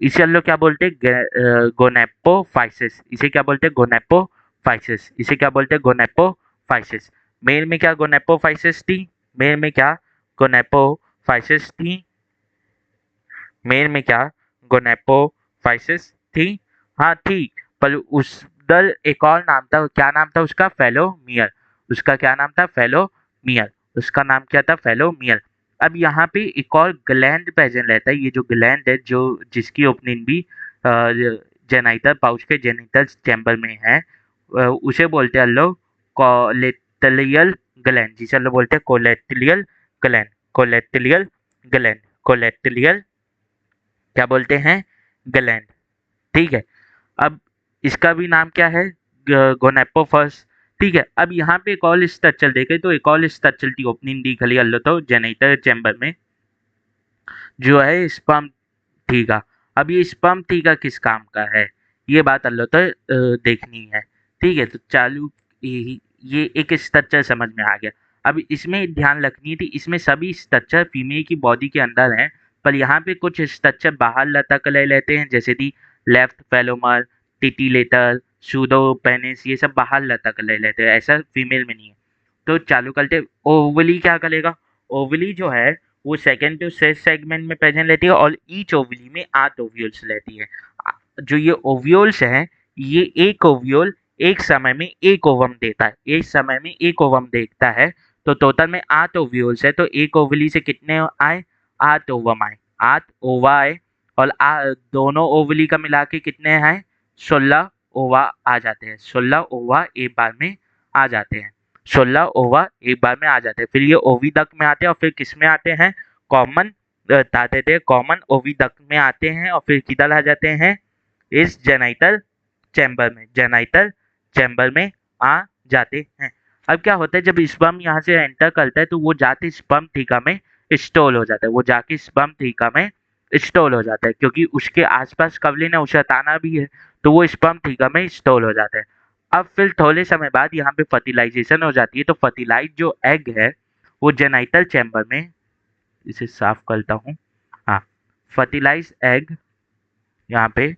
इसे हम लोग क्या बोलते हैं? गोनेपोफाइसिस। इसे क्या बोलते हैं? गोनेपोफाइसिस। इसे क्या बोलते हैं? गोनेपोफाइसिस। मेल में क्या गोनेपोफाइसिस थी? मेल में क्या गोनेपोफाइसिस थी? मेल में क्या गोनेपोफाइसिस थी? हाँ थी। पर उस दल एक और नाम था, क्या नाम था उसका? फेलोमियर। उसका क्या नाम था? फेलोमियर। उसका नाम क्या था? फेलोमियर। अब यहाँ पे एक और ग्लैंड प्रेजेंट रहता है। ये जो ग्लैंड है जो जिसकी ओपनिंग भी जेनाइटल पाउच के जेनिटल चैम्बर में है, उसे बोलते हैं हम लोग कोलेक्टियल ग्लैंड। जिसे हम लोग बोलते हैं कोलेक्टियल ग्लैंड। कोलेक्टियल ग्लैंड। कोलेक्टियल क्या बोलते हैं? ग्लैंड। ठीक है। अब इसका भी नाम क्या है? गोनेपोफस। ठीक है। अब यहाँ पे एक और स्ट्रक्चर देखें तो एक और स्ट्रक्चर की ओपनिंग दी खली अल्लो तो जेनेटर चैम्बर में जो है स्पर्म थीका। अब ये स्पर्म थीका किस काम का है ये बात अल्लो तो देखनी है। ठीक है। तो चालू ये एक स्ट्रक्चर समझ में आ गया। अब इसमें ध्यान रखनी थी, इसमें सभी स्ट्रक्चर फीमेल की बॉडी के अंदर हैं, पर यहाँ पे कुछ स्ट्रक्चर बाहर लटक ले लेते हैं, जैसे कि लेफ्ट फेलोमर, टिटिलेटर, सूडोपेनिस, ये सब बाहर लटक ले लेते हैं। ऐसा फीमेल में नहीं है। तो चालू करते। ओवली क्या करेगा? ओवली जो है वो सेकंड टू सिक्स सेगमेंट में प्रेजेंट रहती है, और ईच ओवली में 8 ओव्यूल्स रहती है। जो ये ओव्यूल्स हैं ये एक ओव्यूल एक समय में एक ओवम देता है। एक समय में एक ओवम देता है। तो टोटल में 8 ओव्यूल्स है, तो एक ओवली से कितने आए? 8 ओवम आए। 8 ओवा आए। और दोनों ओवली का मिला के कितने आए? 16 ओवा आ जाते हैं। 16 ओवा एक बार में आ जाते हैं। 16 ओवा एक बार में आ जाते हैं। फिर ये ओविडक्ट में आते हैं, और फिर किस में आते हैं? कॉमन बताते थे, कॉमन ओविडक्ट में आते हैं, और फिर किधर आ जाते हैं? इस जेनाइटल चैम्बर में, जेनाइटल चैम्बर में आ जाते हैं। अब क्या होता है, जब स्पर्म यहाँ से एंटर करता है तो वो जाके स्पर्म थीका में स्टॉल हो जाता है, वो जाके स्पर्म थीका में स्टॉल हो जाता है, क्योंकि उसके आसपास कवलिन है, उसे हटाना भी है, तो वो स्पर्म थीका में स्टॉल हो जाता है। अब फिर थोड़े समय बाद यहाँ पे फर्टिलाइजेशन हो जाती है, तो फर्टिलाइज जो एग है वो जेनाइटल चैम्बर में, इसे साफ करता हूँ, हाँ, फर्टिलाइज एग यहाँ पे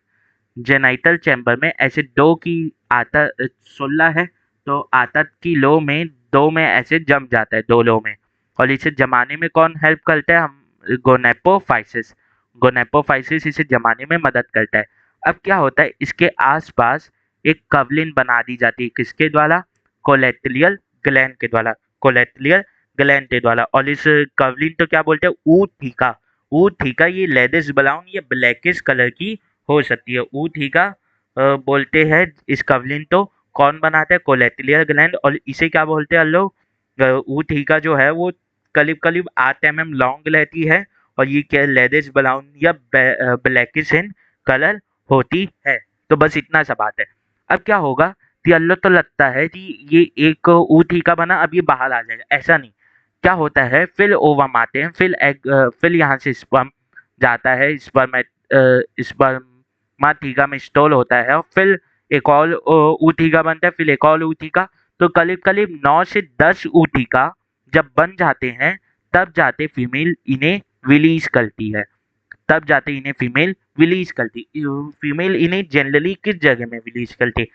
जेनाइटल चैम्बर में ऐसे दो की आता सुल्ला है, तो आतत की लो में दो में ऐसे जम जाता है, दो लो में, और इसे जमाने में कौन हेल्प करता है, हम गोनेपोफाइसिस, गोनेपोफाइसिस इसे जमाने में मदद करता है। अब क्या होता है, इसके आसपास एक कवलिन बना दी जाती है, किसके द्वारा, कोलेक्टियल ग्लैंड के द्वारा, कोलेक्टियल ग्लैंड के द्वारा, और इस कवलिन तो क्या बोलते हैं, ऊथिका, ऊथिका ये लेडिस ब्राउन या ब्लैकिश कलर की हो सकती है, ऊथिका बोलते हैं इस कवलिन, तो कौन बनाता है, कोलेक्टियल ग्लैंड, और इसे क्या बोलते हैं हम लोग, ऊथिका जो है वो करीब करीब 8 mm लॉन्ग रहती है, और ये क्या लेडिस ब्राउन या ब्लैकिश इन कलर होती है। तो बस इतना सा बात है। अब क्या होगा कि अल्लाह तो लगता है कि ये एक ऊथिका बना, अब ये बाहर आ जाएगा, ऐसा नहीं। क्या होता है, फिर ओवम आते हैं, फिर एग, फिर यहाँ से स्पर्म जाता है, स्पर्माथीका में स्टॉल होता है, और फिर एक और ऊथिका बनता है, फिर एक और ऊथिका, तो करीब करीब 9 से 10 ऊथिका जब बन जाते हैं, तब जाते फीमेल इन्हें रिलीज करती है, तब जाते इन्हें फीमेल रिलीज करती। फीमेल इन्हें जनरली किस जगह में रिलीज करती,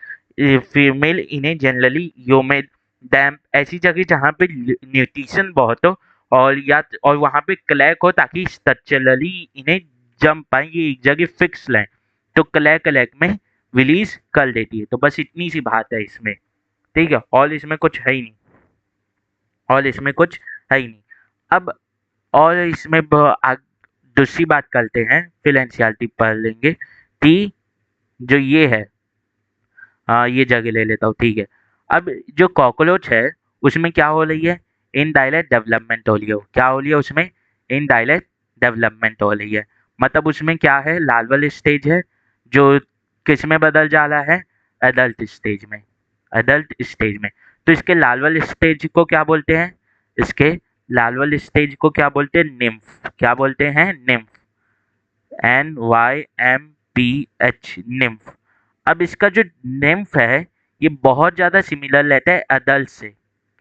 फीमेल इन्हें जनरली ह्यूमिड डैम्प ऐसी जगह जहाँ पे न्यूट्रिशन बहुत हो, और वहाँ पे क्लैक हो, ताकि स्ट्रक्चरली इन्हें जम पाए, ये एक जगह फिक्स लाए, तो क्लैक में रिलीज कर देती है। तो बस इतनी सी बात है इसमें, ठीक है, और इसमें कुछ है ही नहीं, और इसमें कुछ है ही नहीं। अब और इसमें दूसरी बात करते हैं, फिर एनसीईआरटी पढ़ लेंगे कि जो ये है, ये जगह ले लेता हूँ, ठीक है। अब जो कॉकरोच है उसमें क्या हो रही है, इनडायरेक्ट डेवलपमेंट हो रही है, क्या हो रही है उसमें, इनडायरेक्ट डेवलपमेंट हो रही है, मतलब उसमें क्या है, लार्वल स्टेज है, जो किस में बदल जा रहा है, एडल्ट स्टेज में, एडल्ट स्टेज में। तो इसके लार्वल स्टेज को क्या बोलते हैं, इसके लार्वल स्टेज को क्या बोलते हैं, निम्फ, क्या बोलते हैं, निम्फ, NYMPH, निम्फ। अब इसका जो निम्फ है ये बहुत ज़्यादा सिमिलर रहता है एडल्ट से,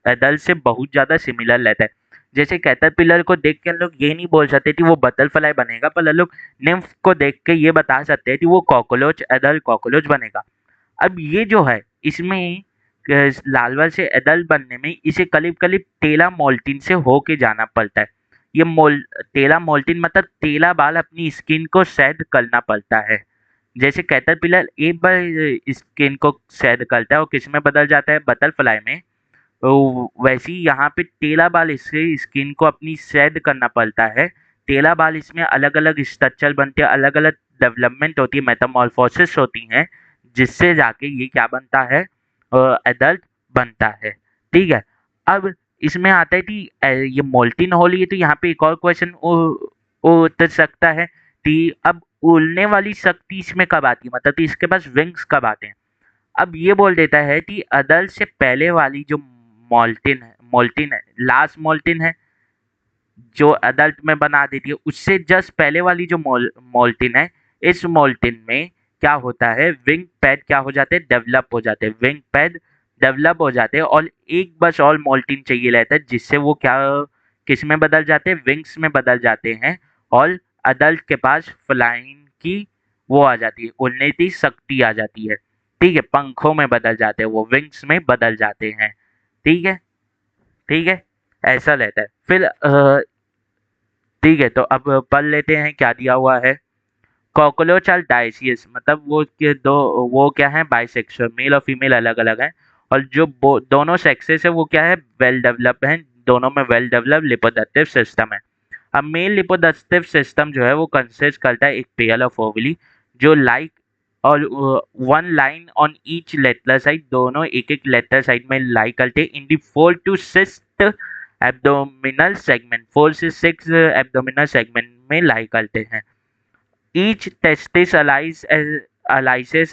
एडल्ट से बहुत ज़्यादा सिमिलर रहता है। जैसे कैटरपिलर को देख के हम लोग ये नहीं बोल सकते कि वो बटरफ्लाई बनेगा, पर हम लोग निम्फ को देख के ये बता सकते हैं कि वो कॉकरोच, एडल्ट कॉकरोच बनेगा। अब ये जो है इसमें लार्वा से एडल्ट बनने में इसे करीब करीब 13 मोल्टिन से होके जाना पड़ता है। ये 13 मोल्टिन मतलब 13 बार अपनी स्किन को शेड करना पड़ता है। जैसे कैटरपिलर एक बार स्किन को शेड करता है और किस में बदल जाता है, बटरफ्लाई में, तो वैसे ही यहाँ पे 13 बार इससे स्किन को अपनी शेड करना पड़ता है। 13 बार इसमें अलग अलग स्ट्रक्चर बनते हैं, अलग अलग डेवलपमेंट होती है, मेटामॉर्फोसिस होती हैं, जिससे जाके ये क्या बनता है, एडल्ट बनता है, ठीक है। अब इसमें आता है कि ये मोल्टिन होली है, तो यहाँ पे एक और क्वेश्चन उतर सकता है कि अब उड़ने वाली शक्ति इसमें कब आती है, मतलब कि इसके पास विंग्स कब आते हैं। अब ये बोल देता है कि अडल्ट से पहले वाली जो मोल्टिन है, लास्ट मोल्टिन है जो अडल्ट में बना देती है, उससे जस्ट पहले वाली जो मोल्टिन है, इस मोल्टिन में क्या होता है, विंग पैड क्या हो जाते हैं, डेवलप हो जाते हैं, विंग पैड डेवलप हो जाते हैं, और एक बस और मोल्टिन चाहिए रहता है, जिससे वो क्या, किस में बदल जाते हैं, विंग्स में बदल जाते हैं, और अडल्ट के पास फ्लाइंग की वो आ जाती है, उड़ने की शक्ति आ जाती है, ठीक है, पंखों में बदल जाते हैं, वो विंग्स में बदल जाते हैं, ठीक है, ठीक है, ऐसा रहता है। फिर ठीक है, तो अब पढ़ लेते हैं क्या दिया हुआ है। कॉकरोच आर डाइसियस, मतलब वो के दो, वो क्या है, बाइसेक्सुअल, मेल और फीमेल अलग अलग हैं, और जो दोनों सेक्सेस है वो क्या है, वेल डेवलप्ड हैं, दोनों में वेल डेवलप्ड लिपोडक्टिव सिस्टम है। अब मेल लिपोडक्टिव सिस्टम जो है वो कंसिस्ट करता है एक पेयर ऑफ ओवली, जो लाइक और one line on each lateral side, दोनों एक एक लेटरल साइड में लाई करते हैं, इन दी 4 to 6 एब्डोमिनल सेगमेंट, 4 से 6 एब्डोमिनल सेगमेंट में लाई करते हैं। Each testis allies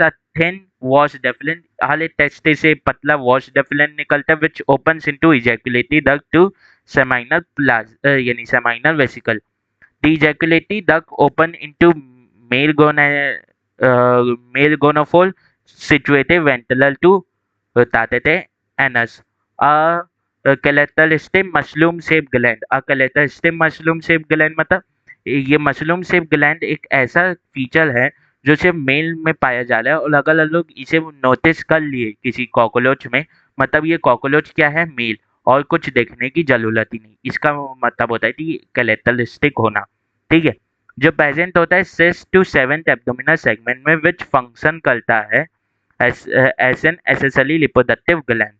a thin vas deferens हाले टेस्टे से पतला वॉश डेफिलेंट निकलता है which opens into ejaculatory duct to seminal प्लाज यानी seminal vesicle. The ejaculatory duct open into male male gonopole situated ventral to ताते anus. A calyteristic mushroom shaped gland. A calyteristic mushroom shaped gland मतलब ये मशरूम शेप ग्लैंड एक ऐसा फीचर है जो सिर्फ मेल में पाया जा रहा है और अगर लोग इसे नोटिस कर लिए किसी कॉकरोच में, मतलब ये कॉकरोच क्या है, मेल, और कुछ देखने की जरूरत ही नहीं। इसका मतलब होता है कि कैरेक्टरिस्टिक होना, ठीक है, जो प्रेजेंट होता है 6 to 7 एब्डोमिनल सेगमेंट में विच फंक्शन करता है एज एन एसेसरी लिपोडक्टिव ग्लैंड,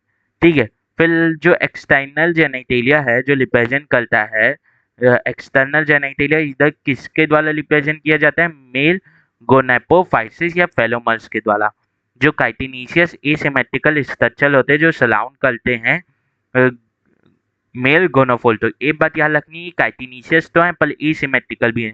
ठीक है। फिर जो एक्सटर्नल जेनिटेलिया है जो रिप्रेजेंट करता है, एक्सटर्नल जेनिटेलिया इधर किसके द्वारा रिप्रेजेंट किया जाता है, मेल गोनेपोफाइसिस या फेलोमर्स के द्वारा। जो काइटिनीशियस एसिमेट्रिकल स्ट्रक्चर होते हैं जो सराउंड करते हैं मेल गोनोफोल, तो एक बात याद रखनी है, काइटिनीशियस तो है पर एसिमेट्रिकल भी है,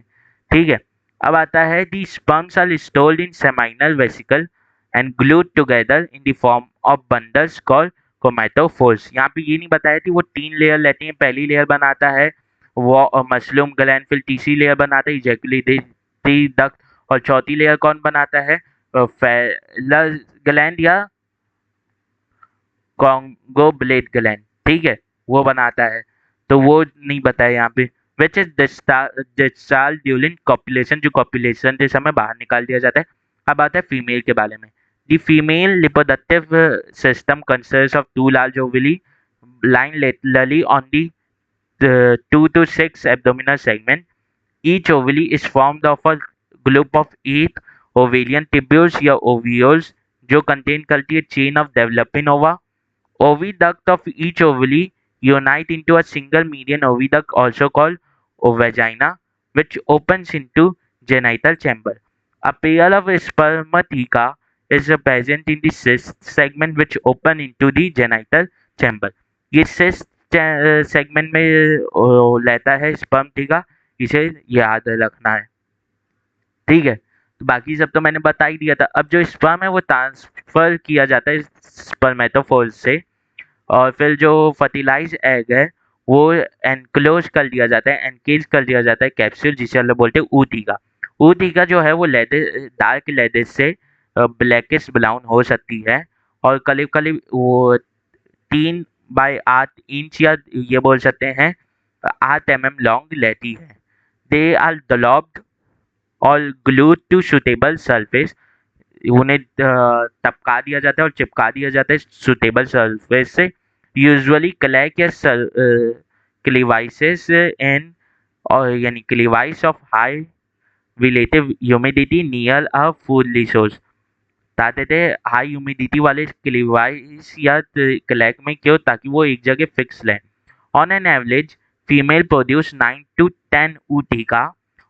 ठीक है। अब आता है the sperms are stored in seminal vesicle and glued together in the form of bundles called chromatophores. यहाँ पे ये नहीं बताया कि वो 3 लेयर लेते हैं, पहली लेयर बनाता है वो मशरूम ग्लैंड, फिर तीसरी लेयर बनाता है इजैकुलेटरी डक्ट, और चौथी लेयर कौन बनाता है, फेलर ग्लैंड या कॉन्गो ब्लेड ग्लैंड, ठीक है, वो बनाता है। तो वो नहीं बताया यहाँ पे। Which is discharge during copulation, जो कॉपुलेशन के समय बाहर निकाल दिया जाता है। अब आता है फीमेल के बारे में। The female reproductive system consist of 2 large ovuli lying laterally on the 2 to 6 abdominal segment. Each ovule is formed of a group of 8 ovarian tubules या ovules जो contain करती है chain of developing ova. Oviduct of each ovule unite into a single median oviduct also called ovagina, which opens into genital chamber. A pair of spermatheca is present in the cyst segment which open into the genital chamber. ये cyst सेगमेंट में लेता है स्पर्म थीका, इसे याद रखना है, ठीक है। तो बाकी सब तो मैंने बता ही दिया था। अब जो स्पर्म है वो ट्रांसफर किया जाता है स्पर्मेटोफोर से, और फिर जो फर्टिलाइज एग है वो एनक्लोज कर दिया जाता है, एनकेज कर दिया जाता है कैप्सूल, जिसे हम लोग बोलते हैं ऊतिका। ऊतिका जो है वो लेदर डार्क लेदर से ब्लैकिश ब्राउन हो सकती है और करीब करीब वो 3 by 8 इंच या ये बोल सकते हैं 8 mm लॉन्ग लेती है। दे आर डेवलप्ड और ग्लूड टू सुटेबल सरफेस, उन्हें टपका दिया जाता है और चिपका दिया जाता है सुटेबल सरफेस से, यूजुअली क्लैक या क्लीवाइसेस इन, और यानी crevice of high relative humidity near a food resource. बताते थे हाई ह्यूमिडिटी वाले क्लीवाइस या क्लैक में क्यों, ताकि वो एक जगह फिक्स लें। On an average female produce 9 to 10 ऊटिका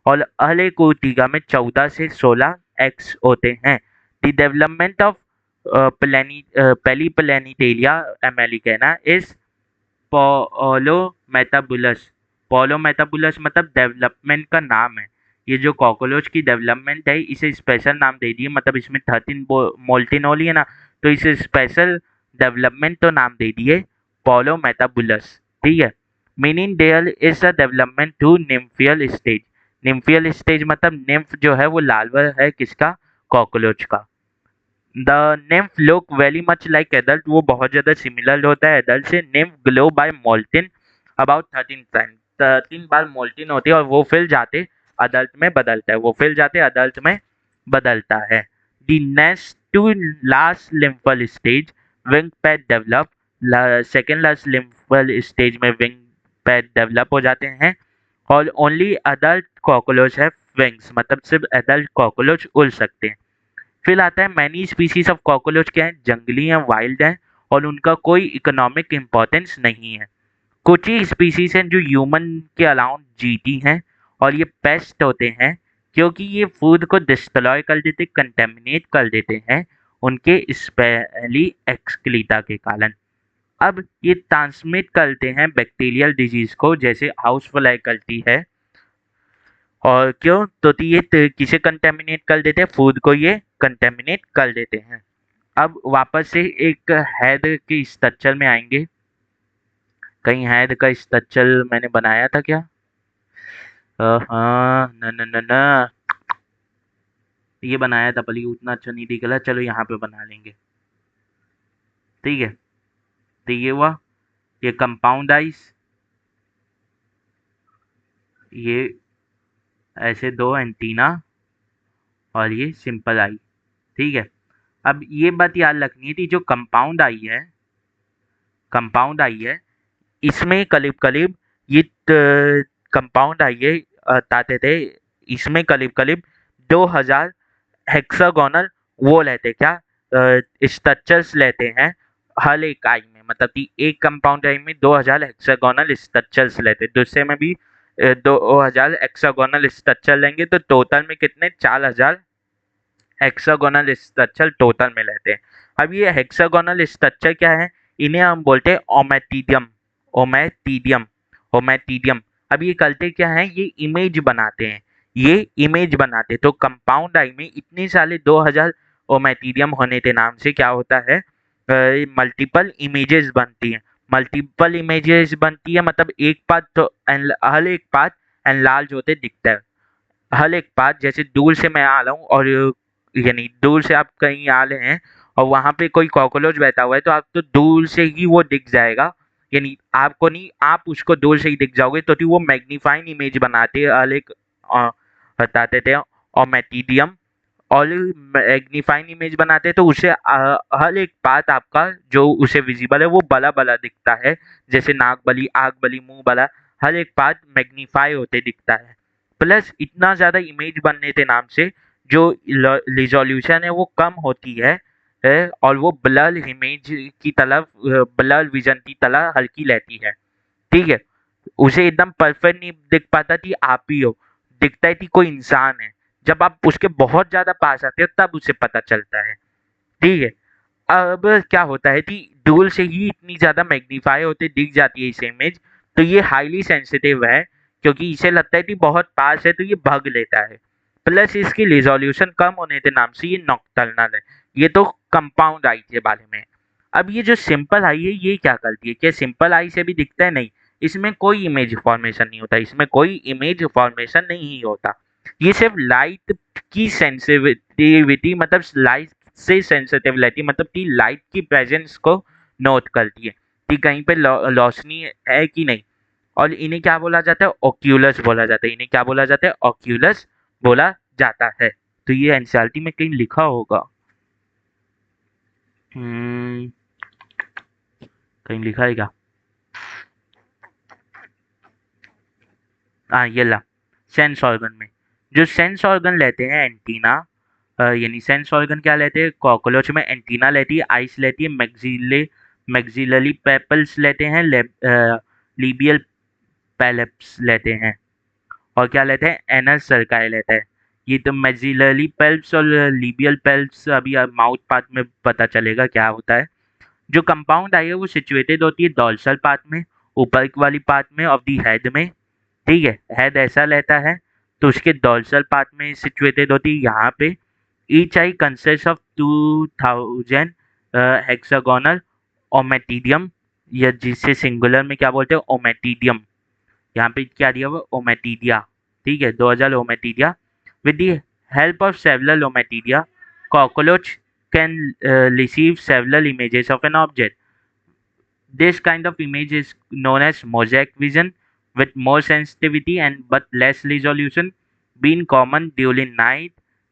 और हर एक ऊटिका में 14 से 16 एग्स होते हैं। The development of Periplaneta americana is paurometabolous. Paurometabolous मतलब डेवलपमेंट का नाम है। ये जो कॉकरोच की डेवलपमेंट है इसे स्पेशल नाम दे दिए, मतलब इसमें 13 मोल्टिन ओली है ना, तो इसे स्पेशल डेवलपमेंट तो नाम दे दिए पोलोमेटाबुलस, ठीक है। Meaning there is a development to nymphal stage. Nymphal stage मतलब निम्फ जो है वो लार्वा है किसका, कॉकरोच का। The nymph look very much like adult, वो बहुत ज़्यादा सिमिलर होता है एडल्ट से। nymph glow by molting about 13 times, 13 बार मोल्टिन होती है और वो फिर जाते अडल्ट में बदलता है, वो फिर जाते अडल्ट में बदलता है। The next to last nymphal stage wing pad develop, second last nymphal stage में विंग पैड डेवलप हो जाते हैं और ओनली अडल्ट कॉकरोच है विंग्स, मतलब सिर्फ एडल्ट कॉकरोच उड़ सकते हैं। फिर आता है मैनी स्पीसीज ऑफ कॉकरोच क्या है, जंगली हैं, वाइल्ड हैं और उनका कोई इकोनॉमिक इम्पोर्टेंस नहीं है। कुछ ही स्पीसीज हैं जो ह्यूमन के अराउंड जीती हैं और ये पेस्ट होते हैं क्योंकि ये फूड को डिस्ट्रॉय कर देते, कंटेमिनेट कर देते हैं उनके स्पेली एक्सक्रीटा के कारण। अब ये ट्रांसमिट करते हैं बैक्टीरियल डिजीज को, जैसे हाउस फ्लाई करती है, और क्यों, तो ये किसे कंटेमिनेट कर देते हैं, फूड को ये कंटेमिनेट कर देते हैं। अब वापस से एक हैद के स्ट्रक्चर में आएंगे। कहीं हैद का स्ट्रक्चर मैंने बनाया था क्या? हाँ, न न न न ये बनाया था पर ये उतना अच्छा नहीं दिखला, चलो यहाँ पे बना लेंगे। ठीक है, तो ये हुआ, ये कंपाउंड आइस, ये ऐसे दो एंटीना, और ये सिंपल आई। ठीक है, अब ये बात याद रखनी थी, जो कंपाउंड आई है इसमें करीब-करीब ये कंपाउंड आई है बताते थे, इसमें करीब-करीब 2000 हेक्सागोनल वो लेते क्या स्ट्रक्चर्स लेते हैं हर एक आई में, मतलब कि एक कंपाउंड आई में 2000 हेक्सागोनल स्ट्रक्चर्स लेते, दूसरे में भी 2000 हेक्सागोनल स्ट्रक्चर लेंगे, तो टोटल में कितने 4000 हेक्सागोनल स्ट्रक्चर टोटल में लेते हैं। अब ये हेक्सागोनल स्ट्रक्चर क्या है, इन्हें हम बोलते हैं ओमेटिडियम। ओमेटिडियम ओमेटिडियम अब ये करते क्या है, ये इमेज बनाते हैं, ये इमेज बनाते, तो कंपाउंड आई में इतने सारे 2000 ओमेटिडियम होने के नाम से क्या होता है, मल्टीपल इमेजेस बनती हैं। मल्टीपल इमेजेस बनती है मतलब एक पार्ट तो हर एक पार्ट एनलार्ज होते दिखता है। हर एक पार्ट, जैसे दूर से मैं आ रहा हूँ और यानी दूर से आप कहीं आ रहे हैं और वहां पे कोई कॉकरोच बैठा हुआ है, तो आप तो दूर से ही वो दिख जाएगा, यानी आपको नहीं, आप उसको दूर से ही दिख जाओगे, तो वो मैग्नीफाइंग इमेज बनाते हैं हर एक बताते थे, और मेटीडियम और मैग्नीफाइंग इमेज बनाते हैं, तो उसे हर एक पार्ट आपका जो उसे विजिबल है वो बड़ा बड़ा दिखता है, जैसे नाक बली, आग बली, मुंह बला, हर एक पार्ट मैग्नीफाई होते दिखता है। प्लस इतना ज़्यादा इमेज बनने के नाम से जो रिजोल्यूशन है वो कम होती और वो ब्लर इमेज की तरफ, ब्लर विजन की तरह हल्की रहती है। ठीक है, उसे एकदम परफेक्ट नहीं दिख पाता कि आप ही हो, दिखता है कि कोई इंसान है, जब आप उसके बहुत ज़्यादा पास आते हो तब उसे पता चलता है। ठीक है, अब क्या होता है कि दूर से ही इतनी ज़्यादा मैग्नीफाई होते दिख जाती है इसे इमेज, तो ये हाईली सेंसिटिव है, क्योंकि इसे लगता है कि बहुत पास है तो ये भाग लेता है। प्लस इसकी रिजोल्यूशन कम होने के नाम से ये नॉकटर्नल है। ये तो कंपाउंड आई के बारे में। अब ये जो सिंपल आई है ये क्या करती है, क्या सिंपल आई से भी दिखता है? नहीं, इसमें कोई इमेज फॉर्मेशन नहीं होता, इसमें कोई इमेज फॉर्मेशन नहीं होता। ये सिर्फ लाइट की सेंसिटिविटी, मतलब लाइट से सेंसिटिविटी, मतलब कि लाइट की प्रेजेंस को नोट करती है कि कहीं पे रोशनी है कि नहीं। और इन्हें क्या बोला जाता है, ओक्यूलस बोला जाता है, इन्हें क्या बोला जाता है, ओक्यूलस बोला जाता है। तो ये एनसीईआरटी में कहीं लिखा होगा, हम्म, कहीं लिखा है क्या? हाँ, ये ला, सेंस ऑर्गन में, जो सेंस ऑर्गन लेते हैं एंटीना, यानी सेंस ऑर्गन क्या लेते हैं, कॉकरोच में एंटीना लेती है, आइस लेती है, मैक्सिलरी पेपल्स लेते हैं, लीबियल पैलेप्स लेते हैं, और क्या लेते हैं, एनस सर्काई लेते हैं। ये तो मैक्सिलरी पेल्प्स और लीबियल पेल्प्स अभी माउथ पार्ट में पता चलेगा क्या होता है। जो कंपाउंड आई है वो सिचुएटेड होती है डॉर्सल पार्ट में, ऊपर वाली पार्ट में ऑफ दी हेड में। ठीक है, हेड ऐसा रहता है, तो उसके डॉर्सल पार्ट में सिचुएटेड होती है यहाँ पे। Each eye consist of 2000 hexagonal ommatidium, या जिसे सिंगुलर में क्या बोलते हैं, ओमेटिडियम। यहाँ पे क्या दिया हुआ, ओमेटिडिया। ठीक है, 2000 ommatidia. With the help of several ommatidia, cockroach can receive several images of an object. This kind of image is known as mosaic vision, with more sensitivity and but less resolution, being common during night,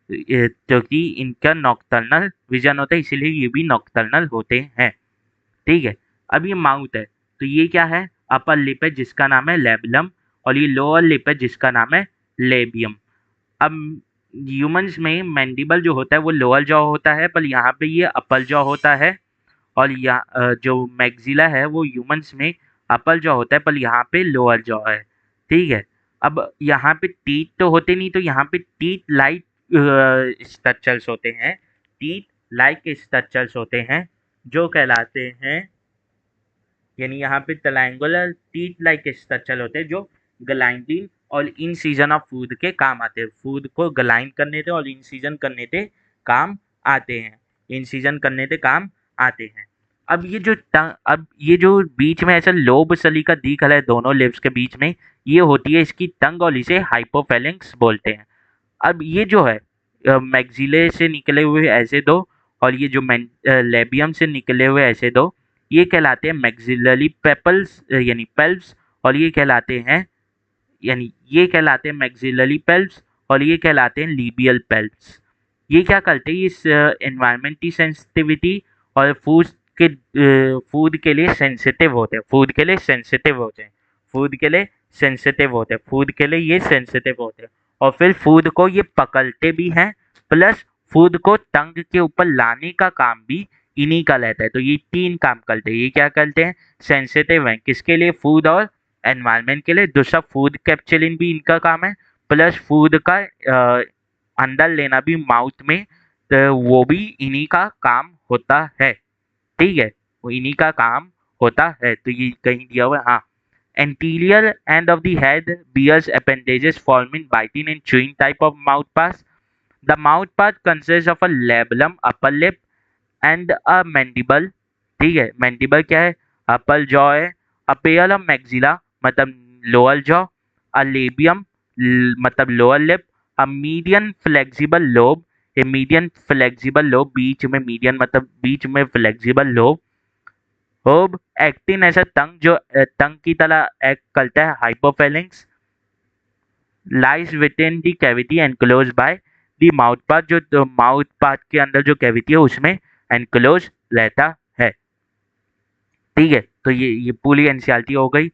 क्योंकि इनका नॉकटर्नल विजन होता है, इसीलिए ये भी नॉकटर्नल होते हैं। ठीक है, अब ये माउथ है, तो ये क्या है, अपर लिप है जिसका नाम है लेबलम, और ये लोअर लिप है जिसका नाम है लेबियम। अब ह्यूमंस में मैंडिबल जो होता है वो लोअर जॉ होता है, पर यहाँ पे ये अपर जॉ होता है, और जो मैक्सिला है वो ह्यूमंस में अपर जॉ होता है, पर यहाँ पे लोअर जॉ है। ठीक है, अब यहाँ पे टीथ तो होते नहीं, तो यहाँ पे टीथ लाइक स्ट्रक्चर्स होते हैं, टीथ लाइक स्ट्रक्चर्स होते हैं, जो कहलाते हैं, यानी यहाँ पे ट्रायंगुलर टीथ लाइक स्ट्रक्चर होते हैं, जो ग्लाइंडिंग और इन सीजन ऑफ फूड के काम आते हैं, फूड को ग्लाइंड करने थे और इन सीजन करने थे काम आते हैं। इंसिजन करने के काम आते हैं। अब ये जो बीच में ऐसा लोब सलीका दिख रहा है दोनों लिप्स के बीच में, ये होती है इसकी टंग और इसे हाइपोफैलेंक्स बोलते हैं। अब ये जो है मैक्सिले से निकले हुए ऐसे दो और ये जो लेबियम से निकले हुए ऐसे दो, ये कहलाते हैं मैक्सिलरी पेपल्स यानी पेल्व्स, और ये कहलाते हैं मैक्सिलरी पेल्व्स, और ये कहलाते हैं लीबियल पेल्व्स। ये क्या करते हैं, इस एनवायरमेंट की सेंसिटिविटी और फूड के लिए सेंसिटिव होते हैं, फूड के लिए सेंसिटिव होते हैं, फूड के लिए सेंसिटिव होते हैं, फूड के लिए ये सेंसिटिव होते हैं, और फिर फूड को ये पकड़ते भी हैं, प्लस फूड को टंग के ऊपर लाने का काम भी इन्हीं का रहता है। तो ये तीन काम करते हैं। ये क्या करते हैं, सेंसिटिव हैं किसके लिए, फूड और एनवायरनमेंट के लिए। दूसरा फूड कैप्चरिंग भी इनका काम है, प्लस फूड का अंदर लेना भी माउथ में, तो वो भी इन्हीं का काम होता है। ठीक है, वो इन्हीं का काम होता है। तो ये कहीं दिया हुआ है, हाँ। Anterior end of the head bears appendages forming biting and chewing type of mouth parts. The mouth part consists of a labellum, upper lip, and a mandible. ठीक है, mandible क्या है, upper jaw है, a pair of maxilla मतलब lower jaw, a labium मतलब lower lip, a median flexible lobe, a median flexible lobe बीच में, median मतलब बीच में flexible lobe, होब एक्टिन ऐसा टंग जो टंग की तरह एक्ट करता है, hypopharynx lies within the cavity enclose by the mouth part, जो माउथ पार्ट के अंदर जो कैविटी है उसमें एनक्लोज रहता है। ठीक है, तो ये पूरी एनसीईआरटी हो गई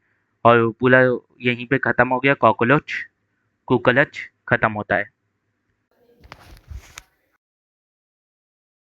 और पूरा यहीं पे खत्म हो गया। कॉकरोच कुकलच खत्म होता है।